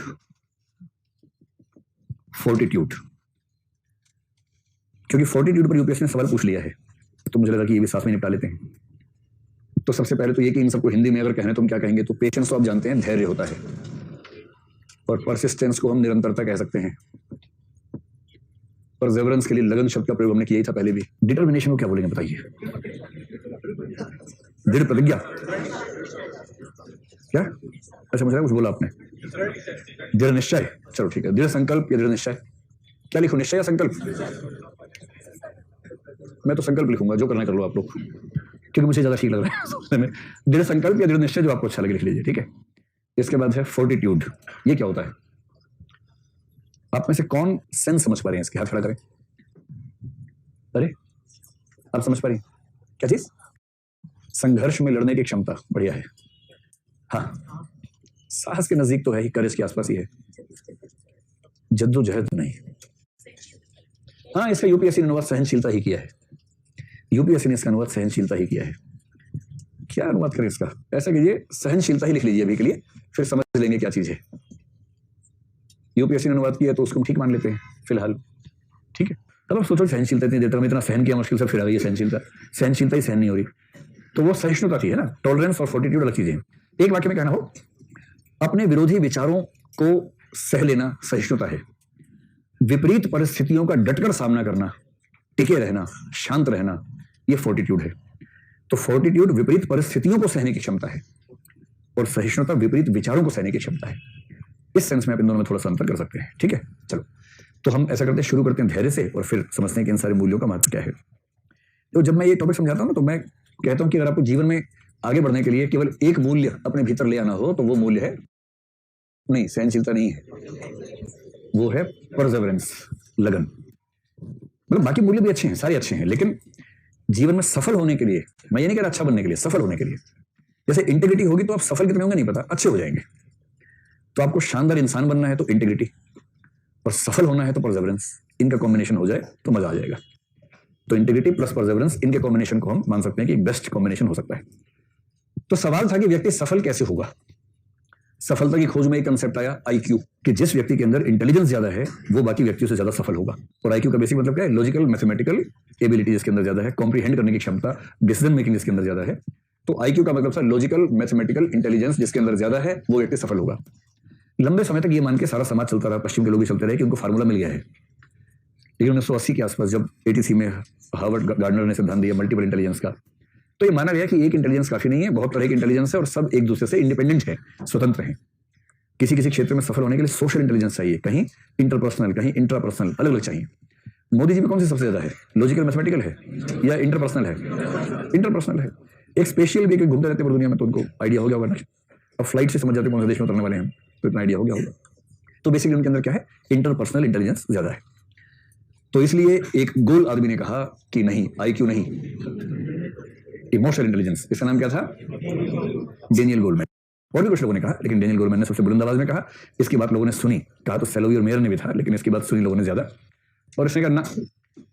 फोर्टिट्यूड, क्योंकि फोर्टिट्यूड पर यूपीएससी ने सवाल पूछ लिया है, तो मुझे लगा कि ये भी साथ में निपटा लेते हैं। तो सबसे पहले तो ये कि इन सबको हिंदी में अगर कहने तो हम क्या कहेंगे, तो पेशेंस तो आप जानते हैं धैर्य होता है, और परसिस्टेंस को हम निरंतरता कह सकते हैं। परसेवरेंस के लिए लगन शब्द का प्रयोग हमने किया ही था पहले भी। डिटर्मिनेशन को क्या बोलेंगे बताइए? दृढ़ प्रतिज्ञा, क्या? अच्छा मुझे कुछ बोला आपने, दृढ़ निश्चय। चलो ठीक है, दृढ़ संकल्प या दृढ़ निश्चय, क्या लिखूं, निश्चय या संकल्प? मैं तो संकल्प लिखूंगा, जो करना कर लो आप लोग, क्योंकि मुझे ज्यादा ठीक लग रहा है सोचने में। दृढ़ संकल्प या दृढ़ निश्चय, जो आपको अच्छा लगे लिख लीजिए। ठीक है, इसके बाद है फोर्टिट्यूड। ये क्या होता है? आप में से कौन सेंस समझ पा रहे हैं इसके? हाथ खड़ा करें। अरे आप समझ पा रही हैं क्या चीज? संघर्ष में लड़ने की क्षमता, बढ़िया है। हाँ, साहस के नजदीक तो है ही, करेज के आसपास ही है, जद्दोजहद नहीं। हाँ, इसका यूपीएससी ने अनुवाद सहनशीलता ही किया है, यूपीएससी ने इसका अनुवाद सहनशीलता ही किया है। क्या अनुवाद करें इसका? ऐसा कीजिए, सहनशीलता ही लिख लीजिए अभी के लिए, फिर समझ लेंगे क्या चीज है। यूपीएससी ने अनुवाद किया तो उसको हम ठीक मान लेते हैं फिलहाल, ठीक है। तब आप सोचो सहनशीलता इतनी देर तक मैं इतना सहन किया मुश्किल से, फिर आ गई सहनशीलता, सहनशीलता ही सहन नहीं हो रही, तो वो सहिष्णुता थी, है ना। टॉलरेंस और फोर्टिट्यूड अलग चीजें। एक वाक्य में कहना हो, अपने विरोधी विचारों को सह लेना सहिष्णुता है, विपरीत परिस्थितियों का डटकर सामना करना, टिके रहना, शांत रहना, ये फोर्टिट्यूड है। तो फोर्टिट्यूड विपरीत परिस्थितियों को सहने की क्षमता है और सहिष्णुता विपरीत विचारों को सहने की क्षमता है। इस सेंस में आप इन दोनों में थोड़ा सा अंतर कर सकते हैं, ठीक है। चलो, तो हम ऐसा करते हैं, शुरू करते हैं धैर्य से और फिर समझते हैं कि इन सारे मूल्यों का महत्व क्या है। तो जब मैं ये टॉपिक समझाता हूं ना, तो मैं कहता हूं कि अगर आपको जीवन में आगे बढ़ने के लिए केवल एक मूल्य अपने भीतर ले आना हो तो वो मूल्य है, नहीं सहनशीलता नहीं है, वो है परसेवरेंस, लगन। मतलब बाकी मूल्य भी अच्छे हैं, सारे अच्छे हैं, लेकिन जीवन में सफल होने के लिए, मैं ये नहीं कह रहा अच्छा बनने के लिए, सफल होने के लिए, जैसे इंटीग्रिटी होगी तो आप सफल कितने होंगे नहीं पता, अच्छे हो जाएंगे। तो आपको शानदार इंसान बनना है तो इंटीग्रिटी, और सफल होना है तो परसेवरेंस, इनका कॉम्बिनेशन हो जाए तो मजा आ जाएगा। तो इंटीग्रिटी प्लस परसेवरेंस, इनके कॉम्बिनेशन को हम मान सकते हैं कि बेस्ट कॉम्बिनेशन हो सकता है। तो सवाल था कि व्यक्ति सफल कैसे होगा। सफलता की खोज में एक कंसेप्ट आया आईक्यू, कि जिस व्यक्ति के अंदर इंटेलिजेंस ज्यादा है वो बाकी व्यक्तियों से ज्यादा सफल होगा। और आईक्यू का बेसिक मतलब क्या है? लॉजिकल मैथमेटिकल एबिलिटी जिसके अंदर ज्यादा है, कॉम्प्रीहेंड करने की क्षमता, डिसीजन मेकिंग जिसके अंदर ज्यादा है। तो आईक्यू का मतलब लॉजिकल मैथमेटिकल इंटेलिजेंस जिसके अंदर ज्यादा है वो व्यक्ति सफल होगा। लंबे समय तक ये मान के सारा समाज चलता रहा, पश्चिम के लोग भी चलते रहे कि उनको फार्मूला मिल गया है। लेकिन 1980 के आसपास जब एटीसी में हार्वर्ड गार्डनर ने सिद्धांत दिया मल्टीपल इंटेलिजेंस का, तो ये माना गया कि एक इंटेलिजेंस काफी नहीं है, बहुत तरह की इंटेलिजेंस है और सब एक दूसरे से इंडिपेंडेंट है, स्वतंत्र हैं। किसी किसी क्षेत्र में सफल होने के लिए सोशल इंटेलिजेंस चाहिए, कहीं इंटरपर्सनल, कहीं इंट्रापर्सनल, अलग अलग चाहिए। मोदी जी में कौन सी सबसे ज्यादा है? लॉजिकल मैथमेटिकल है या इंटरपर्सनल है? इंटरपर्सनल है। एक स्पेशल भी घूमते रहते हैं दुनिया में, तो उनको आइडिया हो गया होगा ना, अब फ्लाइट से समझ जाते कौन से देश में उतरने वाले हैं, तो इतना आइडिया हो गया होगा। तो बेसिकली उनके अंदर क्या है? इंटरपर्सनल इंटेलिजेंस ज्यादा है। तो इसलिए एक गोल आदमी ने कहा कि नहीं, आईक्यू नहीं, इमोशनल इंटेलिजेंस। इसका नाम क्या था? Daniel Goleman. और भी कुछ लोगों ने कहा, लेकिन डेनियल गोलमैन ने सबसे बुलंद आवाज में कहा। इसकी बात लोगों ने सुनी, कहा तो सेलोवी और मेयर ने भी था, लेकिन इसकी बात सुनी लोगों ने ज्यादा। और इसने कहा ना,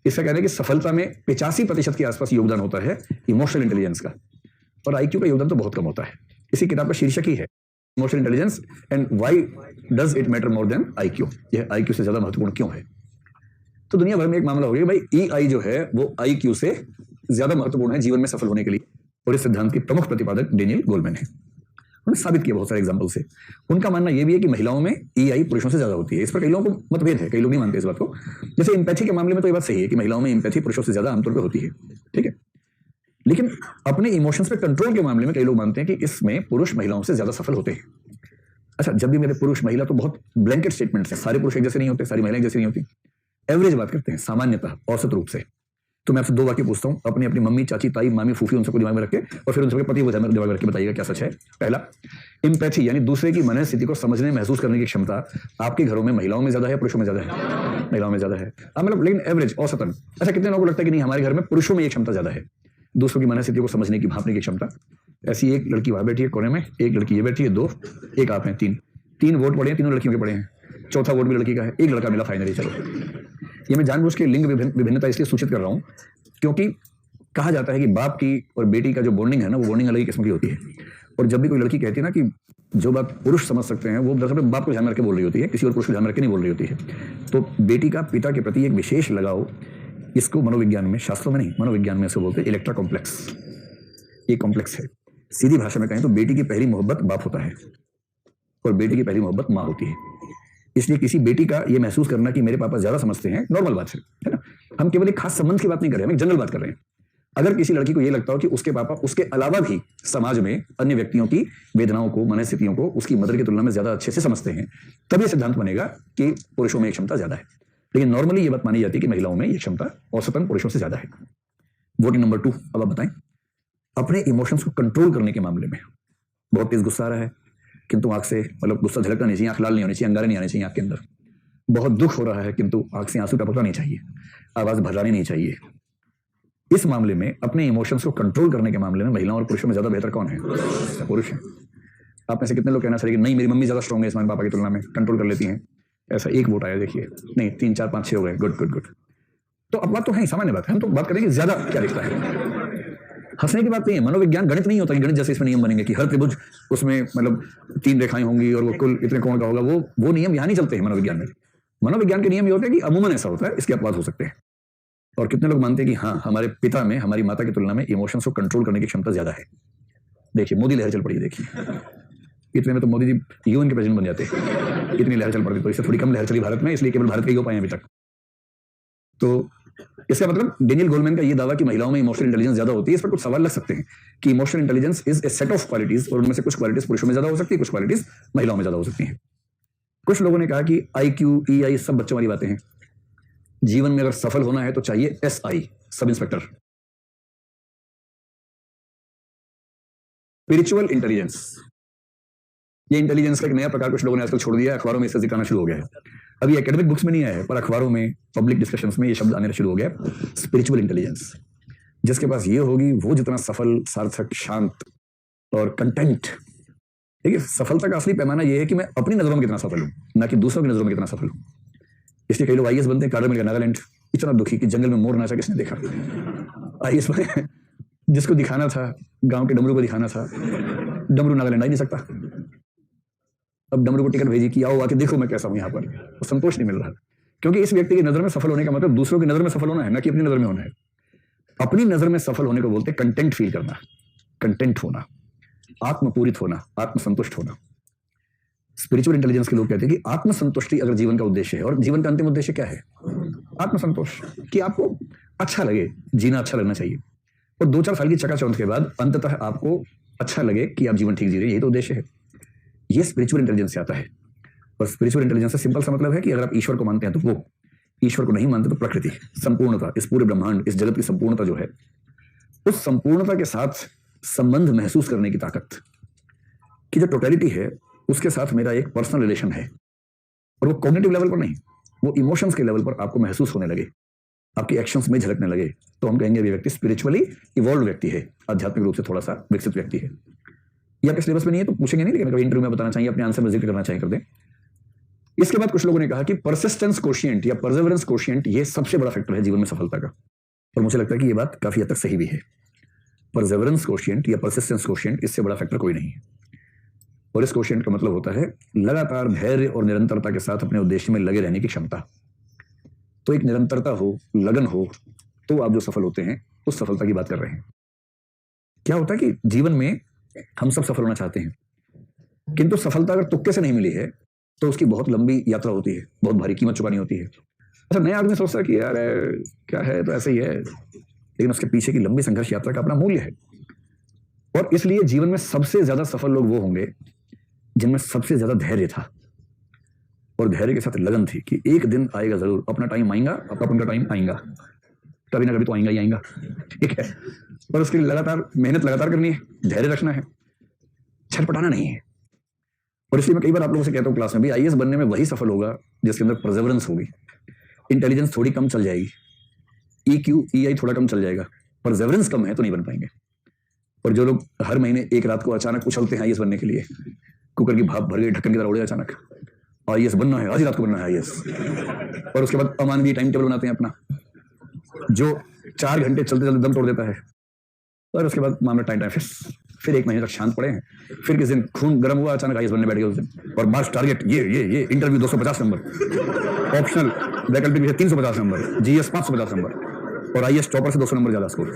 इसका कहना है कि सफलता में 85% के आसपास योगदान होता है इमोशनल इंटेलिजेंस का, और आईक्यू का योगदान तो बहुत कम होता है। इसी किताब का शीर्षक ही है emotional intelligence and why does it matter more than IQ. यह आईक्यू से ज्यादा महत्वपूर्ण क्यों है? तो दुनिया भर में एक मामला हो गया भाई, ईआई जो है वो आईक्यू से ज्यादा महत्वपूर्ण है जीवन में सफल होने के लिए, और इस सिद्धांत के प्रमुख प्रतिपादक डेनियल गोलमैन है। उन्होंने साबित किया बहुत सारे एग्जाम्पल से। उनका मानना यह भी है कि महिलाओं में ईआई पुरुषों से ज्यादा होती है। इस पर कई लोगों को मतभेद है, कई लोग नहीं मानते इस बात को। जैसे एम्पैथी के मामले में तो ये बात सही है कि महिलाओं में एम्पैथी पुरुषों से ज्यादा आमतौर पर होती है, ठीक है। लेकिन अपने इमोशंस पे कंट्रोल के मामले में कई लोग मानते हैं कि इसमें पुरुष महिलाओं से ज्यादा सफल होते हैं। अच्छा, जब भी मेरे पुरुष महिला तो बहुत ब्लैंकेट स्टेटमेंट्स हैं, सारे पुरुष एक जैसे नहीं होते, सारी महिलाएं जैसी नहीं होती, एवरेज बात करते हैं, सामान्यतः, औसत रूप से। तो मैं आपसे दो वाक्य पूछता हूं, अपनी अपनी मम्मी, चाची, ताई, मामी, फूफी, उन सबको दिमाग में रख के, और फिर उन सबके पति को दिमाग में रख के बताइएगा क्या सच है। पहला, एम्पैथी यानी दूसरे की मनस्थिति को समझने, महसूस करने की क्षमता आपके घरों में महिलाओं में ज्यादा है, पुरुषों में ज्यादा है? महिलाओं में ज्यादा है, मतलब, लेकिन एवरेज, औसतन। अच्छा, कितने लोगों को लगता है कि नहीं हमारे घर में पुरुषों में ये क्षमता ज्यादा है, दूसरों की मनस्थिति को समझने की, भांपने की क्षमता। ऐसी एक लड़की वहां बैठी है कोने में, एक लड़की ये बैठी है, दो, एक आप हैं, तीन वोट पड़े हैं, तीनों लड़कियों के पड़े हैं, चौथा वोट भी लड़की का है, एक लड़का मिला फाइनली। चलो, ये मैं जानबूझ के लिंग विभिन्नता इसलिए सूचित कर रहा हूं क्योंकि कहा जाता है कि बाप की और बेटी का जो बॉन्डिंग है ना, वो बॉन्डिंग अलग ही किस्म की होती है। और जब भी कोई लड़की कहती है ना कि जो बात पुरुष समझ सकते हैं, वो दरअसल बाप को ध्यान में रख के बोल रही होती है, किसी और पुरुष को ध्यान में रख के नहीं बोल रही होती है। तो बेटी का पिता के प्रति एक विशेष लगाव, इसको मनोविज्ञान में, शास्त्रों में नहीं, मनोविज्ञान में इसको बोलते हैं इलेक्ट्रा कॉम्प्लेक्स। ये कॉम्प्लेक्स है। सीधी भाषा में कहें तो बेटी की पहली मोहब्बत बाप होता है और बेटी की पहली मोहब्बत माँ होती है। इसलिए किसी बेटी का ये महसूस करना कि मेरे पापा ज्यादा समझते हैं, नॉर्मल बात है ना। हम केवल एक खास संबंध की बात नहीं कर रहे हैं, हम जनरल बात कर रहे हैं। अगर किसी लड़की को ये लगता हो कि उसके पापा उसके अलावा भी समाज में अन्य व्यक्तियों की वेदनाओं को, मनस्थितियों को उसकी मदर की तुलना में ज्यादा अच्छे से समझते हैं, तब ये सिद्धांत बनेगा कि पुरुषों में ये क्षमता ज्यादा है। लेकिन नॉर्मली ये बात मानी जाती है कि महिलाओं में ये क्षमता औसतन पुरुषों से ज्यादा है। वोटिंग नंबर 2, अब आप बताएं, अपने इमोशंस को कंट्रोल करने के मामले में। बहुत तेज गुस्सा आ रहा है, किंतु आंख से, मतलब गुस्सा झलकना नहीं चाहिए, आंख लाल नहीं होनी चाहिए, अंगारे नहीं आने चाहिए आंख के अंदर। बहुत दुख हो रहा है, किंतु आंख से आंसू टपकना नहीं चाहिए, आवाज भररानी नहीं चाहिए। इस मामले में अपने इमोशंस को कंट्रोल करने के मामले में महिलाओं और पुरुषों में ज्यादा बेहतर कौन है? पुरुष है। आप में से कितने लोग कहना चाहिए कि नहीं मेरी मम्मी ज्यादा स्ट्रॉन्ग है इस्माइल पापा की तुलना में, कंट्रोल कर लेती हैं? ऐसा एक वोट आया, देखिए, नहीं 3 4 5 6 हो गए, गुड गुड गुड। तो अब बात तो है, सामान्य बात है, हम तो बात करेंगे ज्यादा क्या दिखता है। हंसने की बात नहीं है, मनोविज्ञान गणित नहीं होता कि गणित जैसे इसमें नियम बनेंगे कि हर त्रिभुज उसमें मतलब 3 रेखाएं होंगी और वो कुल इतने कोण का होगा, वो नियम यहाँ नहीं चलते हैं मनोविज्ञान में। मनोविज्ञान के नियम ये होते हैं कि अमूमन ऐसा होता है, इसके अपवाद हो सकते हैं। और कितने लोग मानते हैं कि हाँ हमारे पिता में, हमारी माता की तुलना में इमोशंस को कंट्रोल करने की क्षमता ज्यादा है। देखिए मोदी लहर चल पड़ी है, देखिए इतने में तो मोदी जी यूएन के प्रेसिडेंट बन जाते हैं, इतनी लहर चल पड़ी। तो इससे थोड़ी कम लहर चली भारत में, इसलिए केवल भारत के ही हो पाए अभी तक। तो इसका मतलब डेनियल गोलमैन का ये दावा कि महिलाओं में इमोशनल इंटेलिजेंस ज्यादा होती है, इस पर कुछ सवाल लग सकते हैं कि emotional intelligence is a set of qualities, और उनमें से कुछ क्वालिटीज पुरुषों में ज्यादा हो सकती है, कुछ क्वालिटीज महिलाओं में ज्यादा हो सकती हैं। कुछ लोगों ने कहा कि IQ EI सब बच्चों वाली बातें हैं, जीवन में अगर सफल होना है तो चाहिए SI, sub inspector. Spiritual intelligence, ये इंटेलिजेंस का एक नया प्रकार कुछ लोगों ने आजकल छोड़ दिया है, अखबारों में इसका जिक्र आना शुरू हो गया है। अभी एकेडमिक बुक्स में नहीं आया है, पर अखबारों में, पब्लिक डिस्कशंस में ये शब्द आने शुरू हो गया। स्पिरिचुअल इंटेलिजेंस, जिसके पास ये होगी वो जितना सफल, सार्थक, शांत और कंटेंट। देखिए सफलता का असली पैमाना ये है कि मैं अपनी नजरों में कितना सफल हूं, ना कि दूसरों की नजरों में कितना सफल हूं। इसलिए कई लोग IAS बनते हैं, कार्डर मिल गया नागालैंड, इतना दुखी कि जंगल में मोर नाचा किसने देखा। IAS बने, जिसको दिखाना था, गांव के डमरू को दिखाना था, डमरू नागालैंड आ ही नहीं सकता। अब डमरू को टिकट भेजी कि आओ आके देखो मैं कैसा हूं यहाँ पर, वो संतोष नहीं मिल रहा, क्योंकि इस व्यक्ति की नजर में सफल होने का मतलब दूसरों की नजर में सफल होना है, ना कि अपनी नजर में होना है। अपनी नजर में सफल होने को बोलते हैं कंटेंट फील करना, कंटेंट होना, आत्मपूरित होना, आत्मसंतुष्ट होना। स्पिरिचुअल इंटेलिजेंस के लोग कहते हैं कि आत्मसंतुष्टि अगर जीवन का उद्देश्य है, और जीवन का अंतिम उद्देश्य क्या है? आत्मसंतोष, कि आपको अच्छा लगे, जीना अच्छा लगना चाहिए, और 2-4 साल की चकाचौंध के बाद अंततः आपको अच्छा लगे कि आप जीवन ठीक जी रहे हैं, यही तो उद्देश्य है। ये स्पिरिचुअल इंटेलिजेंस से आता है। और स्पिरिचुअल इंटेलिजेंस का सिंपल सा मतलब है कि अगर आप ईश्वर को मानते हैं तो वो, ईश्वर को नहीं मानते तो प्रकृति, संपूर्णता, इस पूरे ब्रह्मांड, इस जगत की संपूर्णता जो है, उस संपूर्णता के साथ संबंध महसूस करने की ताकत, कि जो टोटलिटी है उसके साथ मेरा एक पर्सनल रिलेशन है, और वो कॉग्निटिव लेवल पर नहीं, वो इमोशंस के लेवल पर आपको महसूस होने लगे, आपके एक्शंस में झलकने लगे, तो हम कहेंगे ये व्यक्ति स्पिरिचुअली इवॉल्व व्यक्ति है, आध्यात्मिक रूप से थोड़ा सा विकसित व्यक्ति है। ये आपके सिलेबस में नहीं है तो पूछेंगे नहीं, लेकिन कभी इंटरव्यू में बताना चाहिए, अपने आंसर में जिक्र करना चाहिए, कर दें। इसके बाद कुछ लोगों ने कहा कि परसिस्टेंस कोशिएंट या परसेवरेंस कोशिएंट ये सबसे बड़ा फैक्टर है जीवन में सफलता का, और मुझे लगता है कि ये बात काफी हद तक सही भी है। परसेवरेंस कोशिएंट या परसिस्टेंस कोशिएंट, इससे बड़ा फैक्टर कोई नहीं है। और इस कोशिएंट का मतलब होता है लगातार धैर्य और निरंतरता के साथ अपने उद्देश्य में लगे रहने की क्षमता। तो एक निरंतरता हो, लगन हो, तो आप जो सफल होते हैं उस सफलता की बात कर रहे हैं। क्या होता है कि जीवन में हम सब सफल होना चाहते हैं, किंतु सफलता अगर तुक्के से नहीं मिली है तो उसकी बहुत लंबी यात्रा होती है, बहुत भारी कीमत चुकानी होती है। अच्छा, नया आदमी सोचता है कि यार क्या है, तो ऐसे ही है, लेकिन उसके पीछे की लंबी संघर्ष यात्रा का अपना मूल्य है। और इसलिए जीवन में सबसे ज्यादा सफल लोग वो होंगे जिनमें सबसे ज्यादा धैर्य था, और धैर्य के साथ लगन थी कि एक दिन आएगा जरूर, अपना टाइम आएगा, अपन का टाइम आएगा, कभी ना कभी तो आएगा ही आएगा, ठीक है। और उसके लिए लगातार मेहनत लगातार करनी है, धैर्य रखना है, छटपटाना नहीं है। और इसलिए मैं कई बार आप लोगों से कहता हूँ क्लास में भी, IAS बनने में वही सफल होगा जिसके अंदर परसेवरेंस होगी। इंटेलिजेंस थोड़ी कम चल जाएगी, EQ EI थोड़ा कम चल जाएगा, परसेवरेंस कम है तो नहीं बन पाएंगे। और जो लोग हर महीने एक रात को अचानक उछलते हैं IAS बनने के लिए, कुकर की भाप भर गई, ढक्कन की तरह उड़े अचानक, IAS बनना है, आज ही रात को बनना है IAS, और उसके बाद अमानवीय टाइम टेबल बनाते हैं अपना, जो 4 घंटे चलते चलते दम तोड़ देता है, और उसके बाद मामला टाइम फिर 1 महीने तक शांत पड़े हैं, फिर किस दिन खून गर्म हुआ, अचानक IAS बनने बैठ गए उस दिन, और मार्क्स टारगेट ये इंटरव्यू 250 नंबर, ऑप्शनल वैकल्पिक विषय 350 नंबर, GS 550 नंबर, और IAS टॉपर से 200 नंबर ज्यादा स्कोर।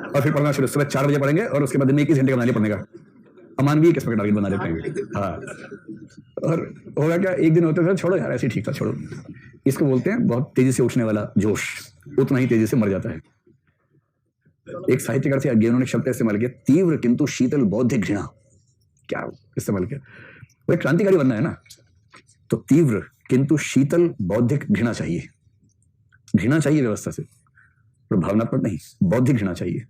और फिर पढ़ना शुरू, सुबह 4 बजे पढ़ेंगे और उसके बाद दिन में 21 घंटे का बना पढ़ने का, अमानवीय किस प्रकार टारगेट बना देते हैं। हाँ, और होगा क्या, एक दिन होते थे छोड़ो यार ऐसे ठीक था, छोड़ो, इसको बोलते हैं बहुत तेजी से उठने वाला जोश, उतना ही तेजी से मर जाता है। एक साहित्यकार थे, उन्होंने शब्द इस्तेमाल किया, तीव्र किंतु शीतल बौद्धिक घृणा। क्या इस्तेमाल किया? वो एक क्रांतिकारी बनना है ना, तो तीव्र किंतु शीतल बौद्धिक घृणा चाहिए। घृणा चाहिए व्यवस्था से, पर भावनात्मक नहीं, बौद्धिक घृणा चाहिए,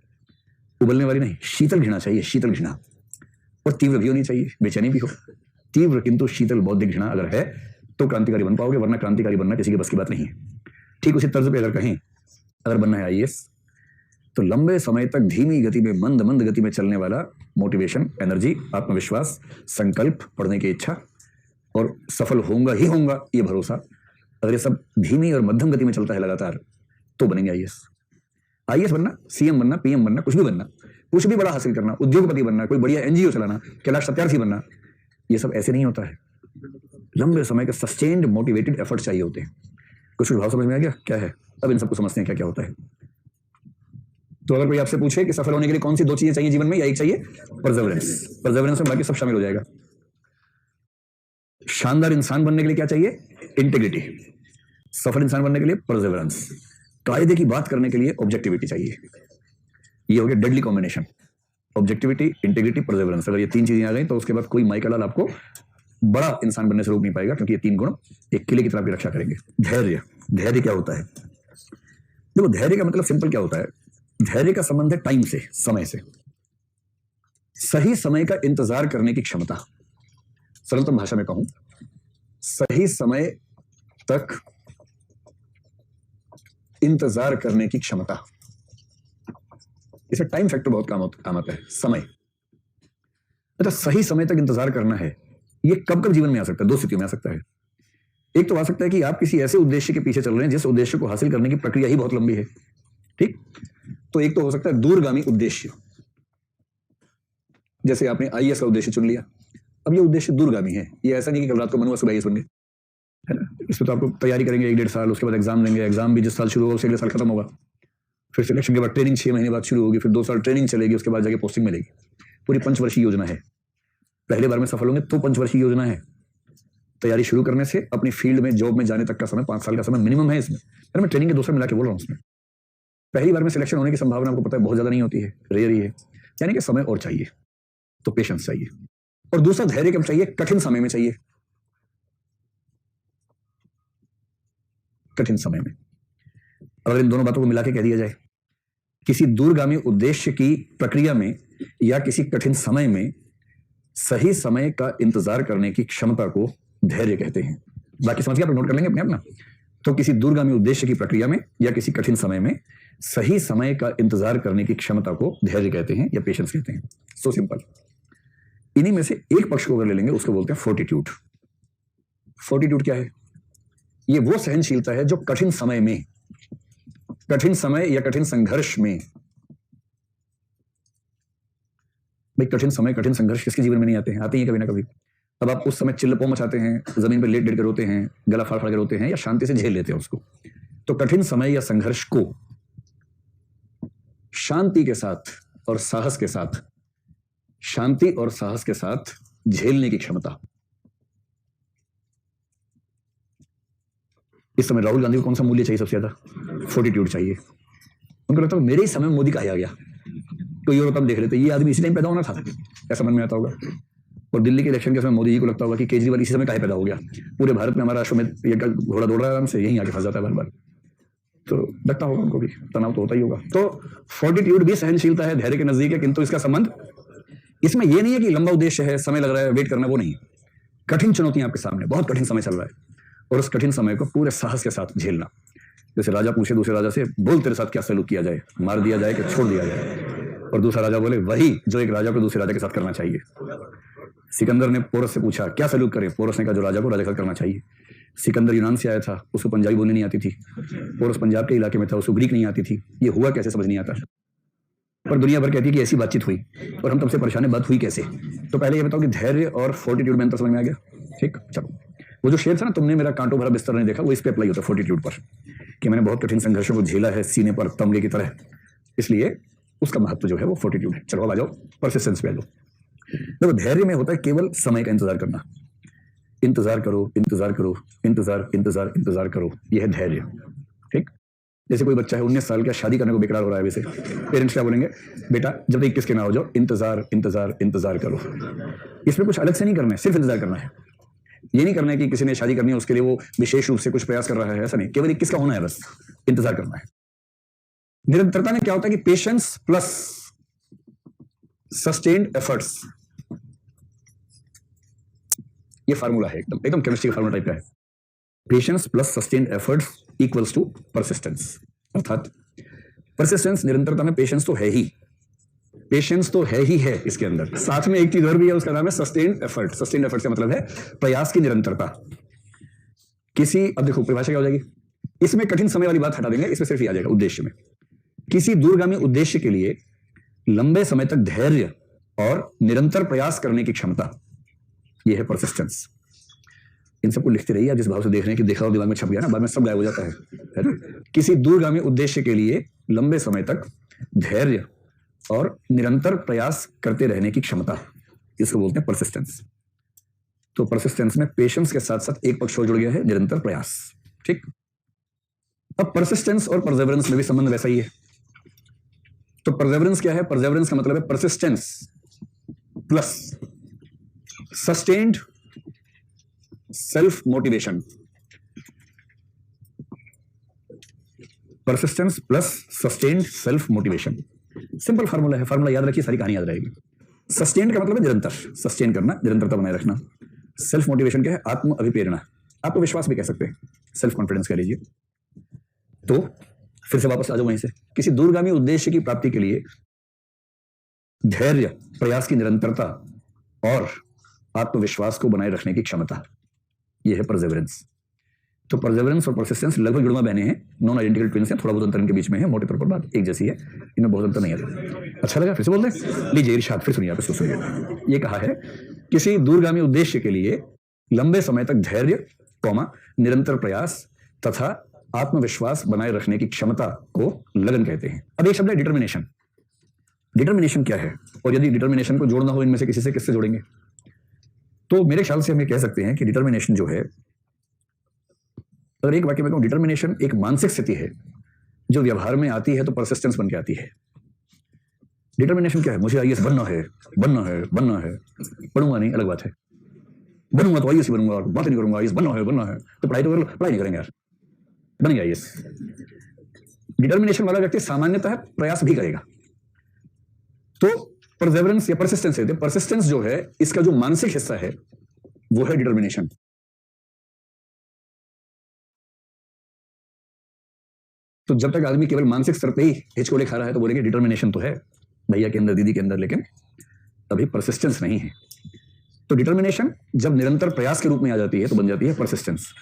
उबलने वाली नहीं, शीतल घृणा चाहिए, शीतल घृणा। और तीव्र भी होनी चाहिए, बेचैनी भी हो। तीव्र किंतु शीतल बौद्धिक घृणा अगर है तो क्रांतिकारी बन पाओगे, वरना क्रांतिकारी बनना किसी के बस की बात नहीं है। ठीक उसी तर्ज पे अगर कहें, अगर बनना है IAS तो लंबे समय तक धीमी गति में, मंद मंद गति में चलने वाला मोटिवेशन, एनर्जी, आत्मविश्वास, संकल्प, पढ़ने की इच्छा और सफल होऊंगा ही होऊंगा ये भरोसा, अगर ये सब धीमी और मध्यम गति में चलता है लगातार, तो बनेंगे आईएएस। आईएएस बनना, सीएम बनना, पीएम बनना, कुछ भी बनना, कुछ भी बड़ा हासिल करना, उद्योगपति बनना, कोई बढ़िया एनजीओ चलाना, कैलाश सत्यार्थी बनना, ये सब ऐसे नहीं होता है। लंबे समय के सस्टेन्ड मोटिवेटेड एफर्ट चाहिए होते हैं। कुछ भाव समझ में आ गया क्या है? अब इन सबको समझते हैं क्या क्या होता है। तो अगर कोई आपसे पूछे कि सफल होने के लिए कौन सी दो चीजें चाहिए जीवन में, या एक चाहिए परसेवरेंस, परसेवरेंस में बाकी सब शामिल हो जाएगा। शानदार इंसान बनने के लिए क्या चाहिए? इंटीग्रिटी। सफल इंसान बनने के लिए परसेवरेंस। कायदे की बात करने के लिए ऑब्जेक्टिविटी चाहिए। ये हो गया deadly combination, objectivity, integrity, Perseverance. अगर ये तीन चीजें आ गई तो उसके बाद कोई माई का लाल आपको बड़ा इंसान बनने से रोक नहीं पाएगा, क्योंकि ये तीन गुण एक किले की तरह की रक्षा करेंगे। धैर्य, धैर्य क्या होता है? देखो, धैर्य का मतलब सिंपल क्या होता है? धैर्य का संबंध है टाइम से, समय से। सही समय का इंतजार करने की क्षमता, सरलतम भाषा में कहूं, सही समय तक इंतजार करने की क्षमता। इसमें टाइम फैक्टर बहुत काम आता है, समय। अच्छा, सही समय तक इंतजार करना है, ये कब कब जीवन में आ सकता है? दो स्थितियों में आ सकता है। एक तो आ सकता है कि आप किसी ऐसे उद्देश्य के पीछे चल रहे हैं जिस उद्देश्य को हासिल करने की प्रक्रिया ही बहुत लंबी है, ठीक? तो एक तो हो सकता है दूरगामी उद्देश्य, जैसे आपने आईएएस का उद्देश्य चुन लिया, अब ये उद्देश्य दूरगामी है। ये ऐसा नहीं कि कल रात को मनुआ सुबह आईएएस बन गए, है ना? इसमें तो आपको तैयारी करेंगे 1-1.5 साल, उसके बाद एग्जाम देंगे, एग्जाम भी जिस साल शुरू होगा उससे अगले साल खत्म होगा, फिर सिलेक्शन के बाद ट्रेनिंग 6 महीने बाद शुरू होगी, फिर 2 साल ट्रेनिंग चलेगी, उसके बाद जाके पोस्टिंग मिलेगी। पूरी 5 वर्षीय योजना है। पहले बार में सफल होंगे तो 5 वर्षीय योजना है। तैयारी शुरू करने से अपनी फील्ड में, जॉब में जाने तक का समय 5 साल का समय मिनिमम है इसमें। मैं ट्रेनिंग के 2 साल मिला के बोल रहा हूँ। उसमें पहली बार में सिलेक्शन होने की संभावना आपको पता है बहुत ज्यादा नहीं होती है, रेयर ही है। यानी कि समय और चाहिए, तो पेशेंस चाहिए। और दूसरा धैर्य कब चाहिए? कठिन समय में चाहिए। कठिन समय में अगर इन दोनों बातों को मिला के कह दिया जाए, किसी दूरगामी उद्देश्य की प्रक्रिया में या किसी कठिन समय में सही समय का इंतजार करने की क्षमता को धैर्य कहते हैं। बाकी समझ के आप नोट कर लेंगे अपने अपना। तो किसी दूरगामी उद्देश्य की प्रक्रिया में या किसी कठिन समय में सही समय का इंतजार करने की क्षमता को धैर्य कहते हैं या पेशेंस कहते हैं। So simple. इन्हीं में से एक पक्ष को अगर ले लेंगे उसको बोलते हैं फोर्टिट्यूड। फोर्टिट्यूड क्या है? ये वो सहनशीलता है जो कठिन समय में, कठिन समय या कठिन संघर्ष में, भाई कठिन समय, कठिन संघर्ष किसके जीवन में नहीं आते हैं? आते ही कभी ना कभी। अब आप उस समय चिल्लपो मचाते हैं, जमीन पर लेट लेट कर रोते हैं, गला फाड़ फाड़ कर रोते हैं, या शांति से झेल लेते हैं उसको। तो कठिन समय या संघर्ष को शांति के साथ और साहस के साथ, शांति और साहस के साथ झेलने की क्षमता। इस समय राहुल गांधी को कौन सा मूल्य चाहिए सबसे ज्यादा? फोर्टिट्यूड चाहिए। उनको लगता है मेरे ही समय में मोदी कहा गया, कोई और तब देख लेते ये आदमी इसी टाइम पैदा होना था, ऐसा मन में आता होगा। और दिल्ली के इलेक्शन के समय मोदी जी को लगता होगा कि केजरीवाल इसी समय काहे पैदा हो गया, पूरे भारत में हमारा अश्वमेध ये घोड़ा दौड़ रहा है आराम से, यहीं आके फंस जाता है बार बार। तो लगता होगा उनको भी, तनाव तो होता ही होगा। तो फोर्टिट्यूड भी सहनशीलता है, धैर्य के नजदीक है, किंतु इसका संबंध इसमें यह नहीं है कि लंबा उद्देश्य है, समय लग रहा है, वेट करना, वो नहीं। कठिन चुनौतियां आपके सामने, बहुत कठिन समय चल रहा है, और उस कठिन समय को पूरे साहस के साथ झेलना। जैसे राजा पूछे दूसरे राजा से, बोल तेरे साथ क्या सलूक किया जाए, मार दिया जाए कि छोड़ दिया जाए? और दूसरा राजा बोले वही जो एक राजा को दूसरे राजा के साथ करना चाहिए। सिकंदर ने पोरस से पूछा क्या सलूक करे? पोरस ने कहा जो राजा को राजा के साथ करना चाहिए। सिकंदर यूनान से आया था, उसको पंजाबी बोलनी नहीं आती थी। पोरस पंजाब के इलाके में था, उसको ग्रीक नहीं आती थी। ये हुआ कैसे समझ नहीं आता, पर दुनिया भर कहती है कि ऐसी बातचीत हुई, और हम तब से परेशान है, बात हुई कैसे? तो पहले ये बताओ कि धैर्य और फोर्टिट्यूड में अंतर समझ में आ गया? ठीक, चलो। वो जो शेर था ना, तुमने मेरा कांटों भरा बिस्तर नहीं देखा, वो इस पे अप्लाई होता है फोर्टिट्यूड पर, कि मैंने बहुत कठिन संघर्षों को झेला है सीने पर तमगे की तरह, इसलिए उसका महत्व जो है वो फोर्टिट्यूड है। चलो अब आ जाओ परसिस्टेंस पे आ जाओ। देखो, धैर्य में होता है केवल समय का इंतजार करना। इंतजार करो, इंतजार करो, इंतजार इंतजार इंतजार करो, यह है धैर्य। ठीक, जैसे कोई बच्चा है 19 साल का, शादी करने को बेकरार हो रहा है, वैसे पेरेंट्स क्या बोलेंगे? बेटा जब तक 21 के ना हो जाओ, इंतजार इंतजार इंतजार करो। इसमें कुछ अलग से नहीं करना है, सिर्फ इंतजार करना है। ये नहीं करना है कि किसी ने शादी करनी है उसके लिए वो विशेष रूप से कुछ प्रयास कर रहा है, ऐसा नहीं। केवल 21 का होना है, बस इंतजार करना है। निरंतरता में क्या होता है कि पेशेंस प्लस सस्टेन्ड एफर्ट्स, ये फार्मूला है, एकदम एकदम केमिस्ट्री का फार्मूला टाइप का है। Patience plus sustained efforts equals to persistence. अर्थात परसिस्टेंस, निरंतरता में पेशेंस तो है ही, पेशेंस तो है ही है इसके अंदर। साथ में एक चीज और भी है, उसका नाम है सस्टेन्ड एफर्ट। सस्टेन्ड एफर्ट का मतलब है प्रयास की निरंतरता। किसी, अब देखो परिभाषा क्या हो जाएगी, इसमें कठिन समय वाली बात हटा देंगे, इसमें सिर्फ आ जाएगा उद्देश्य में। किसी दूरगामी उद्देश्य के लिए लंबे समय तक धैर्य और निरंतर प्रयास करने की क्षमता, यह है परसिस्टेंस। इन सबको लिखते रहिए, आप जिस भाव से देख रहे हैं कि देखा और दिमाग में छप गया ना, बाद में सब गायब हो जाता है ना। किसी दूरगामी उद्देश्य के लिए लंबे समय तक धैर्य और निरंतर प्रयास करते रहने की क्षमता, इसको बोलते हैं परसिस्टेंस। तो परसिस्टेंस में पेशेंस के साथ साथ एक पक्ष और जुड़ गया है, निरंतर प्रयास। ठीक, अब परसिस्टेंस और परसेवरेंस में भी संबंध वैसा ही है। तो परसेवरेंस क्या है? परसेवरेंस का मतलब है persistence plus sustained self motivation. Persistence plus sustained self motivation, simple formula है, फार्मूला याद रखिए, सारी कहानी याद रहेगी। सस्टेन्ड का मतलब है निरंतर, सस्टेन करना, निरंतरता बनाए रखना। सेल्फ मोटिवेशन क्या है? आत्म अभिप्रेरणा, आत्मविश्वास भी कह सकते हैं, सेल्फ कॉन्फिडेंस कह लीजिए। तो फिर से वापस आ जाओ वहीं से, किसी दूरगामी उद्देश्य की प्राप्ति के लिए धैर्य, प्रयास की निरंतरता और आत्मविश्वास को बनाए रखने की क्षमता, यह है परसेवरेंस। तो परसेवरेंस और परसिस्टेंस लगभग जुड़वा बहने हैं, नॉन आइडेंटिकल ट्विन्स हैं, थोड़ा बहुत अंतर इनके बीच में है, मोटे तौर पर बात एक जैसी है, इनमें बहुत अंतर नहीं आता। अच्छा लगा? फिर से बोल दें, लीजिए इरशाद, फिर सुनिए आप इसको, सुनिए। ये कहा है किसी दूरगामी उद्देश्य के लिए लंबे समय तक धैर्य, निरंतर प्रयास तथा आत्मविश्वास बनाए रखने की क्षमता को लगन कहते हैं। अब एक शब्द है डिटर्मिनेशन। डिटर्मिनेशन क्या है? और यदि डिटर्मिनेशन को जोड़ना हो इनमें से किसी से, किससे जोड़ेंगे? तो मेरे ख्याल से हम ये कह सकते हैं कि डिटर्मिनेशन जो है, अगर एक वाक्य में कहूं, डिटर्मिनेशन एक मानसिक स्थिति है जो व्यवहार में आती है तो परसिस्टेंस बन के आती है। डिटर्मिनेशन क्या है? मुझे आईएएस बनना है, बनना है, बनना है, पढ़ूंगा नहीं अलग बात है, बनूंगा तो आईएएस ही बनूंगा, बात नहीं करूंगा, आईएएस बनना है, बनना है, तो पढ़ाई तो कर लो, पढ़ाई नहीं करेंगे यार, बन गया आईएएस। डिटर्मिनेशन वाला व्यक्ति सामान्यतः प्रयास भी करेगा। तो परसेवरेंस या परसिस्टेंस है, परसिस्टेंस जो है इसका जो मानसिक हिस्सा है वो है डिटर्मिनेशन। तो जब तक आदमी केवल मानसिक स्तर पे ही हिचकोले खा रहा है तो बोलेंगे डिटर्मिनेशन तो है भैया के अंदर, दीदी के अंदर, लेकिन अभी परसिस्टेंस नहीं है। तो डिटर्मिनेशन जब निरंतर प्रयास के रूप में आ जाती है तो बन जाती है परसिस्टेंस,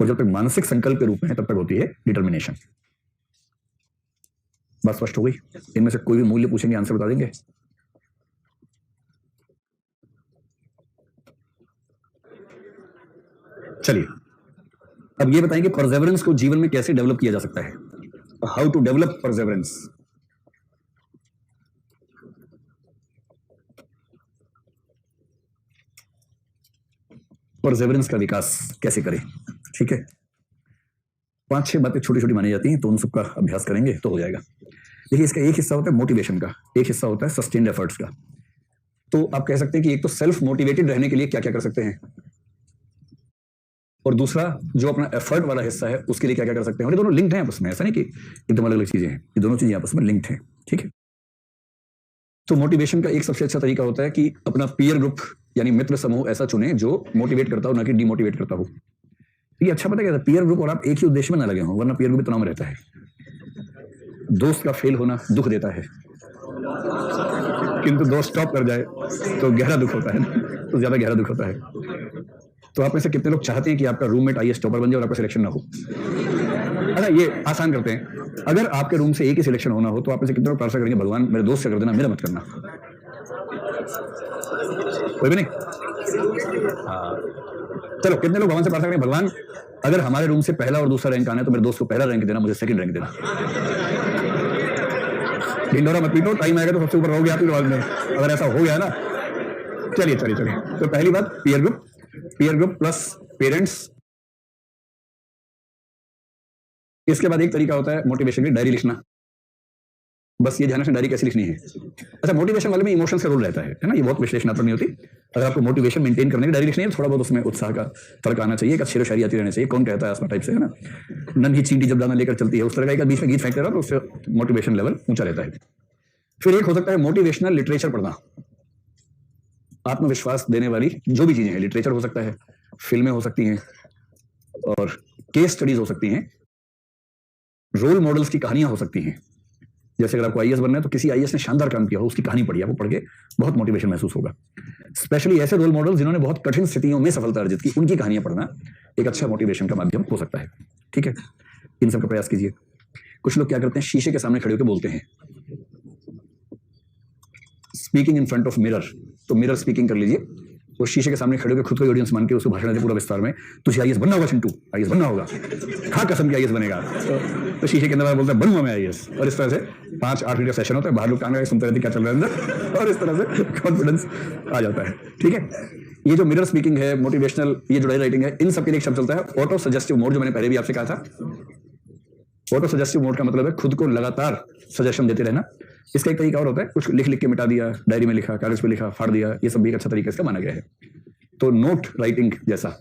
और जब तक मानसिक संकल्प के रूप में है तब तक होती है डिटर्मिनेशन। बात स्पष्ट हो गई? इनमें से कोई भी मूल्य पूछेंगे, आंसर बता देंगे? चलिए अब ये बताएंगे परसेवरेंस को जीवन में कैसे डेवलप किया जा सकता है। How to develop perseverance. Perseverance का विकास कैसे करें? ठीक है, 5-6 बातें छोटी छोटी मानी जाती हैं, तो उन सबका अभ्यास करेंगे तो हो जाएगा। देखिए, इसका एक हिस्सा होता है मोटिवेशन का, एक हिस्सा होता है सस्टेन्ड एफर्ट्स का। तो आप कह सकते हैं कि एक तो सेल्फ मोटिवेटेड रहने के लिए क्या क्या कर सकते हैं, और दूसरा जो अपना एफर्ट वाला हिस्सा है उसके लिए क्या क्या कर सकते हैं। और ये दोनों लिंक्ड हैं आपस में, ऐसा नहीं कि एकदम अलग अलग चीजें हैं, ये दोनों चीजें आपस में लिंक्ड हैं। ठीक है, तो मोटिवेशन का एक सबसे अच्छा तरीका होता है कि अपना पीयर ग्रुप यानी मित्र समूह ऐसा चुने जो मोटिवेट करता हो, ना कि डिमोटिवेट करता हो। ये अच्छा पता क्या, पीयर ग्रुप और आप एक ही उद्देश्य में ना लगे हो, वरना पीयर ग्रुप तनाव में रहता है। दोस्त का फेल होना दुख देता है, किंतु दोस्त टॉप कर जाए तो गहरा दुख होता है, तो ज्यादा गहरा दुख होता है। तो आप में से कितने लोग चाहते हैं कि आपका रूममेट आईएएस टॉपर बन जाए और आपका सिलेक्शन ना हो? अच्छा, ये आसान करते हैं, अगर आपके रूम से एक ही सिलेक्शन होना हो तो आप में से कितने लोग प्रार्थना करेंगे, भगवान मेरे दोस्त से कर देना, मेरा मत करना? कोई भी नहीं? हाँ, चलो कितने लोग भगवान से प्रार्थना करेंगे, भगवान अगर हमारे रूम से पहला और दूसरा रैंक आना है तो मेरे दोस्त को पहला रैंक देना, मुझे सेकंड रैंक देना। ढिंडोरा मत पीटो, टाइम आएगा तो सबसे ऊपर रहोगे आप ही में, अगर ऐसा हो गया ना। चलिए चलिए चलिए, तो पहली बात पीयर ग्रुप प्लस पेरेंट्स। इसके बाद एक तरीका होता है मोटिवेशन की, डायरी लिखना। बस ये ध्यान रखना डायरी कैसी लिखनी है। अच्छा, मोटिवेशन वाले में इमोशंस का रोल रहता है ना, ये बहुत विश्लेषणात्मक नहीं होती। अगर आपको मोटिवेशन मेंटेन करने की डायरी लिखनी है, थोड़ा बहुत उसमें उत्साह का तर्क आना चाहिए, एक शेर शायरी आती रहनी चाहिए। कौन कहता है आसमा टाइप से, है ना, नन्ही चींटी जब दाना लेकर चलती है, उस तरह का बीच में गीत फेंकते रहो तो उससे मोटिवेशन लेवल ऊंचा रहता है। फिर एक हो सकता है मोटिवेशनल लिटरेचर पढ़ना, आत्मविश्वास देने वाली जो भी चीजें हैं, लिटरेचर हो सकता है, फिल्में हो सकती हैं, और केस स्टडीज हो सकती हैं, रोल मॉडल्स की कहानियां हो सकती हैं, जैसे अगर आपको आईएएस बनना है तो किसी आईएएस ने शानदार काम किया हो, उसकी कहानी पढ़ी, आपको पढ़ के बहुत मोटिवेशन महसूस होगा। स्पेशली ऐसे रोल मॉडल जिन्होंने बहुत कठिन स्थितियों में सफलता अर्जित की, उनकी कहानियां पढ़ना एक अच्छा मोटिवेशन का माध्यम हो सकता है। ठीक है, इन सब का प्रयास कीजिए। कुछ लोग क्या करते हैं, शीशे के सामने खड़े होकर बोलते हैं, speaking in front of mirror, तो मिरर स्पीकिंग कर लीजिए, वो शीशे के सामने खड़े होकर खुद को ऑडियंस मान के उसको भाषण देते पूरा विस्तार में, तुझे आईएएस बनना होगा चिंटू, आईएएस बनना होगा, खा कसम की आईएएस बनेगा। तो शीशे के अंदर बोलता है बनूंगा मैं आईएएस, और इस तरह से 5-8 मिनट का सेशन होता है, बाहर लोग कान लगा के सुनते रहते क्या चल रहा है अंदर, और इस तरह से कॉन्फिडेंस आ जाता है। ठीक है, ये जो मिरर स्पीकिंग है, मोटिवेशनल, ये जो राइटिंग है, इन सब के लिए एक शब्द चलता है ऑटो सजेस्टिव मोड, जो मैंने पहले भी आपसे कहा था। ऑटो सजेस्टिव मोड का मतलब है खुद को लगातार सजेशन देते रहना। इसका एक तरीका और होता है, कुछ लिख लिख के मिटा दिया, डायरी में लिखा, कागज पे लिखा, फाड़ दिया, ये सब भी एक अच्छा तरीका इसका माना गया है। तो नोट राइटिंग जैसा,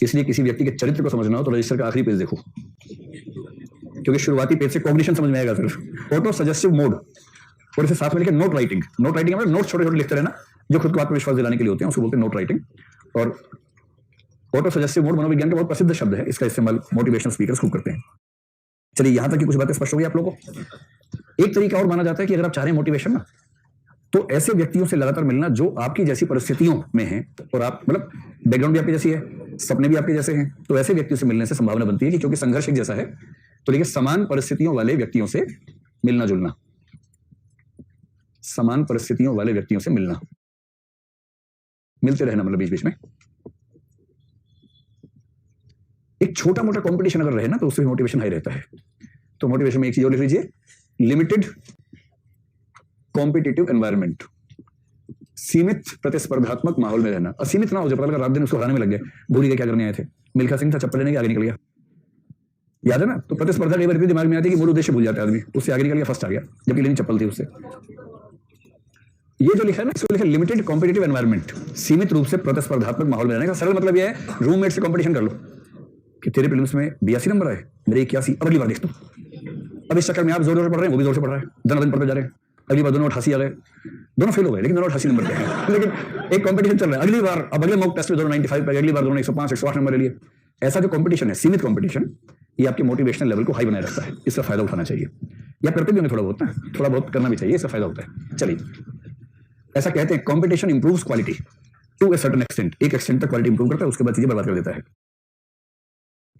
इसलिए किसी व्यक्ति के चरित्र को समझना हो तो रजिस्टर का आखिरी पेज देखो, क्योंकि शुरुआती पेज से कॉग्निशन समझ में आएगा सिर्फ। ऑटो सजेस्टिव मोड, और इसे साथ में लिखे नोट राइटिंग। नोट राइटिंग मतलब नोट छोटे छोटे लिखते रहना, जो खुद को आत्मविश्वास दिलाने के लिए होते हैं, उसको बोलते हैं नोट राइटिंग। और ऑटो सजेस्टिव मोड मनोविज्ञान का बहुत प्रसिद्ध शब्द है, इसका इस्तेमाल मोटिवेशनल स्पीकर्स खूब करते हैं। चलिए, यहां तक की कुछ बातें स्पष्ट हो गई आप लोगों को। एक तरीका और माना जाता है कि अगर आप चाह रहे हैं मोटिवेशन ना, तो ऐसे व्यक्तियों से लगातार मिलना जो आपकी जैसी परिस्थितियों में हैं, और आप मतलब बैकग्राउंड भी आपकी जैसी है, सपने भी आपके जैसे हैं, तो ऐसे व्यक्तियों से मिलने से संभावना बनती है कि क्योंकि संघर्ष एक जैसा है, तो देखिए समान परिस्थितियों वाले व्यक्तियों से मिलना जुलना, समान परिस्थितियों वाले व्यक्तियों से मिलना, मिलते रहना, मतलब बीच बीच में एक छोटा मोटा कंपटीशन अगर रहे ना, तो उससे मोटिवेशन हाई रहता है। तो मोटिवेशन में एक चीज और लिख लीजिए, लिमिटेड कॉम्पिटिटिव एनवायरनमेंट, सीमित प्रतिस्पर्धात्मक माहौल में रहना। असीमित ना हो, जब पता लगा रात दिन उसको हराने में लग गए, भूल गए क्या करने आए थे, मिल्खा सिंह था, चप्पल लेने के आगे निकल गया, याद है ना। तो प्रतिस्पर्धा कई बार इतनी दिमाग में आती है कि मूल उद्देश्य भूल जाता है आदमी, उससे आगे निकल गया, फर्स्ट आ गया, जबकि लेनी चप्पल थी उससे। ये जो लिखा है ना, इसको लिखा लिमिटेड कॉम्पिटिटिव एनवायरनमेंट, सीमित रूप से प्रतिस्पर्धात्मक माहौल में रहने का सरल मतलब यह है, रूममेट से कॉम्पिटिशन कर लो कि तेरे प्रीलिम्स में 82 नंबर आए, मेरे 81, अब अगली बार देख तू। अब इस चक्कर में आप जोर जोर से पढ़ रहे हैं, वो भी जोर से पढ़ रहा है, दिन पढ़ते जा रहे हैं, अगली बार दोनों 88 आ गए, दोनों फेल हो गए, लेकिन दोनों 88 नंबर पे हैं। लेकिन एक कंपटीशन चल रहा है, अगली बार, अब अगले मॉक टेस्ट में दोनों 95 पे, अगली बार दोनों 105 108 नंबर ले लिए। ऐसा जो कंपटीशन है, सीमित कंपटीशन, ये आपके मोटिवेशनल लेवल को हाई बनाए रखता है, इसका फायदा उठाना चाहिए। या करते भी होंगे थोड़ा बहुत ना, थोड़ा बहुत करना भी चाहिए, इसका फायदा होता है। चलिए, ऐसा कहते हैं competition improves quality to a certain extent, एक एक्सटेंट तक क्वालिटी इंप्रूव करता है, उसके बाद चीजें बर्बाद कर देता है।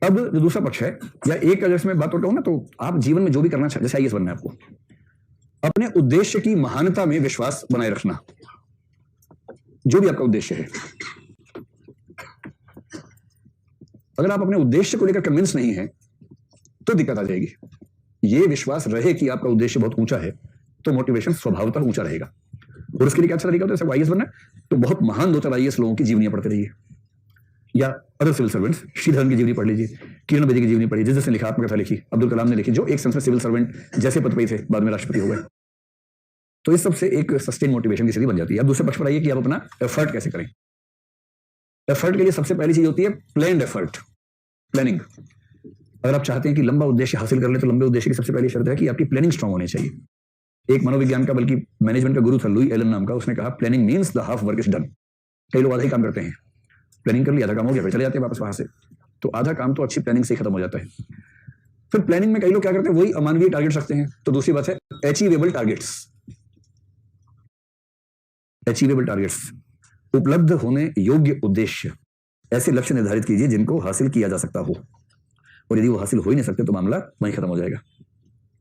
अब जो दूसरा पक्ष है, या एक अगर इसमें बात होता हूं ना, तो आप जीवन में जो भी करना चाहते, जैसे आईएएस बनना है आपको, अपने उद्देश्य की महानता में विश्वास बनाए रखना, जो भी आपका उद्देश्य है। अगर आप अपने उद्देश्य को लेकर कन्विंस नहीं है तो दिक्कत आ जाएगी। ये विश्वास रहे कि आपका उद्देश्य बहुत ऊंचा है, तो मोटिवेशन स्वभावतः ऊंचा रहेगा। और उसके लिए क्या अच्छा तरीका होता है, जैसे आईएएस बनना है तो बहुत महान 2-4 आईएएस लोगों की जीवनियां पढ़ते रहिए, या अदर सिविल सर्वेंट्स, श्रीधरन की जीवनी पढ़ लीजिए, किरण बेदी की जीवनी पढ़िए, जिसने लिखा आत्मकथा लिखी, अब्दुल कलाम ने लिखी, जो एक सेंस में सिविल सर्वेंट जैसे पद पे थे, बाद में राष्ट्रपति हो गए। तो इस सबसे एक सस्टेन मोटिवेशन की स्थिति बन जाती है। अब दूसरे पक्ष पर आइए कि आप अपना एफर्ट कैसे करें। एफर्ट के लिए सबसे पहली चीज होती है प्लान्ड एफर्ट, प्लानिंग। अगर आप चाहते हैं कि लंबा उद्देश्य हासिल कर ले, तो लंबे उद्देश्य की सबसे पहली शर्त है कि आपकी प्लानिंग स्ट्रांग होनी चाहिए। एक मनोविज्ञान का, बल्कि मैनेजमेंट का गुरु था, लुई एलन नाम का, उसने कहा planning means the half work is done. कई लोग आधा ही काम करते हैं, प्लानिंग कर लिया, आधा काम हो गया, फिर चले जाते हैं वापस वहां से। तो आधा काम तो अच्छी प्लानिंग से खत्म हो जाता है। फिर प्लानिंग में कई लोग क्या करते हैं, वही अमानवीय टारगेट्स रखते हैं। तो दूसरी बात है अचीवेबल टारगेट्स। अचीवेबल टारगेट्स, उपलब्ध होने योग्य उद्देश्य, ऐसे लक्ष्य निर्धारित कीजिए जिनको हासिल किया जा सकता हो, और यदि वो हासिल हो ही नहीं सकते तो मामला वहीं खत्म हो जाएगा।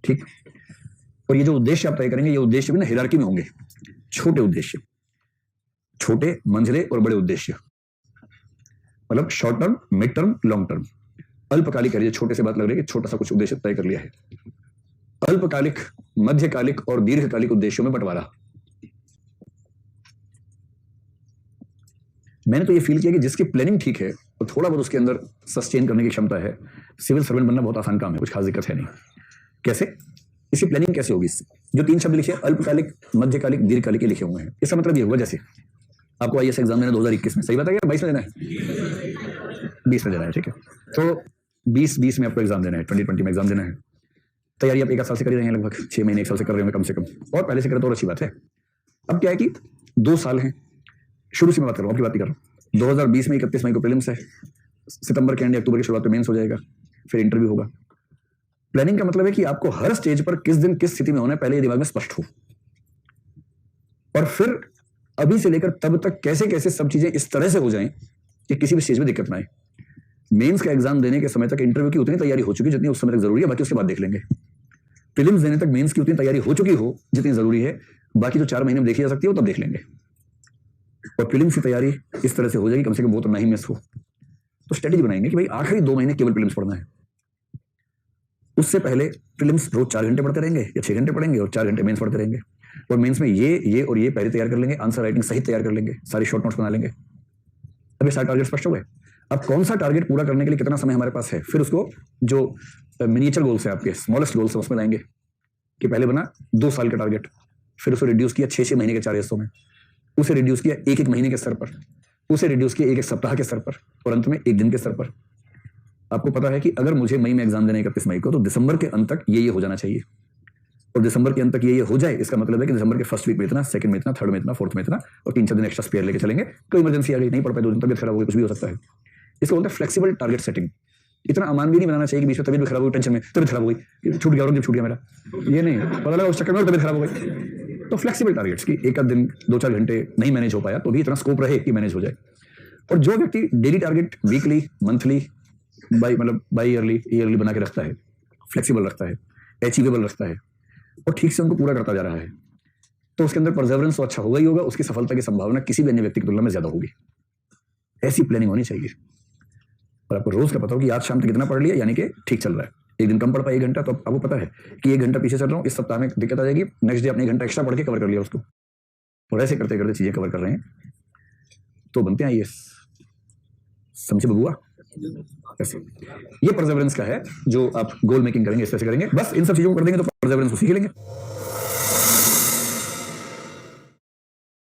ठीक। और ये जो उद्देश्य आप तय करेंगे, ये उद्देश्य भी ना हायरार्की में होंगे। छोटे उद्देश्य, छोटे, मंझले और बड़े उद्देश्य, मतलब short term, mid term, long term. अल्पकालिक है, छोटे से बात लग रही है कि छोटा सा कुछ उद्देश्य तय कर लिया है। अल्पकालिक, मध्यकालिक और दीर्घकालिक उद्देश्यों में बंटवारा। मैंने तो ये फील किया कि जिसकी प्लानिंग ठीक है और थोड़ा बहुत उसके अंदर सस्टेन करने की क्षमता है, सिविल सर्वेंट बनना बहुत आसान काम है, कुछ खास दिक्कत है नहीं। कैसे, इसकी प्लानिंग कैसे होगी? जो 3 शब्द लिखे, अल्पकालिक, मध्यकालिक, दीर्घकालिक, लिखे हुए हैं। इसका मतलब ये हुआ, जैसे आपको आईएएस एग्जाम देना 2021 में, सही बात है क्या? 22 में देना है, 20 में देना है, ठीक है। तो 2020 में आपको एग्जाम देना है, 2020 में एग्जाम देना है। तैयारी आप 1 साल से कर ही रहे हैं, लगभग 6 महीने 1 साल से कर रहे हैं कम से कम, और पहले से करें तो और अच्छी बात है। अब क्या है कि 2 साल हैं, शुरू से मैं बात कर रहा हूँ, आपकी बात नहीं कर रहा हूँ। 2020 में 31 मई को प्रीलिम्स है, सितंबर के एंड अक्टूबर की शुरुआत में मेंस हो जाएगा, फिर इंटरव्यू होगा। प्लानिंग का मतलब है कि आपको हर स्टेज पर किस दिन किस स्थिति में होना है पहले ये दिमाग में स्पष्ट हो, और फिर अभी से लेकर तब तक कैसे कैसे सब चीजें इस तरह से हो जाएं कि किसी भी स्टेज में दिक्कत ना आए। मेंस का एग्जाम देने के समय तक इंटरव्यू की उतनी तैयारी हो चुकी जितनी उस समय तक जरूरी है, बाकी उसके बाद देख लेंगे। प्रीलिम्स देने तक मेंस की उतनी तैयारी हो चुकी हो जितनी जरूरी है, बाकी जो 4 महीने में देखी जा सकती है वो तब देख लेंगे। और प्रीलिम्स की तैयारी इस तरह से हो जाएगी कम से कम वो तो नहीं मिस हो। तो स्ट्रेटेजी बनाएंगे कि भाई आखिरी 2 महीने केवल प्रीलिम्स पढ़ना है। उससे पहले प्रीलिम्स रोज 4 घंटे पढ़ते रहेंगे या 6 घंटे पढ़ेंगे और 4 घंटे मेंस पढ़ते रहेंगे। और मेंस में ये और ये पहले तैयार कर लेंगे, आंसर राइटिंग सहित तैयार कर लेंगे, सारी शॉर्ट नोट्स बना लेंगे। अब ये सारे टारगेट स्पष्ट हो गए। अब कौन सा टारगेट पूरा करने के लिए कितना समय हमारे पास है, फिर उसको जो मिनिएचर गोल्स है आपके, स्मॉलेस्ट गोल्स है, उसमें लाएंगे कि पहले बना 2 साल का टारगेट, फिर उसको रिड्यूस किया 6-6 महीने के 4 हिस्सों में, उसे रिड्यूस किया 1-1 महीने के स्तर पर, उसे रिड्यूस किया 1-1 सप्ताह के स्तर पर, और अंत में 1 दिन के स्तर पर। आपको पता है कि अगर मुझे मई में एग्जाम देने 31 मई को, तो दिसंबर के अंत तक ये हो जाना चाहिए। और दिसंबर के अंत तक ये हो जाए, इसका मतलब है कि दिसंबर के फर्स्ट वीक में इतना, सेकंड में इतना, थर्ड में इतना, फोर्थ में इतना, और 3-4 दिन एक्स्ट्रा स्पेयर लेके चलेंगे। कोई इमरजेंसी आ गई, नहीं पढ़ पाए, 2 दिन तबियत खराब हो गई, कुछ भी हो सकता है। इसको बोलते हैं फ्लेक्सिबल टारगेट सेटिंग। इतना अमान भी नहीं बनाना चाहिए कि बीच में तबियत खराब हो गई, टेंशन में तबियत खराब हो गई, छूट गया और छूट गया मेरा, ये नहीं, पता लगा उस चक्कर में तबियत खराब हो गई। तो फ्लेक्सिबल टारगेट्स की 1 दिन 2-4 घंटे नहीं मैनेज हो पाया तो भी इतना स्कोप रहे कि मैनेज हो जाए। और जो व्यक्ति daily target weekly, monthly, by yearly बना के रखता है, फ्लेक्सिबल रखता है, अचीवेबल रखता है, और ठीक से उनको पूरा करता जा रहा है, तो उसके अंदर परसेवरेंस तो अच्छा होगा ही होगा, उसकी सफलता की संभावना किसी भी अन्य व्यक्ति की तुलना में ज्यादा होगी। ऐसी प्लानिंग होनी चाहिए। और आपको रोज का पता हो कि आज शाम तक कितना पढ़ लिया, यानी कि ठीक चल रहा है। एक दिन कम पढ़ पाए 1 घंटा, तो आपको पता है कि 1 घंटा पीछे चल रहा हूँ, इस सप्ताह में दिक्कत आ जाएगी, नेक्स्ट डे अपने 1 घंटा एक्स्ट्रा पढ़ के कवर कर लिया उसको। और ऐसे करते करते चीजें कवर कर रहे हैं तो बनते हैं आईएएस। समझे बबुआ? ऐसे ये परसेवरेंस का है जो आप गोल मेकिंग करेंगे, इस तरह से करेंगे। बस इन सब चीजों को कर देंगे तो परसेवरेंस को सीख लेंगे।